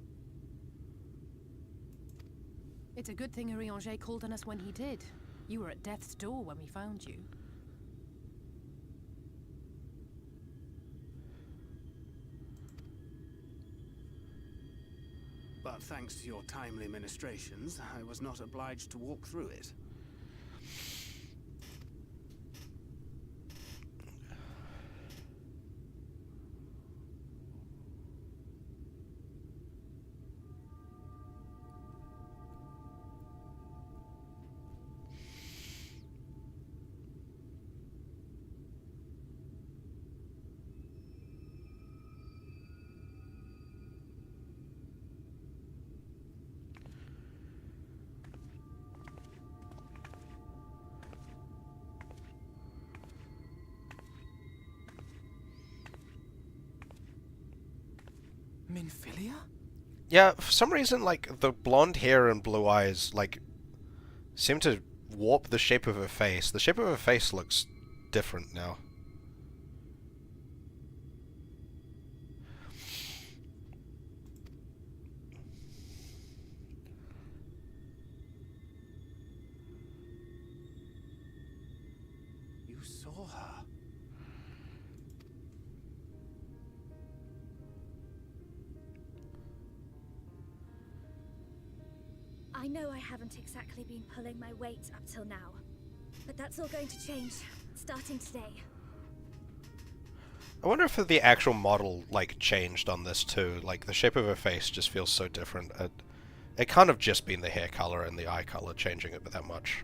It's a good thing Eorzea called on us when he did. You were at death's door when we found you. But thanks to your timely ministrations, I was not obliged to walk through it. Minfilia? Yeah, for some reason, like, the blonde hair and blue eyes, like, seem to warp the shape of her face. The shape of her face looks different now. You saw her. I know I haven't exactly been pulling my weight up till now, but that's all going to change, starting today. I wonder if the actual model, like, changed on this too. Like, the shape of her face just feels so different. It can't have just been the hair color and the eye color changing it that much.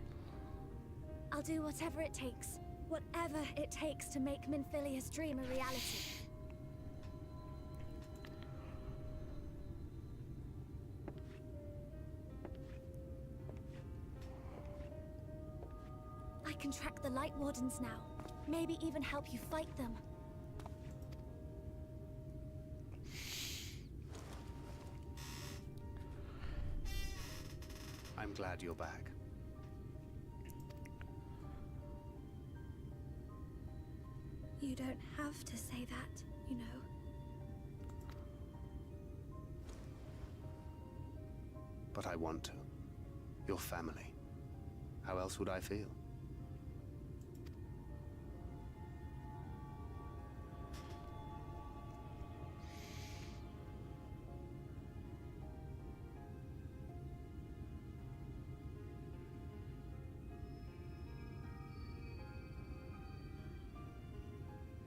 I'll do whatever it takes to make Minfilia's dream a reality. I can track the Light Wardens now. Maybe even help you fight them. I'm glad you're back. You don't have to say that, you know. But I want to. Your family. How else would I feel?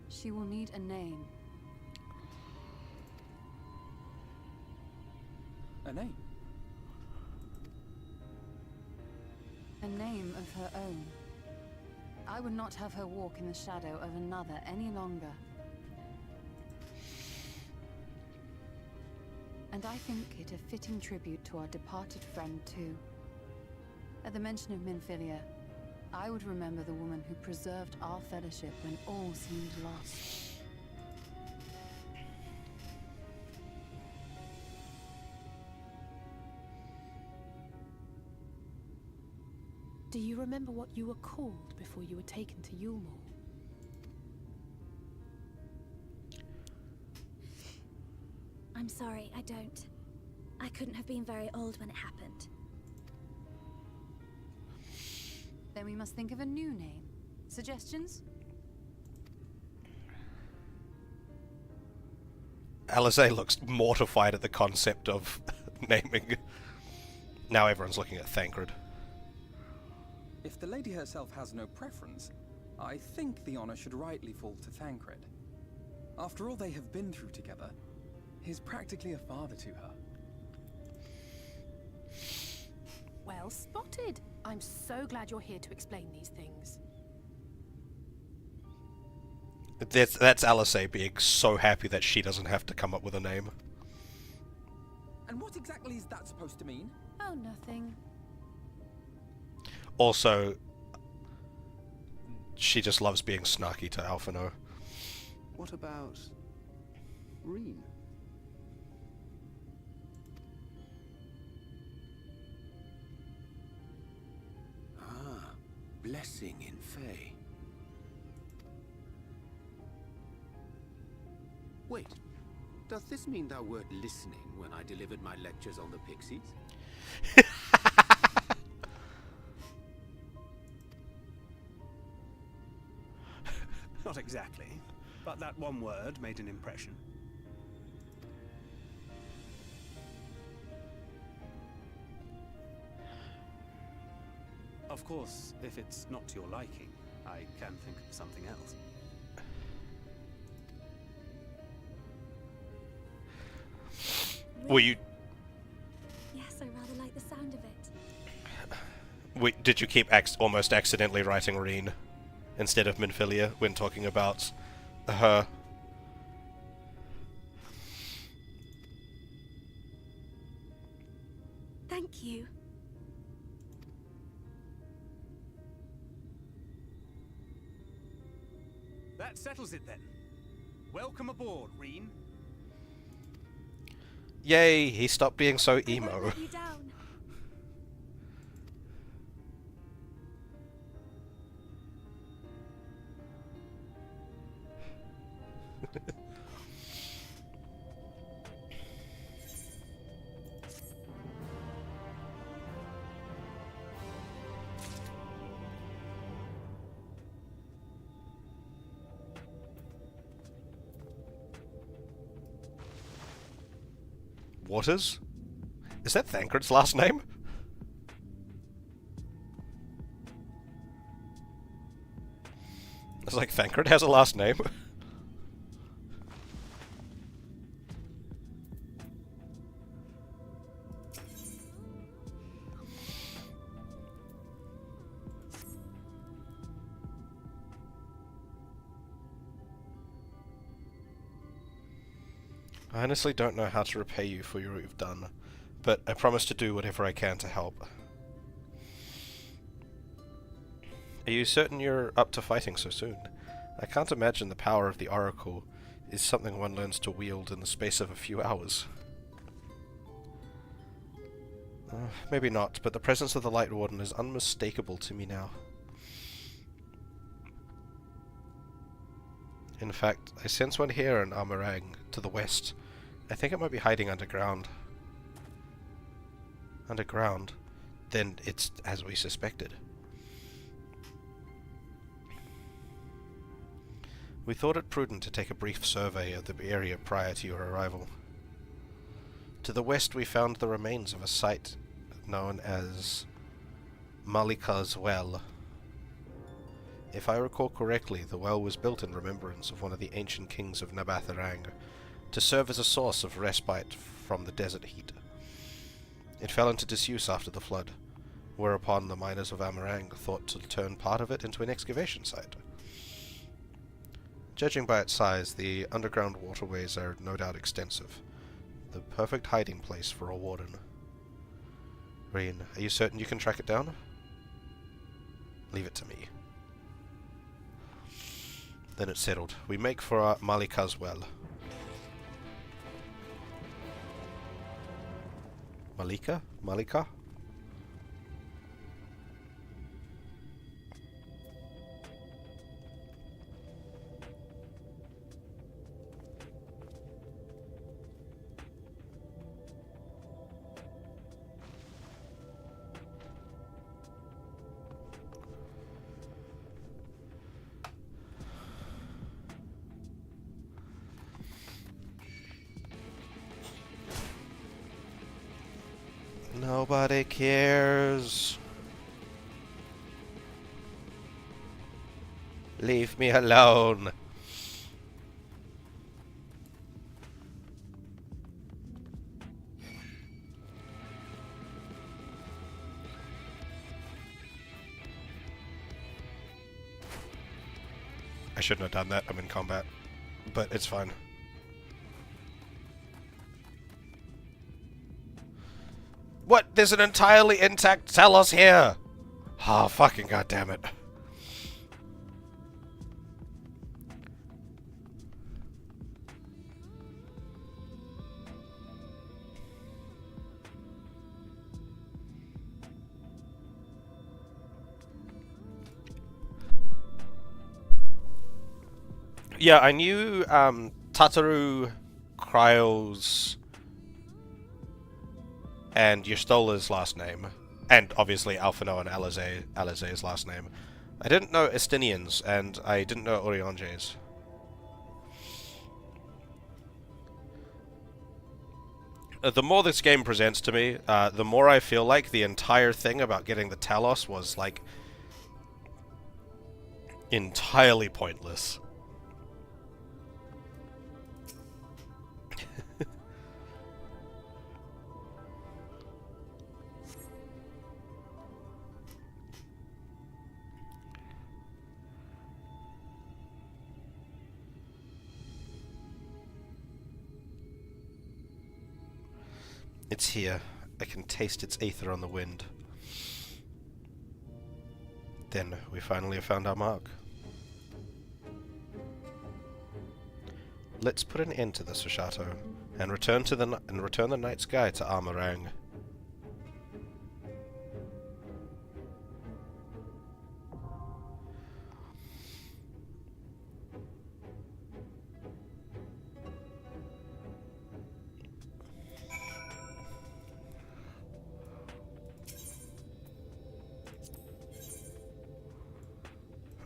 She will need a name. A name? A name of her own. I would not have her walk in the shadow of another any longer. And I think it a fitting tribute to our departed friend, too. At the mention of Minfilia, I would remember the woman who preserved our fellowship when all seemed lost. Do you remember what you were called before you were taken to Yulmore? I'm sorry, I don't. I couldn't have been very old when it happened. Then we must think of a new name. Suggestions? Eorzea looks mortified at the concept of naming. Now everyone's looking at Thancred. If the lady herself has no preference, I think the honor should rightly fall to Thancred. After all they have been through together, he's practically a father to her. Well spotted. I'm so glad you're here to explain these things. That's Eorzea being so happy that she doesn't have to come up with a name. And what exactly is that supposed to mean? Oh, nothing. Also, she just loves being snarky to Alphino. What about Reem? Ah, blessing in Fae. Wait, does this mean thou wert listening when I delivered my lectures on the pixies? Not exactly, but that one word made an impression. Of course, if it's not to your liking, I can think of something else. Were you... Yes, I rather like the sound of it. Did you keep almost accidentally writing Reen instead of Minfilia when talking about her? Thank you. That settles it then. Welcome aboard, Reen. Yay, he stopped being so I emo. won't let you down. Waters? Is that Thancred's last name? It's like Thancred has a last name. I honestly don't know how to repay you for what you've done, but I promise to do whatever I can to help. Are you certain you're up to fighting so soon? I can't imagine the power of the Oracle is something one learns to wield in the space of a few hours. Maybe not, but the presence of the Light Warden is unmistakable to me now. In fact, I sense one here in Amarang, to the west. I think it might be hiding underground. Underground? Then it's as we suspected. We thought it prudent to take a brief survey of the area prior to your arrival. To the west we found the remains of a site known as Malika's Well. If I recall correctly, the well was built in remembrance of one of the ancient kings of Nabatharang, to serve as a source of respite from the desert heat. It fell into disuse after the flood, whereupon the miners of Amarang thought to turn part of it into an excavation site. Judging by its size, the underground waterways are no doubt extensive. The perfect hiding place for a warden. Reen, are you certain you can track it down? Leave it to me. Then it's settled. We make for our Malika's Well. Malika? Malika? Nobody cares. Leave me alone. I shouldn't have done that. I'm in combat. But it's fine. What? There's an entirely intact Talos here! Oh, fucking goddammit. Yeah, I knew, Tataru, Cryos, and Ystola's last name. And obviously Alphino and Alize's last name. I didn't know Estinian's, and I didn't know Urianger's. The more this game presents to me, the more I feel like the entire thing about getting the Talos was, like, entirely pointless. It's here. I can taste its aether on the wind. Then we finally have found our mark. Let's put an end to this, Ushato, and return the night sky to Armorang.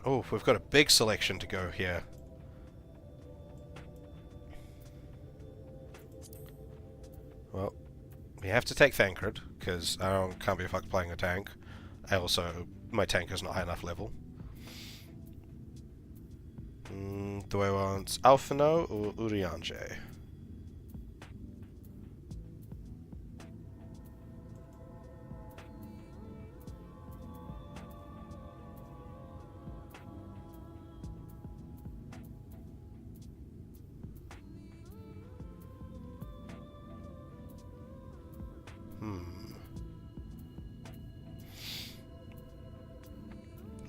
Oh, we've got a big selection to go here. Well, we have to take Thancred, because I can't be fucked playing a tank. My tank is not high enough level. Do I want Alphino or Urianger?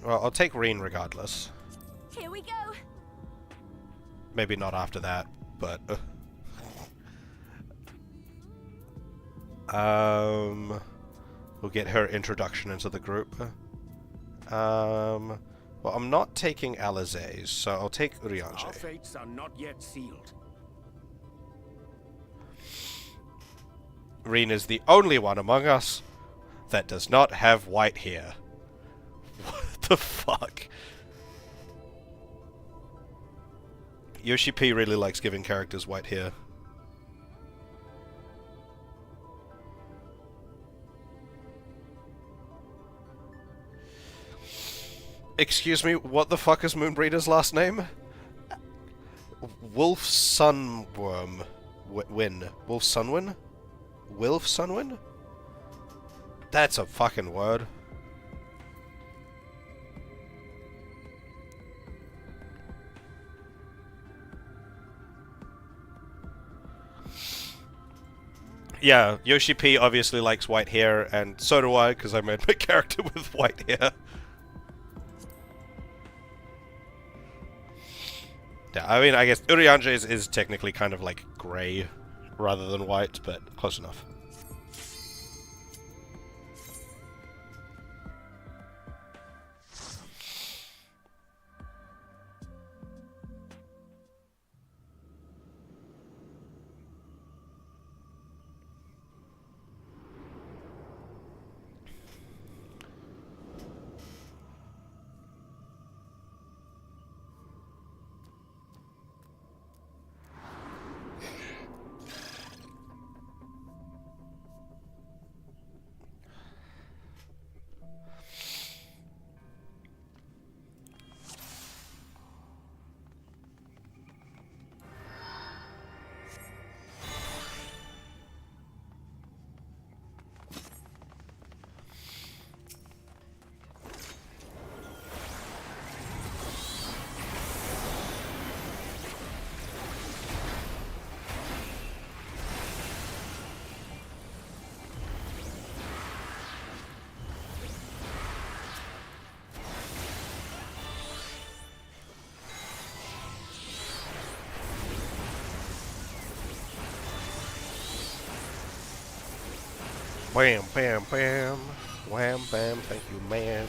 Well, I'll take Reen regardless. Here we go. Maybe not after that, but... we'll get her introduction into the group. Well, I'm not taking Alize's, so I'll take Urianger. Our fates are not yet sealed. Reen is the only one among us that does not have white hair. What the fuck? Yoshi P really likes giving characters white hair. Excuse me, what the fuck is Moonbreeder's last name? Wolf Sunworm. Win. Wolf Sunwin? Wilf Sunwin? That's a fucking word. Yeah, Yoshi P obviously likes white hair, and so do I, because I made my character with white hair. Yeah, I mean, I guess Urianger is technically kind of like grey rather than white, but close enough. Wham, bam, bam. Wham, bam, thank you, man.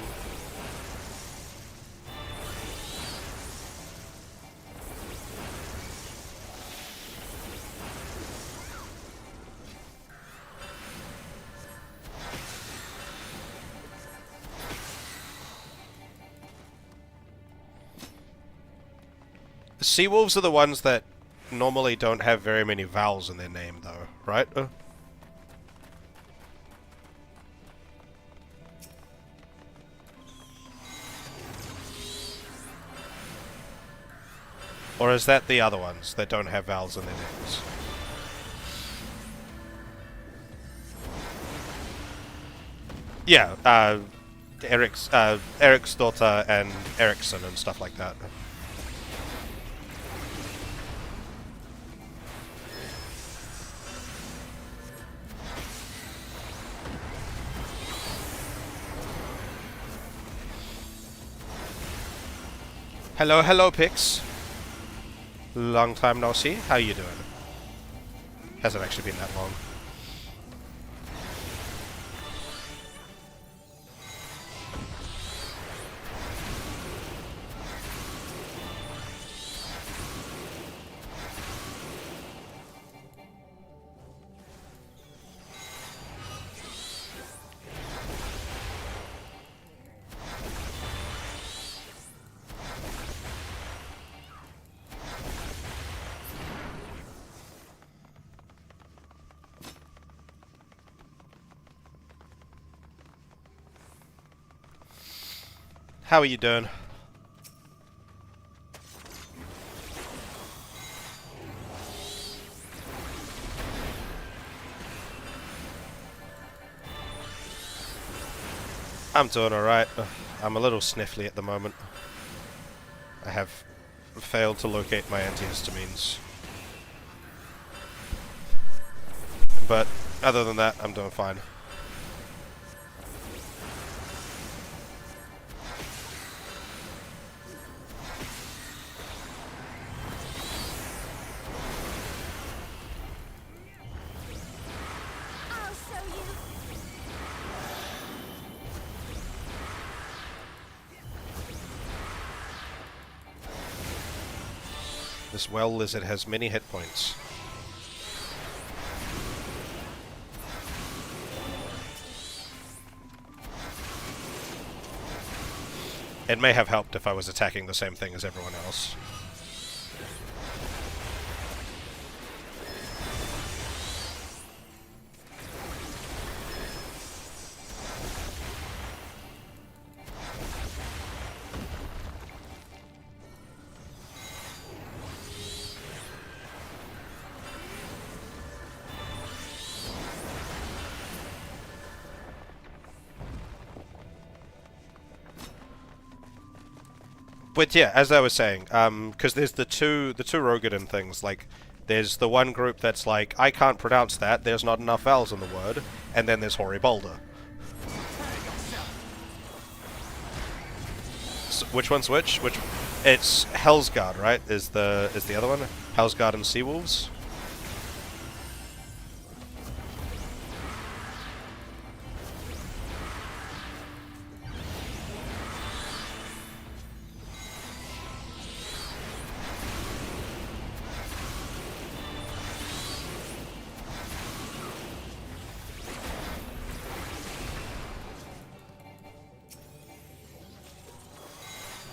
Seawolves are the ones that normally don't have very many vowels in their name, though, right? Or is that the other ones that don't have vowels in their names? Yeah, Eric's daughter and Ericsson and stuff like that. Hello, hello, Pix. Long time no see. How you doing? Hasn't actually been that long. How are you doing? I'm doing alright. I'm a little sniffly at the moment. I have failed to locate my antihistamines. But other than that, I'm doing fine. This well lizard has many hit points. It may have helped if I was attacking the same thing as everyone else. But yeah, as I was saying, because there's the two Rogadin things, like, there's the one group that's like, I can't pronounce that, there's not enough vowels in the word, and then there's Horribalda. So, which one's which? It's Hellsguard, right? Is the other one? Hellsguard and Seawolves?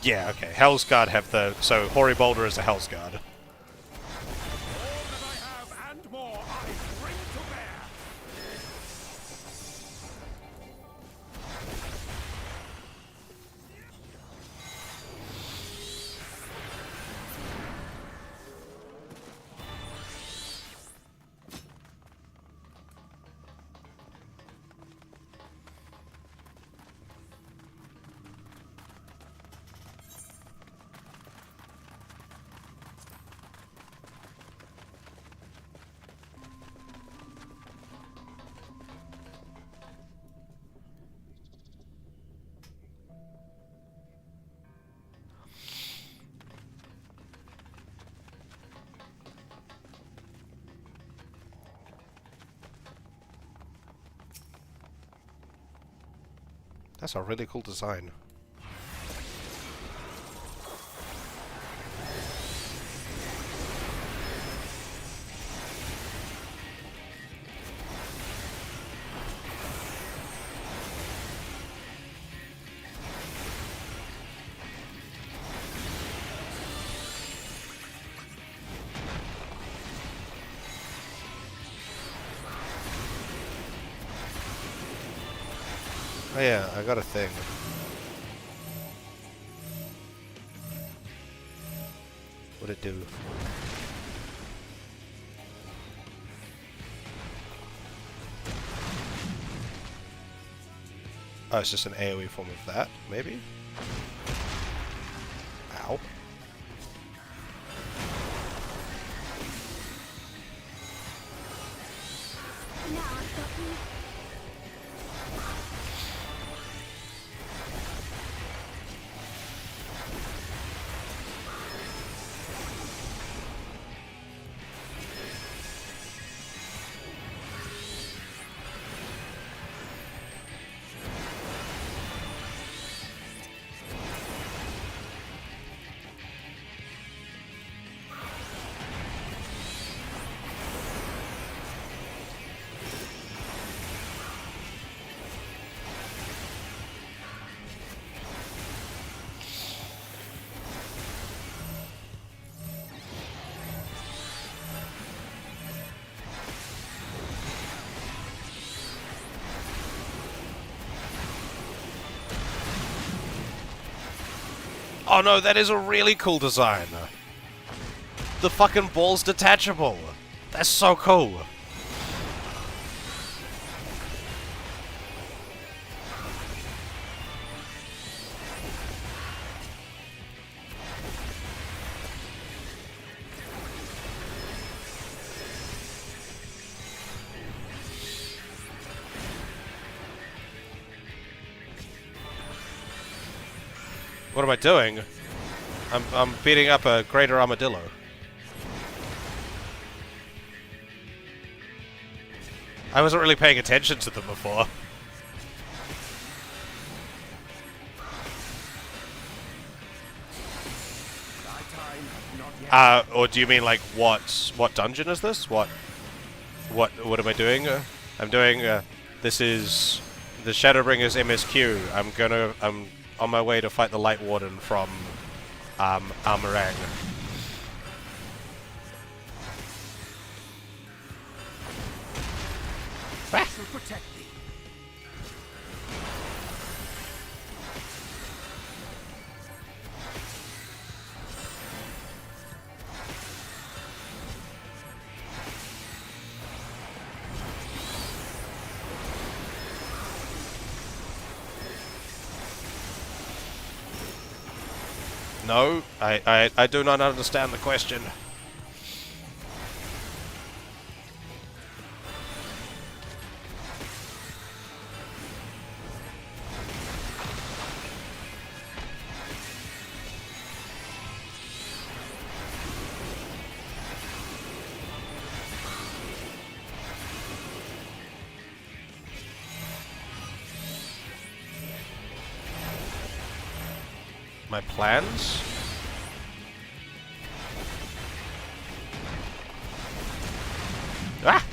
Yeah, okay. Hellsguard have the... So, Horribalda is a Hellsguard. That's a really cool design. Oh yeah, I got a thing. What'd it do? Oh, it's just an AoE form of that, maybe? Ow. Now I've got you. Oh no, that is a really cool design. The fucking ball's detachable. That's so cool. What am I doing? I'm beating up a greater armadillo. I wasn't really paying attention to them before. Or do you mean like what dungeon is this? What am I doing? I'm doing this is the Shadowbringers MSQ. I'm on my way to fight the Light Warden from Armorang. Protect me. No, I do not understand the question. My plans? Ah!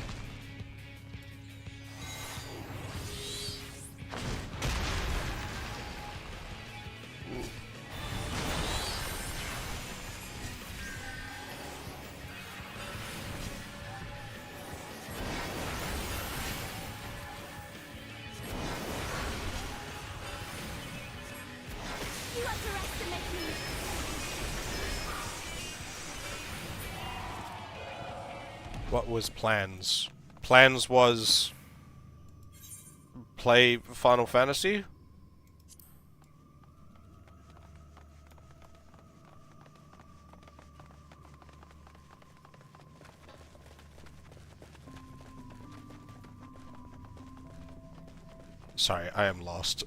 You underestimate me. What was plans? Plans was play Final Fantasy? Sorry, I am lost.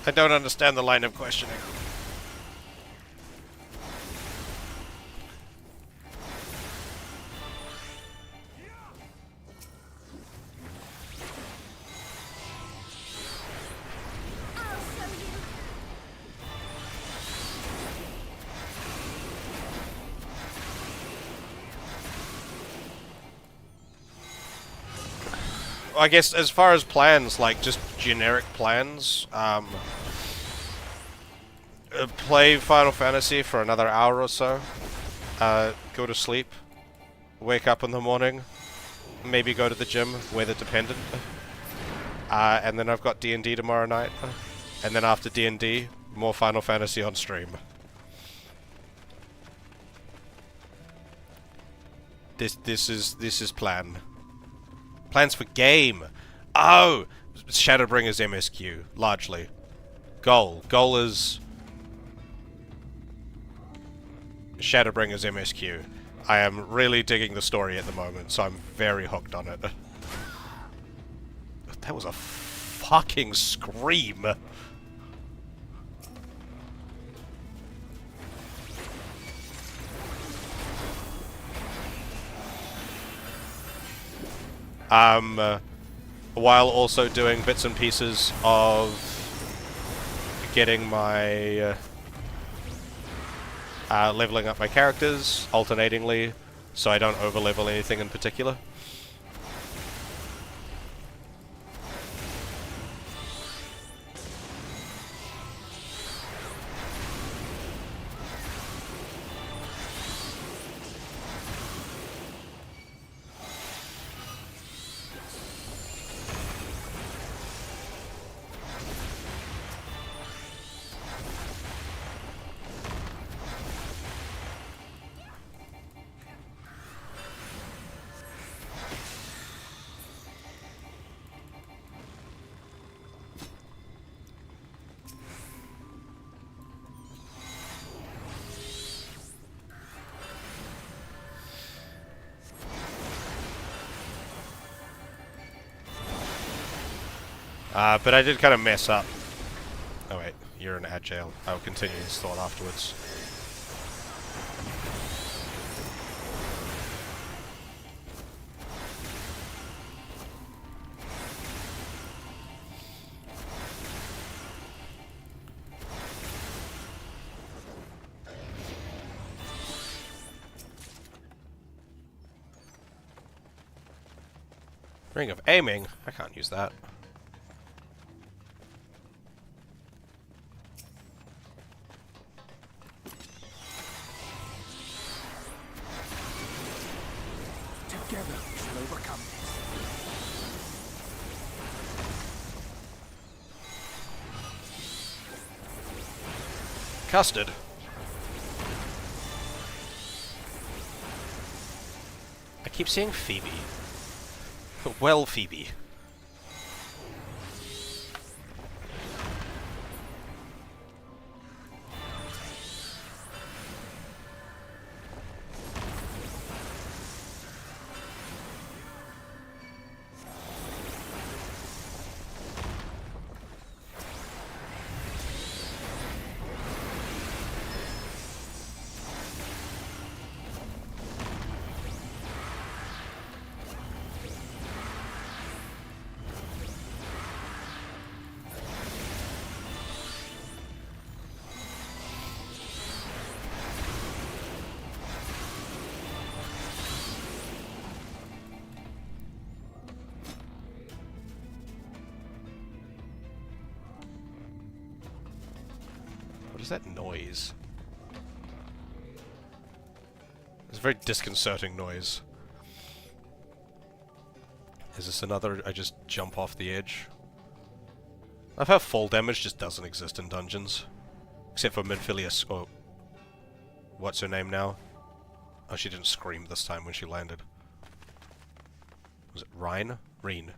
I don't understand the line of questioning. I guess as far as plans, like just generic plans, play Final Fantasy for another hour or so, go to sleep, wake up in the morning, maybe go to the gym, weather dependent, and then I've got D&D tomorrow night, and then after D&D, more Final Fantasy on stream. This is plan. Plans for game. Oh, Shadowbringers MSQ largely. Goal is Shadowbringers MSQ. I am really digging the story at the moment, so I'm very hooked on it. That was a fucking scream. While also doing bits and pieces of getting my leveling up my characters alternatingly, so I don't over-level anything in particular. But I did kind of mess up. Oh wait, you're in agile. I'll continue this thought afterwards. Ring of aiming? I can't use that. Together we shall overcome this. Custard. I keep saying Phoebe. Well, Phoebe. What is that noise? It's a very disconcerting noise. Is this another I just jump off the edge? I've heard fall damage just doesn't exist in dungeons. Except for Minfilia, or what's her name now? Oh, she didn't scream this time when she landed. Was it Rhine? Reen.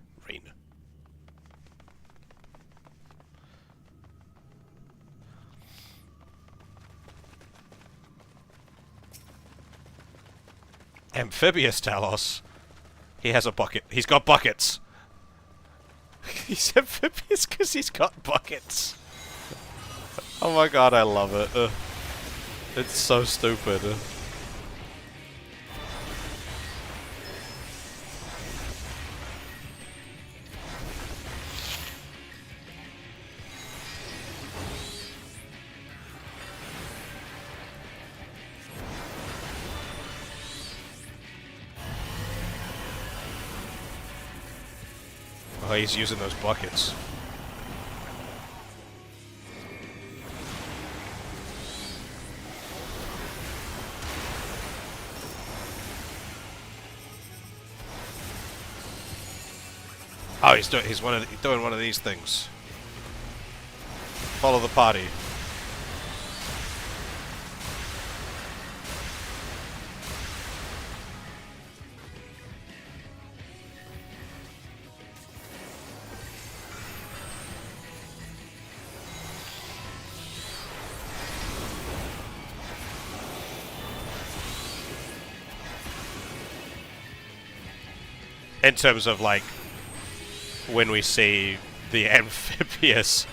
Amphibious Talos. He has a bucket. He's got buckets. He's amphibious because he's got buckets. Oh my god, I love it. It's so stupid. Oh, he's using those buckets. Oh, he's doing one of these things. Follow the party. In terms of like when we see the amphibious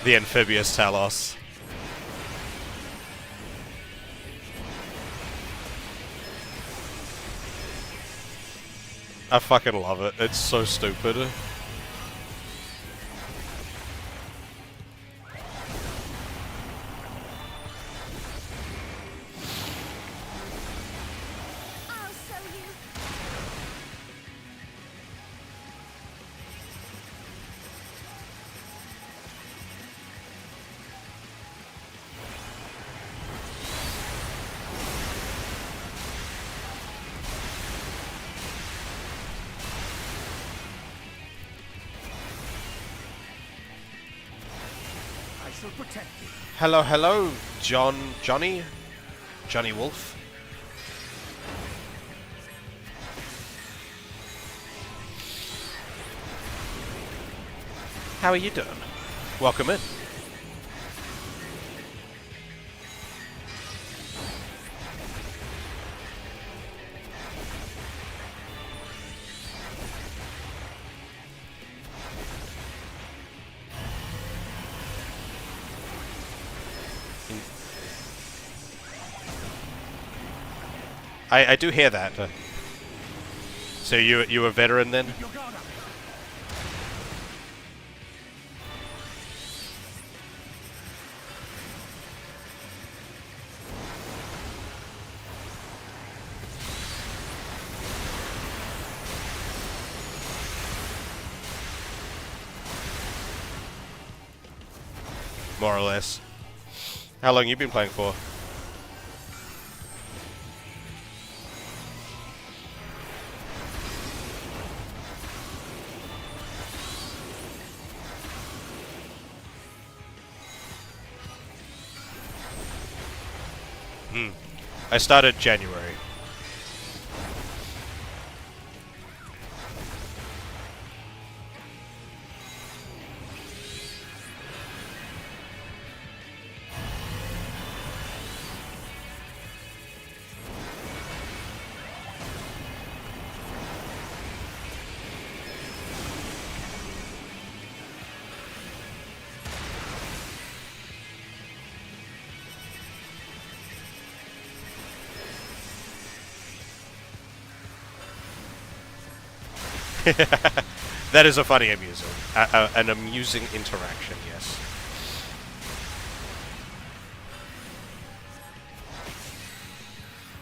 Talos. I fucking love it. It's so stupid. Hello, Johnny Wolf. How are you doing? Welcome in. I do hear that. So you a veteran then? More or less. How long you been playing for? I started January. That is a funny amusing, an amusing interaction, yes.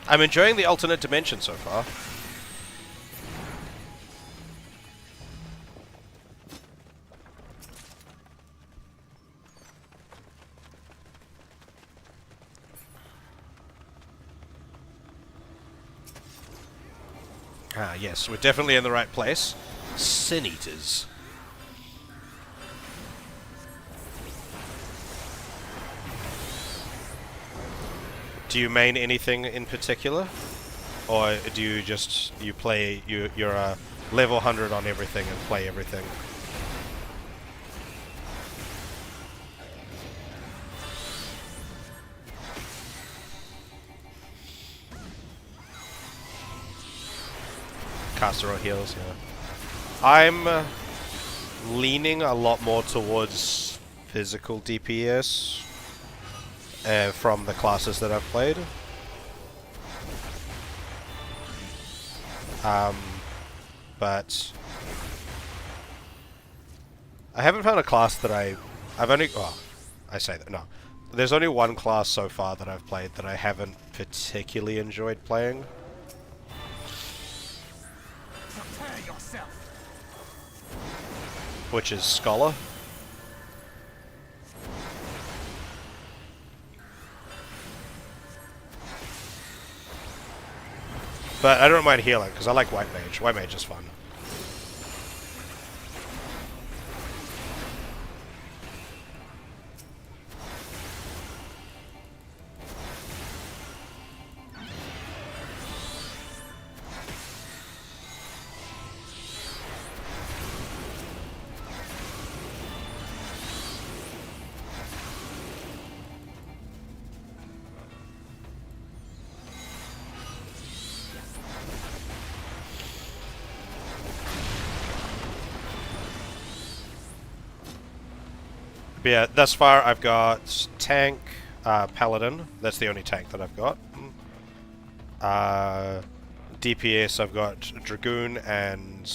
I'm enjoying the alternate dimension so far. Ah, yes, we're definitely in the right place. Sin Eaters. Do you main anything in particular? Or do you just, you're a level 100 on everything and play everything? Caster or heals, yeah. I'm leaning a lot more towards physical DPS from the classes that I've played. But I haven't found a class that I've only, well, I say that, no. There's only one class so far that I've played that I haven't particularly enjoyed playing. Prepare yourself. which is Scholar. But I don't mind healing, because I like White Mage. White Mage is fun. But yeah, thus far I've got tank, paladin. That's the only tank that I've got. DPS, I've got dragoon and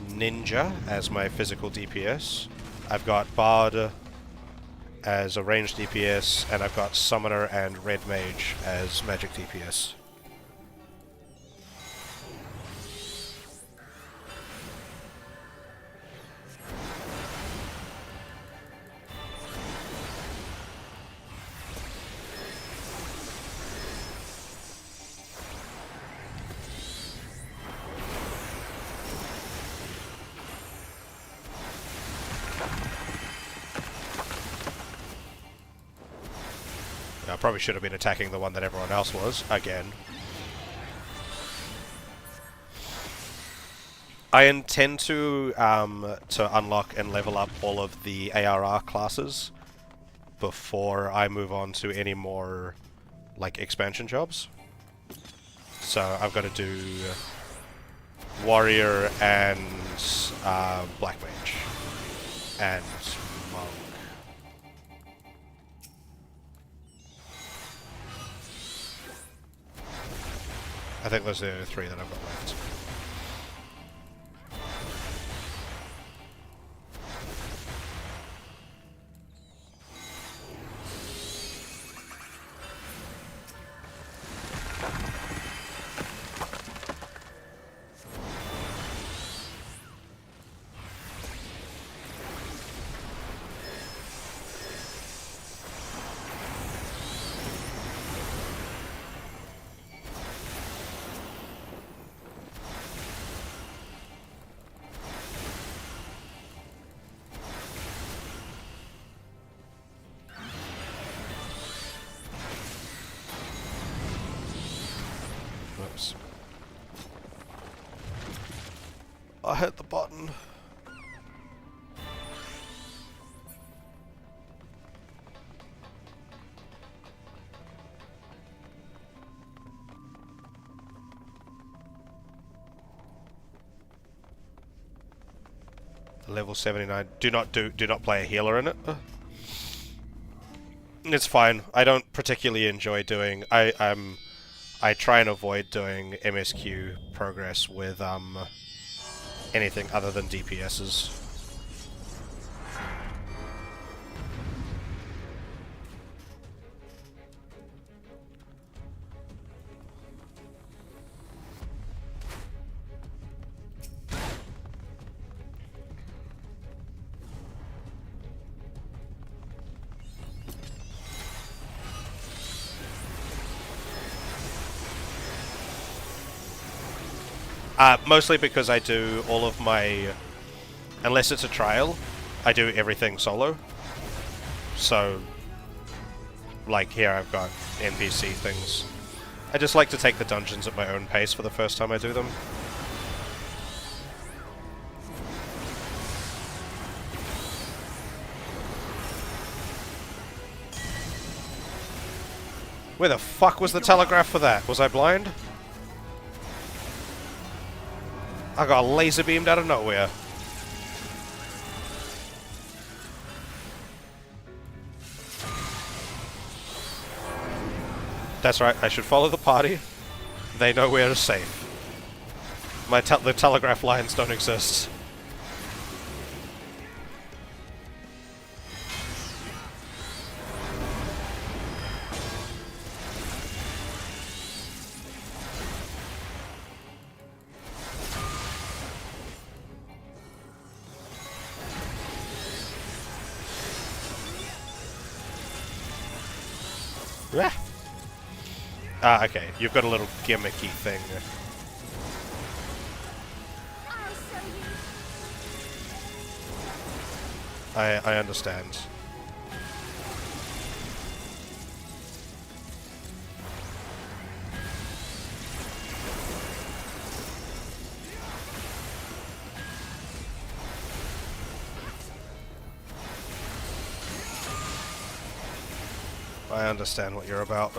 ninja as my physical DPS. I've got bard as a ranged DPS, and I've got summoner and red mage as magic DPS. I probably should have been attacking the one that everyone else was, again. I intend to unlock and level up all of the ARR classes before I move on to any more, like, expansion jobs. So I've got to do warrior and black mage and monk. I think those are the only three that I've got left. Whoops. I hit the button. Level 79. Do not play a healer in it. It's fine. I don't particularly enjoy doing. I try and avoid doing MSQ progress with anything other than DPSs. Mostly because I do all of my... Unless it's a trial, I do everything solo. So, like here I've got NPC things. I just like to take the dungeons at my own pace for the first time I do them. Where the fuck was the telegraph for that? Was I blind? I got laser beamed out of nowhere. That's right, I should follow the party. They know where is safe. The telegraph lines don't exist. Ah, okay. You've got a little gimmicky thing. I understand. I understand what you're about.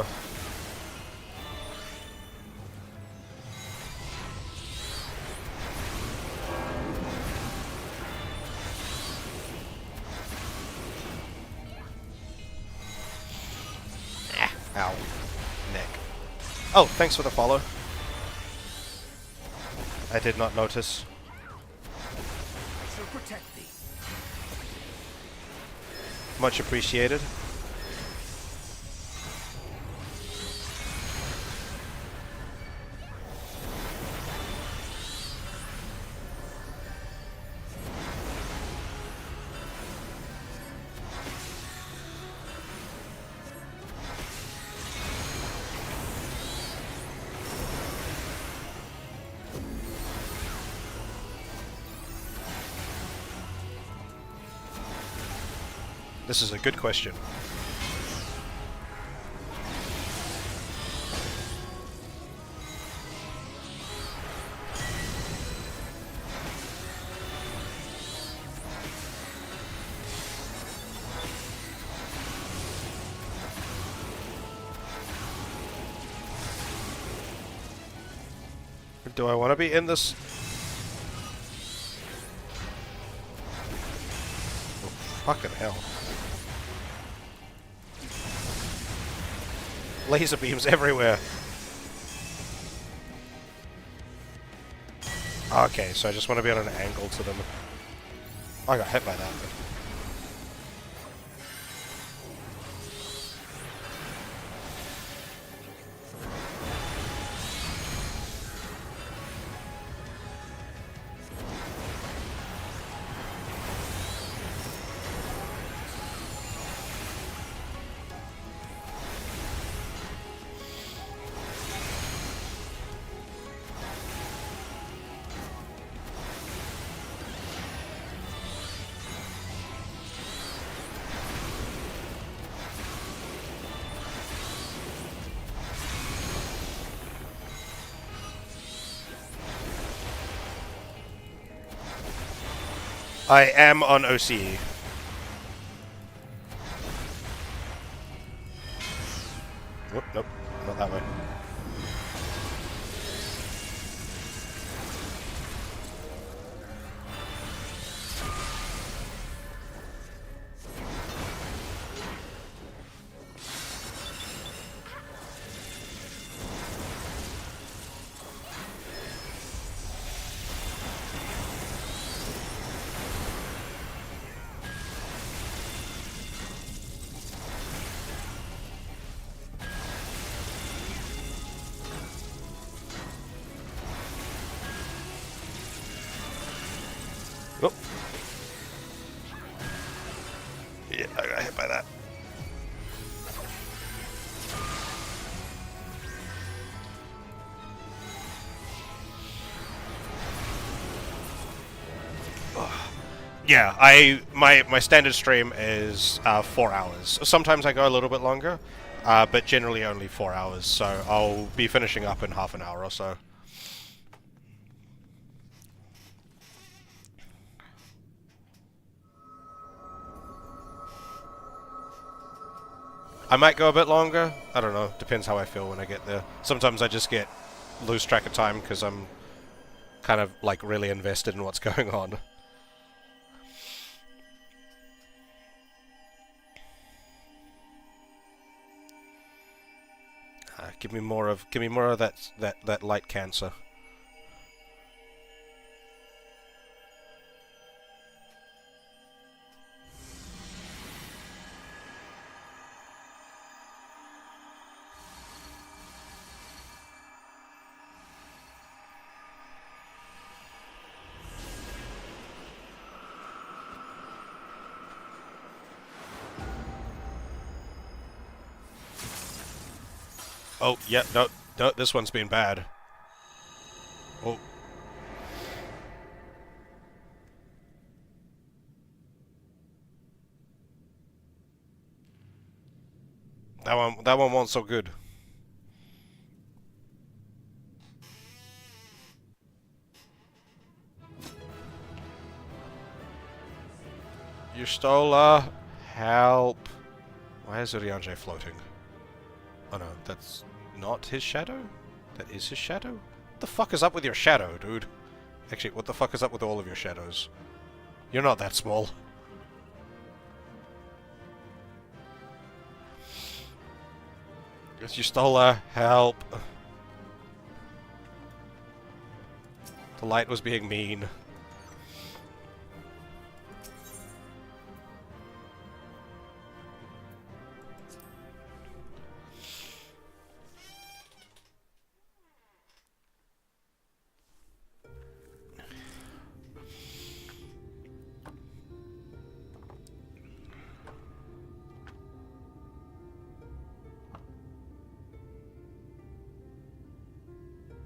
Ow. Neck. Oh, thanks for the follow. I did not notice. I shall protect thee. Much appreciated. This is a good question. Do I want to be in this? Oh, fucking hell. Laser beams everywhere. Okay, so I just want to be on an angle to them. I got hit by that. I am on OCE. Whoop, nope, not that way. Oh. Yeah, I got hit by that. Yeah, my standard stream is 4 hours. Sometimes I go a little bit longer, but generally only 4 hours. So I'll be finishing up in half an hour or so. I might go a bit longer. I don't know. Depends how I feel when I get there. Sometimes I just lose track of time because I'm kind of like really invested in what's going on. Give me more of that light cancer. Oh, yeah, no, no, this one's been bad. Oh. That one wasn't so good. You stole help. Why is Urianger floating? Oh no, that's not his shadow? That is his shadow? What the fuck is up with your shadow, dude? Actually, what the fuck is up with all of your shadows? You're not that small. Guess you stole help. The light was being mean.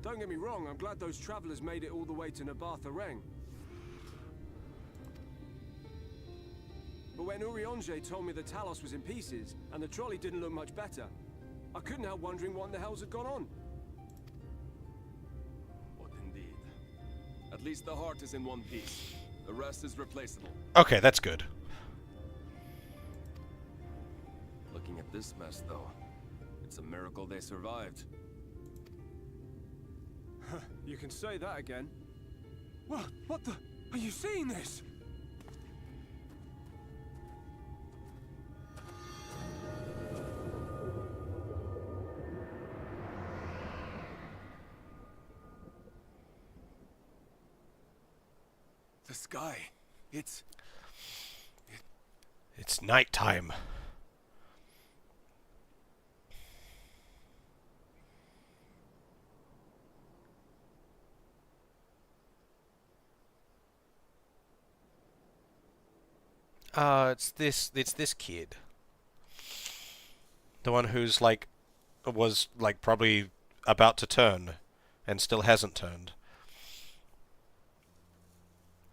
Don't get me wrong, I'm glad those travelers made it all the way to Nabatha Reng. But when Urianger told me the Talos was in pieces, and the trolley didn't look much better, I couldn't help wondering what in the hell's had gone on. What indeed? At least the heart is in one piece. The rest is replaceable. Okay, that's good. Looking at this mess, though, it's a miracle they survived. You can say that again. What the? Are you seeing this? The sky. It's nighttime. It's this kid. The one who's like, was like probably about to turn, and still hasn't turned.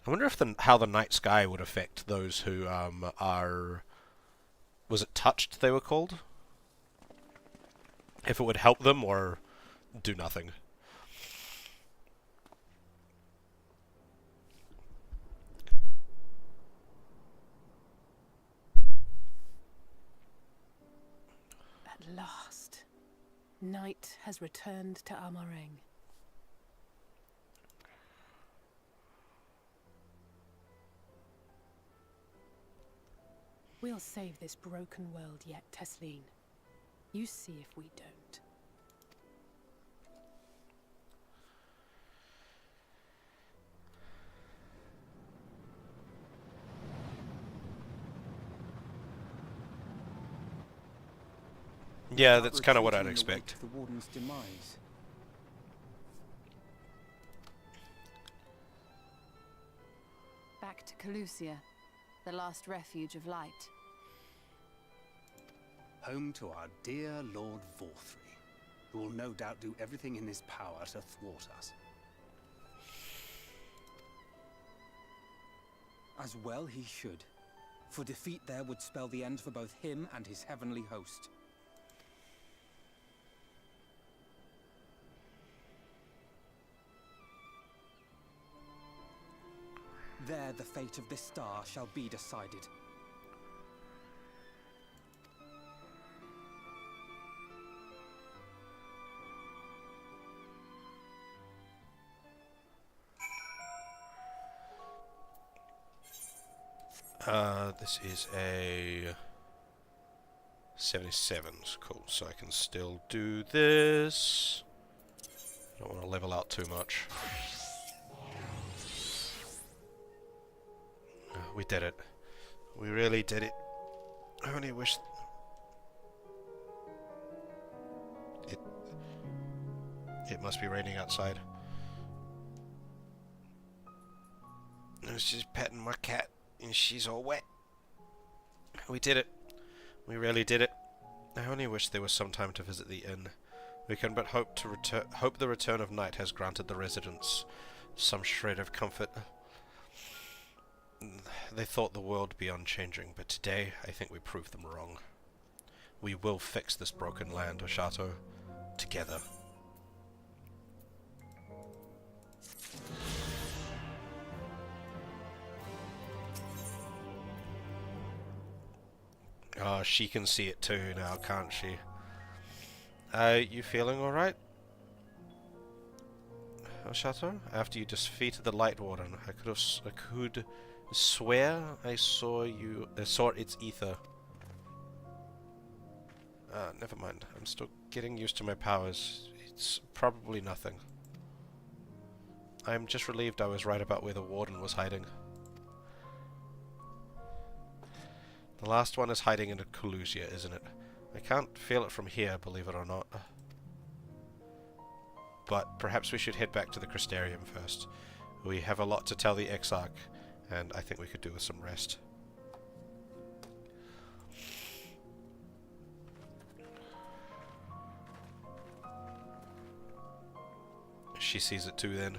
I wonder if how the night sky would affect those who are, was it touched they were called? If it would help them or do nothing. At last, night has returned to Amareng. We'll save this broken world yet, Tesleen. You see if we don't. Yeah, that's kind of what I'd expect. The Warden's demise. Back to Calusia, the last refuge of light. Home to our dear Lord Vorthry, who will no doubt do everything in his power to thwart us. As well he should, for defeat there would spell the end for both him and his heavenly host. There the fate of this star shall be decided. This is a 77. Cool, so I can still do this. I don't want to level out too much. We did it. We really did it. I only wish... It must be raining outside. I was just petting my cat and she's all wet. We did it. We really did it. I only wish there was some time to visit the inn. We can but hope the return of night has granted the residents some shred of comfort. They thought the world would be unchanging, but today I think we proved them wrong. We will fix this broken land, Oshato, together. Oh, she can see it too now, can't she? You feeling alright? Oshato? After you defeated the Light Warden, I could swear I saw its ether. Never mind. I'm still getting used to my powers. It's probably nothing. I'm just relieved I was right about where the Warden was hiding. The last one is hiding in a Eorzea, isn't it? I can't feel it from here, believe it or not. But perhaps we should head back to the Crystarium first. We have a lot to tell the Exarch, and I think we could do with some rest. She sees it too then.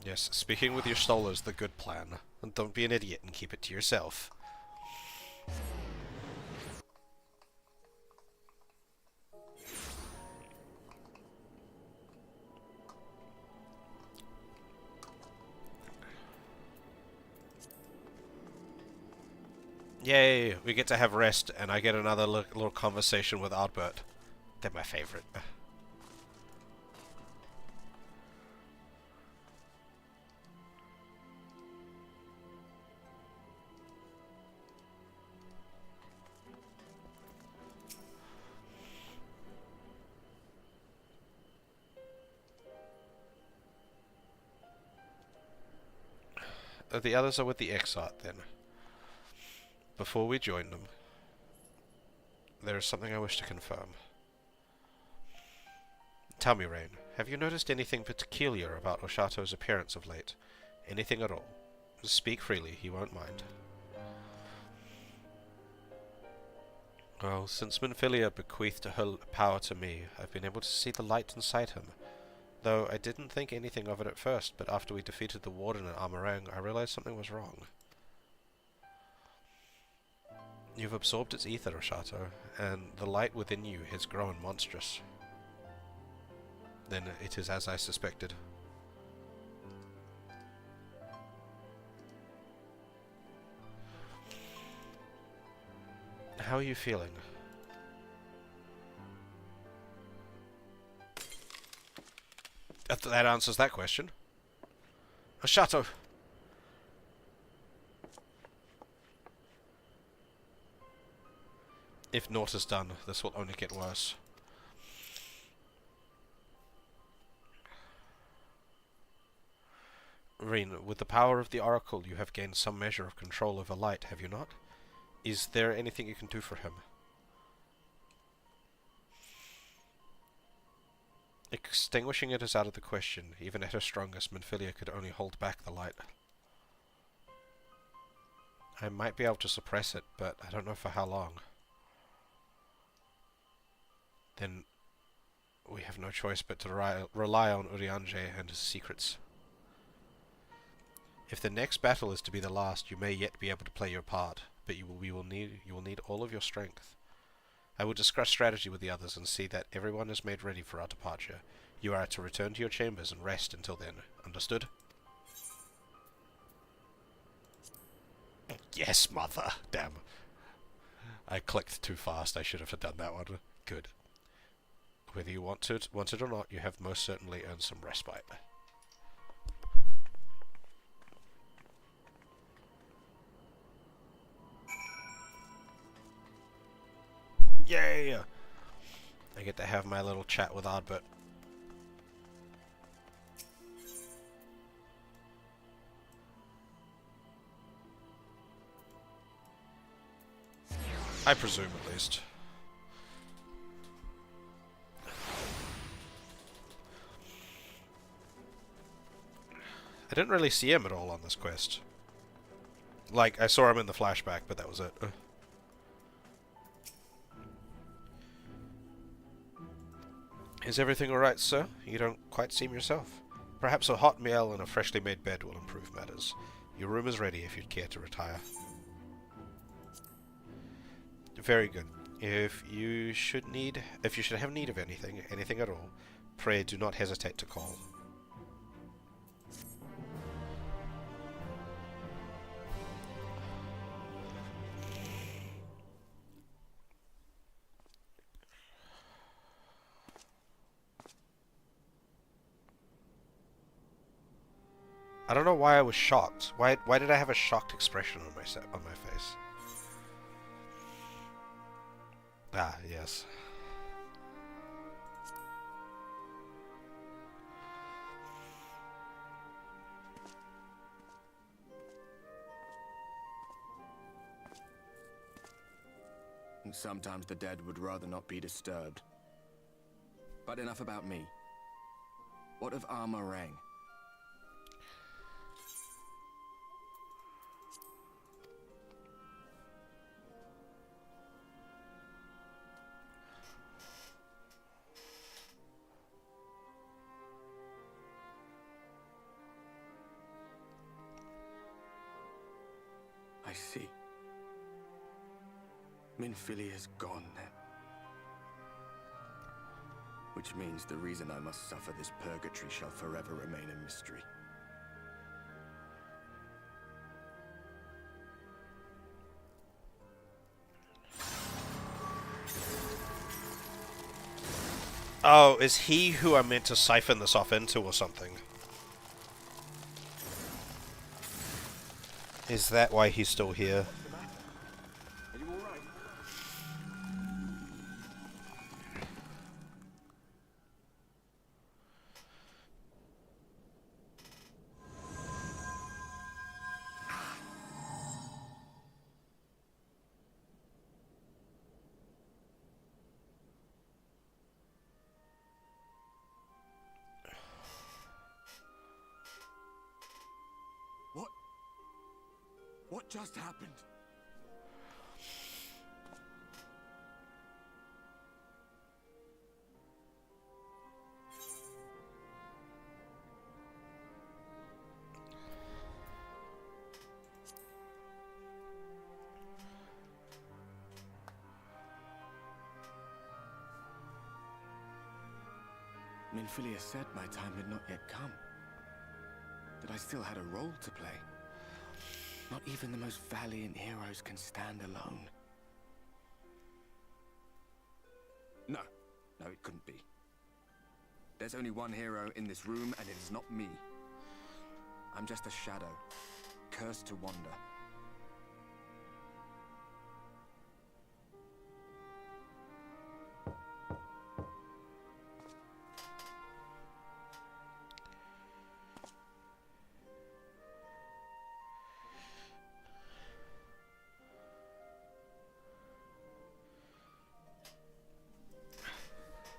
Yes, speaking with your soul is the good plan. And don't be an idiot and keep it to yourself. Yay, we get to have rest, and I get another little conversation with Ardbert. They're my favorite. The others are with the Exarch then. Before we join them, there is something I wish to confirm. Tell me, Rain, have you noticed anything peculiar about Oshato's appearance of late? Anything at all? Speak freely, he won't mind. Well, since Minfilia bequeathed her power to me, I've been able to see the light inside him. Though I didn't think anything of it at first, but after we defeated the Warden at Amarang, I realized something was wrong. You've absorbed its ether, Oshato, and the light within you has grown monstrous. Then it is as I suspected. How are you feeling? That answers that question. Oshato! If naught is done, this will only get worse. Reen, with the power of the Oracle, you have gained some measure of control over light, have you not? Is there anything you can do for him? Extinguishing it is out of the question. Even at her strongest, Minfilia could only hold back the light. I might be able to suppress it, but I don't know for how long. Then we have no choice but to rely on Urianger and his secrets. If the next battle is to be the last, you may yet be able to play your part, but you will need all of your strength. I will discuss strategy with the others and see that everyone is made ready for our departure. You are to return to your chambers and rest until then. Understood? Yes, mother! Damn. I clicked too fast. I should have done that one. Good. Whether you want it or not, you have most certainly earned some respite. Yay! I get to have my little chat with Ardbert. I presume, at least. I didn't really see him at all on this quest. Like, I saw him in the flashback, but that was it. Is everything alright, sir? You don't quite seem yourself. Perhaps a hot meal and a freshly made bed will improve matters. Your room is ready if you'd care to retire. Very good. If you should have need of anything at all, pray do not hesitate to call. I don't know why I was shocked. Why did I have a shocked expression on my face? Ah, yes. And sometimes the dead would rather not be disturbed. But enough about me. What of Armorang? I see. Minfilia's gone then. Which means the reason I must suffer this purgatory shall forever remain a mystery. Oh, is he who I'm meant to siphon this off into or something? Is that why he's still here? Are you all right? What just happened? Minfilia said my time had not yet come. That I still had a role to play. Not even the most valiant heroes can stand alone. No, it couldn't be. There's only one hero in this room, and it is not me. I'm just a shadow, cursed to wander.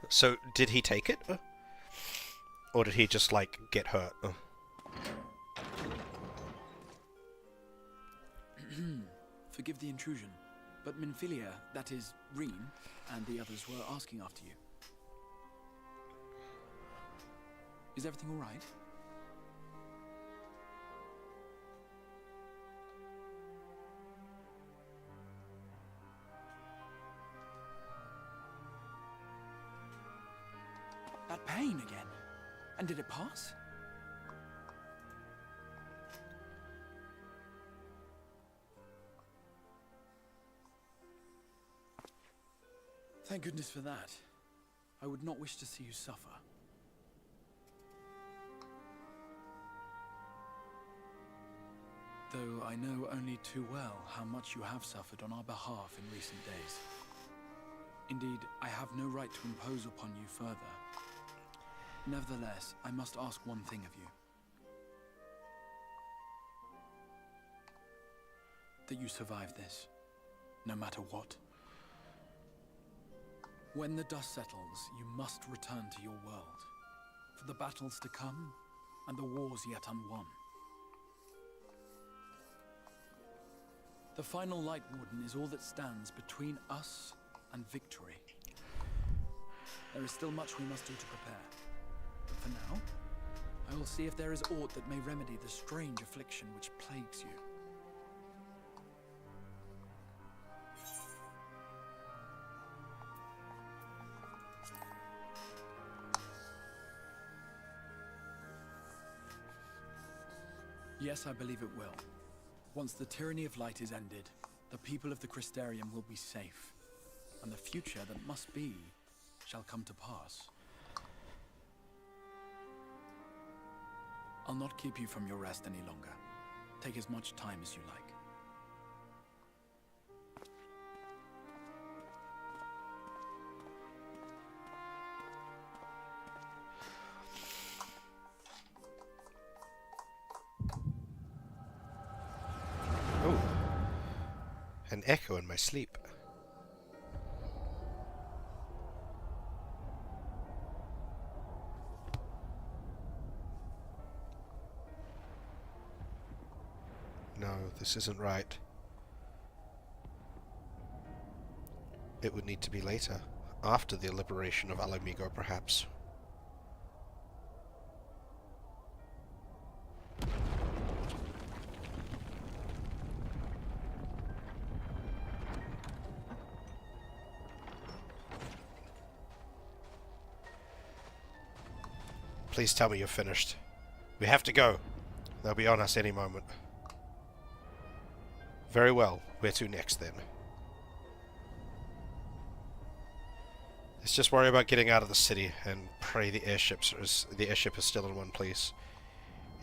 So, did he take it? Or did he just, like, get hurt? Forgive the intrusion, but Minfilia, that is, Reen, and the others were asking after you. Is everything all right? That pain again. And did it pass? Thank goodness for that. I would not wish to see you suffer. Though I know only too well how much you have suffered on our behalf in recent days. Indeed, I have no right to impose upon you further. Nevertheless, I must ask one thing of you. That you survive this, no matter what. When the dust settles, you must return to your world, for the battles to come, and the wars yet unwon. The final Light Warden is all that stands between us and victory. There is still much we must do to prepare. But for now, I will see if there is aught that may remedy the strange affliction which plagues you. Yes, I believe it will. Once the tyranny of light is ended, the people of the Crystarium will be safe, and the future that must be shall come to pass. I'll not keep you from your rest any longer. Take as much time as you like. An echo in my sleep. No, this isn't right. It would need to be later, after the liberation of Alamigo, perhaps. Please tell me you're finished. We have to go. They'll be on us any moment. Very well. Where to next, then? Let's just worry about getting out of the city and pray the airship is still in one place.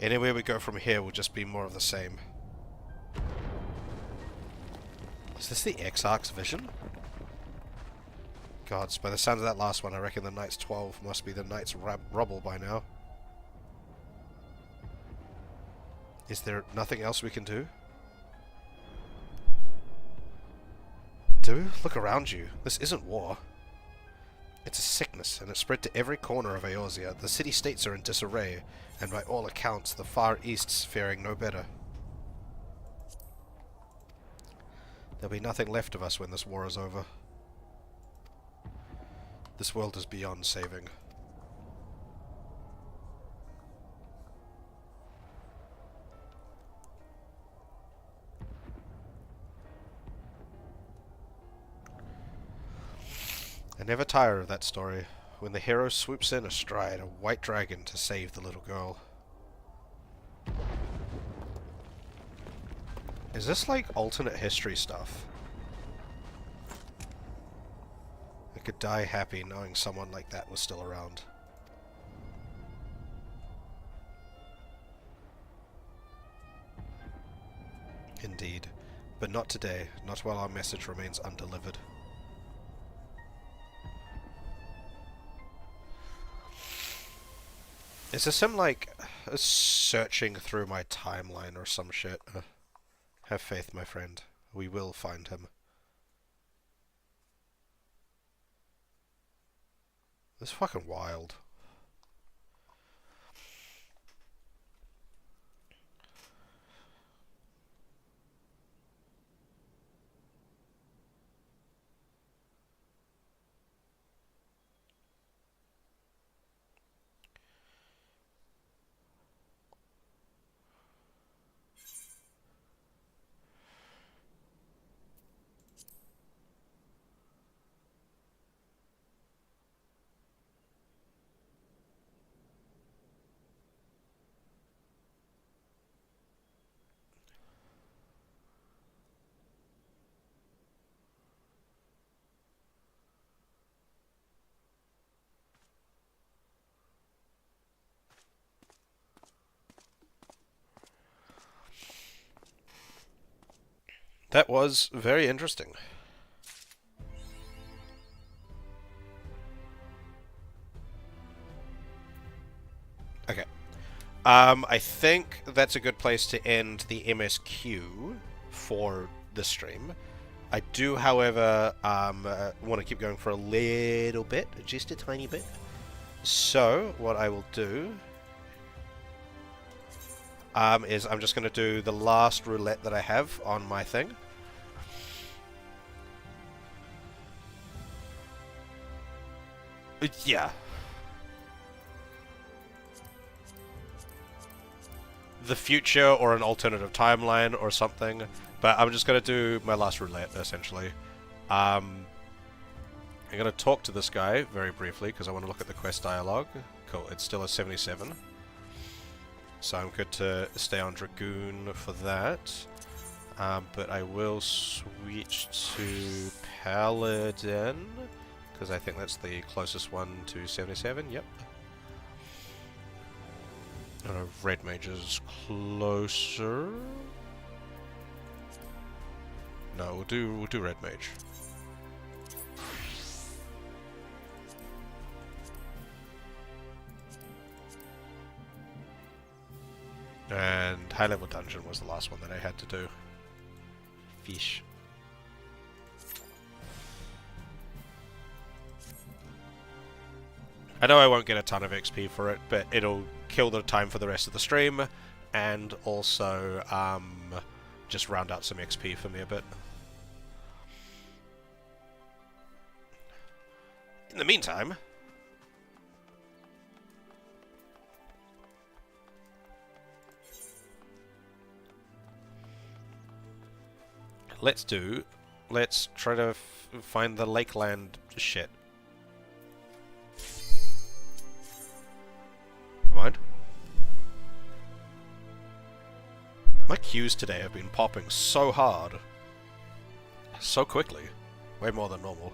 Anywhere we go from here will just be more of the same. Is this the Exarch's vision? Gods, by the sound of that last one, I reckon the Knight's 12 must be the Knight's rubble by now. Is there nothing else we can do? Look around you. This isn't war. It's a sickness, and it's spread to every corner of Eorzea. The city-states are in disarray, and by all accounts, the Far East's faring no better. There'll be nothing left of us when this war is over. This world is beyond saving. I never tire of that story, when the hero swoops in astride a white dragon to save the little girl. Is this like alternate history stuff? I could die happy knowing someone like that was still around. Indeed, but not today, not while our message remains undelivered. Is this him, like, searching through my timeline or some shit? Have faith, my friend. We will find him. This is fucking wild. That was very interesting. Okay. I think that's a good place to end the MSQ for the stream. I do, however, want to keep going for a little bit, just a tiny bit. So, what I will do is I'm just going to do the last roulette that I have on my thing, Yeah. The future or an alternative timeline or something. But I'm just going to do my last roulette, essentially. I'm going to talk to this guy very briefly, because I want to look at the quest dialogue. Cool, it's still a 77. So I'm good to stay on Dragoon for that. But I will switch to Paladin, because I think that's the closest one to 77, yep. Red Mage is closer. No, we'll do Red Mage. And high level dungeon was the last one that I had to do. Fish. I know I won't get a ton of XP for it, but it'll kill the time for the rest of the stream, and also just round out some XP for me a bit. In the meantime, let's try to find the Lakeland shit. Mind? My Qs today have been popping so hard. So quickly. Way more than normal.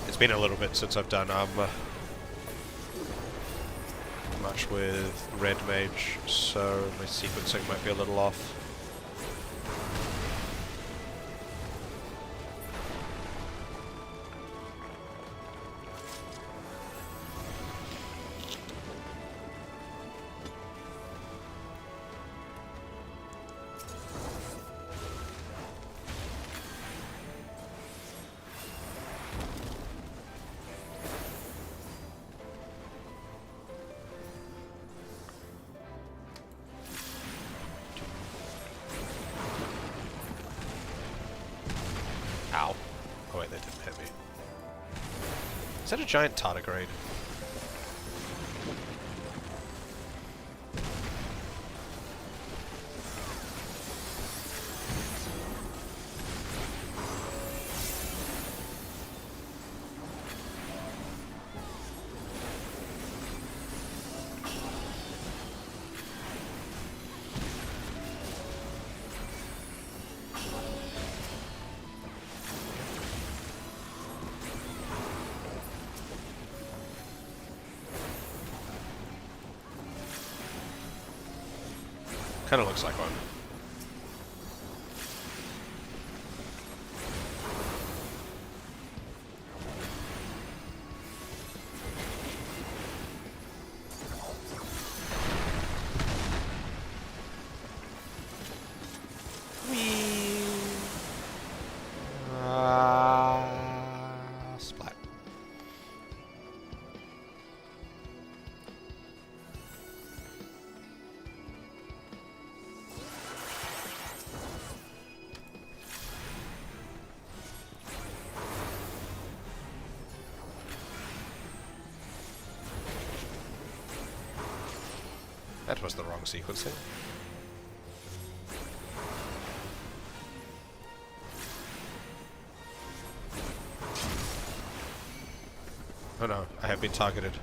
It's been a little bit since I've done much with Red Mage, so my sequencing might be a little off. Ow. Oh wait, that didn't hit me. Is that a giant tardigrade? Kind of looks like one. Splat. That was the wrong sequencing. Oh no, I have been targeted.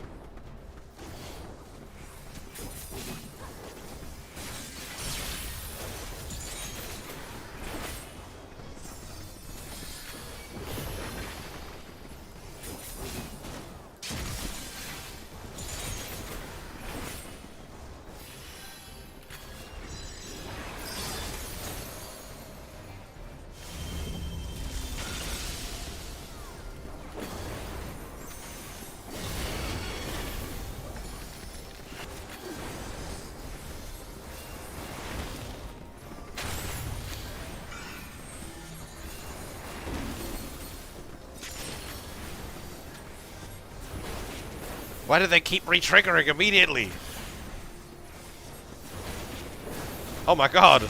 Why do they keep re-triggering immediately? Oh my god!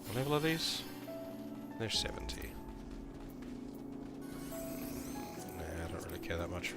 What level are these? They're 70. Nah, I don't really care that much.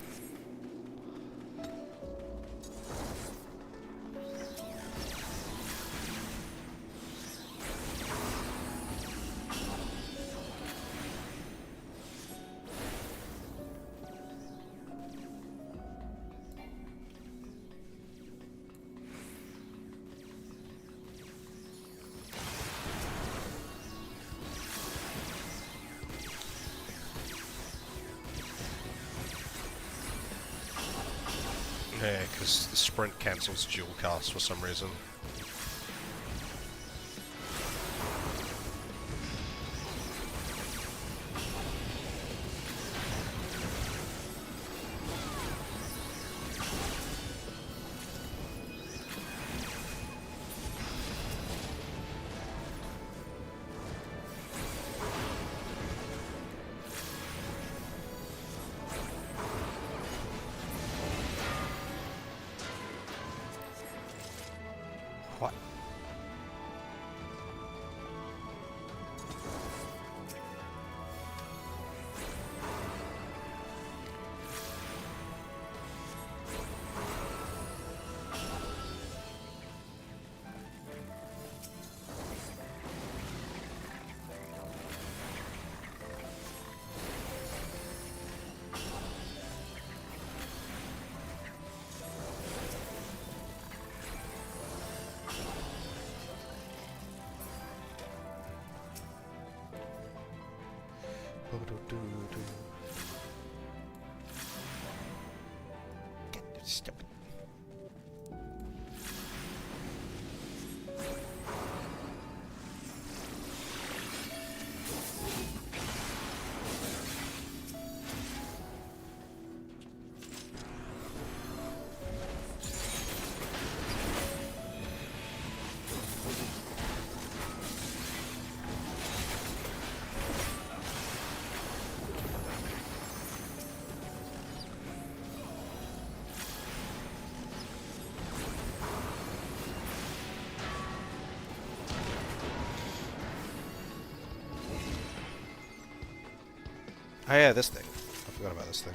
Yeah, because the sprint cancels dual cast for some reason. What? Stupid. Oh yeah, this thing. I forgot about this thing.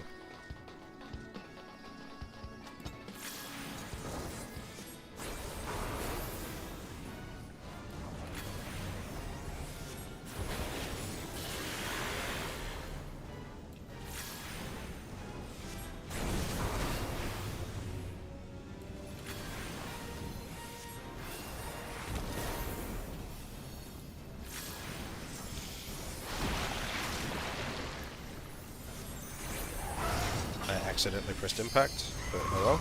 Accidentally pressed impact, but oh well.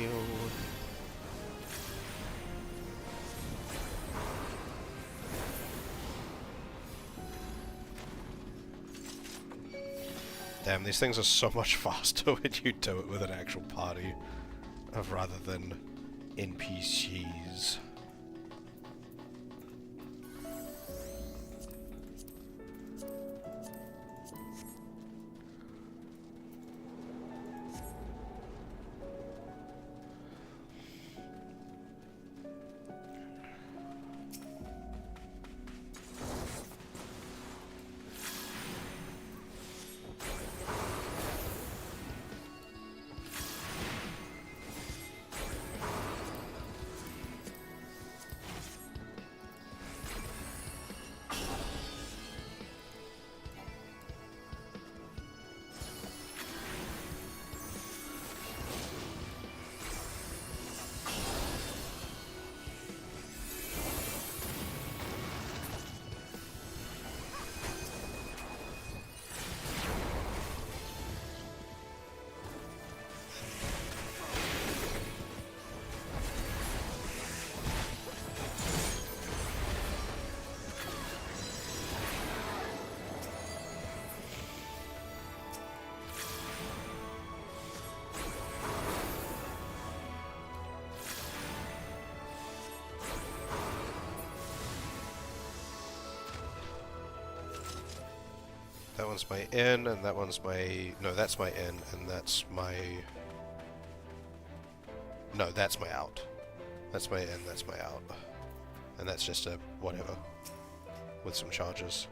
heal. Damn, these things are so much faster when you do it with an actual party, rather than NPCs. That one's my in, and that one's my... No, that's my in, and that's my... No, that's my out. That's my in, that's my out. And that's just a whatever. With some charges.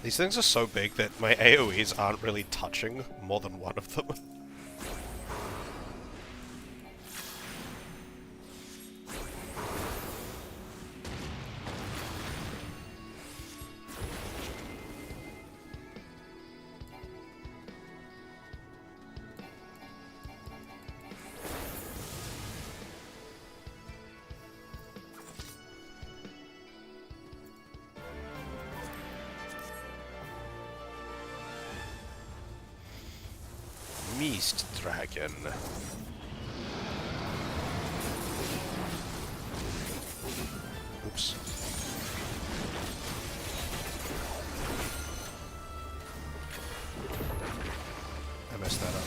These things are so big that my AoEs aren't really touching more than one of them. Beast Dragon. Oops. I messed that up.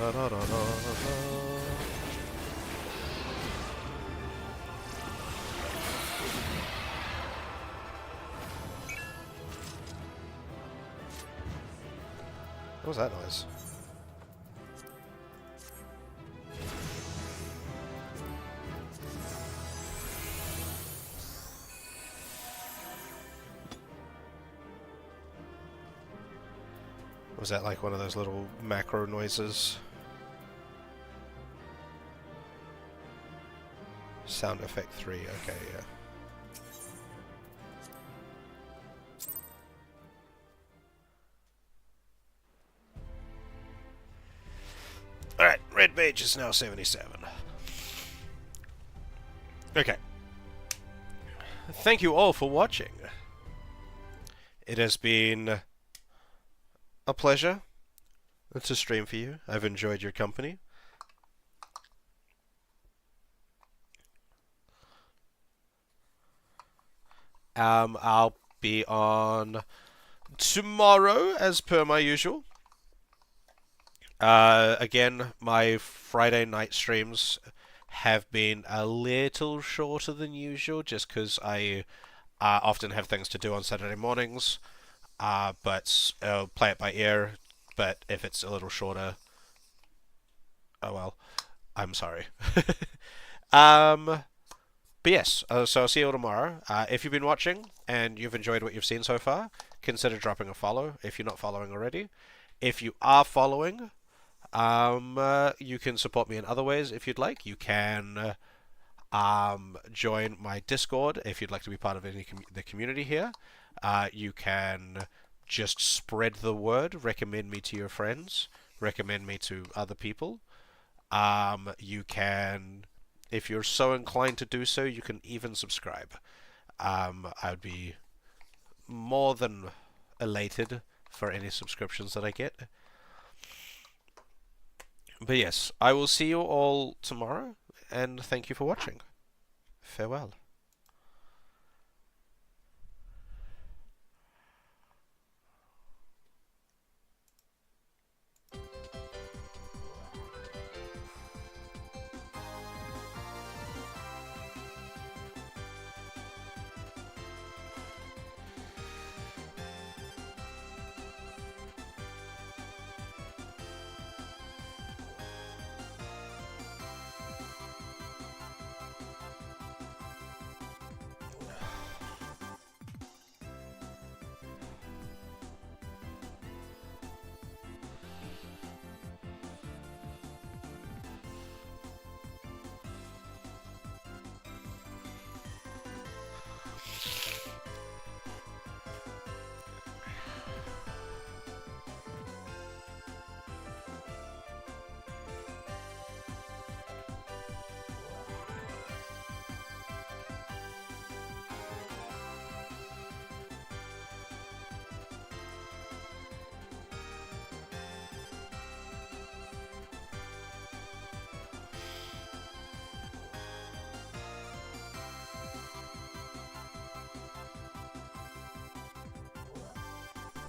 What was that noise? Was that like one of those little macro noises? Sound effect 3, okay, yeah. Alright, red mage is now 77. Okay. Thank you all for watching. It has been a pleasure to stream for you. I've enjoyed your company. I'll be on tomorrow as per my usual. Again, my Friday night streams have been a little shorter than usual just because I often have things to do on Saturday mornings. But I'll play it by ear. But if it's a little shorter, oh well, I'm sorry. But yes, so I'll see you all tomorrow. If you've been watching and you've enjoyed what you've seen so far, consider dropping a follow if you're not following already. If you are following, you can support me in other ways if you'd like. You can join my Discord if you'd like to be part of the community here. You can just spread the word, recommend me to your friends, recommend me to other people. You can, if you're so inclined to do so, you can even subscribe. I would be more than elated for any subscriptions that I get. But yes, I will see you all tomorrow, and thank you for watching. Farewell.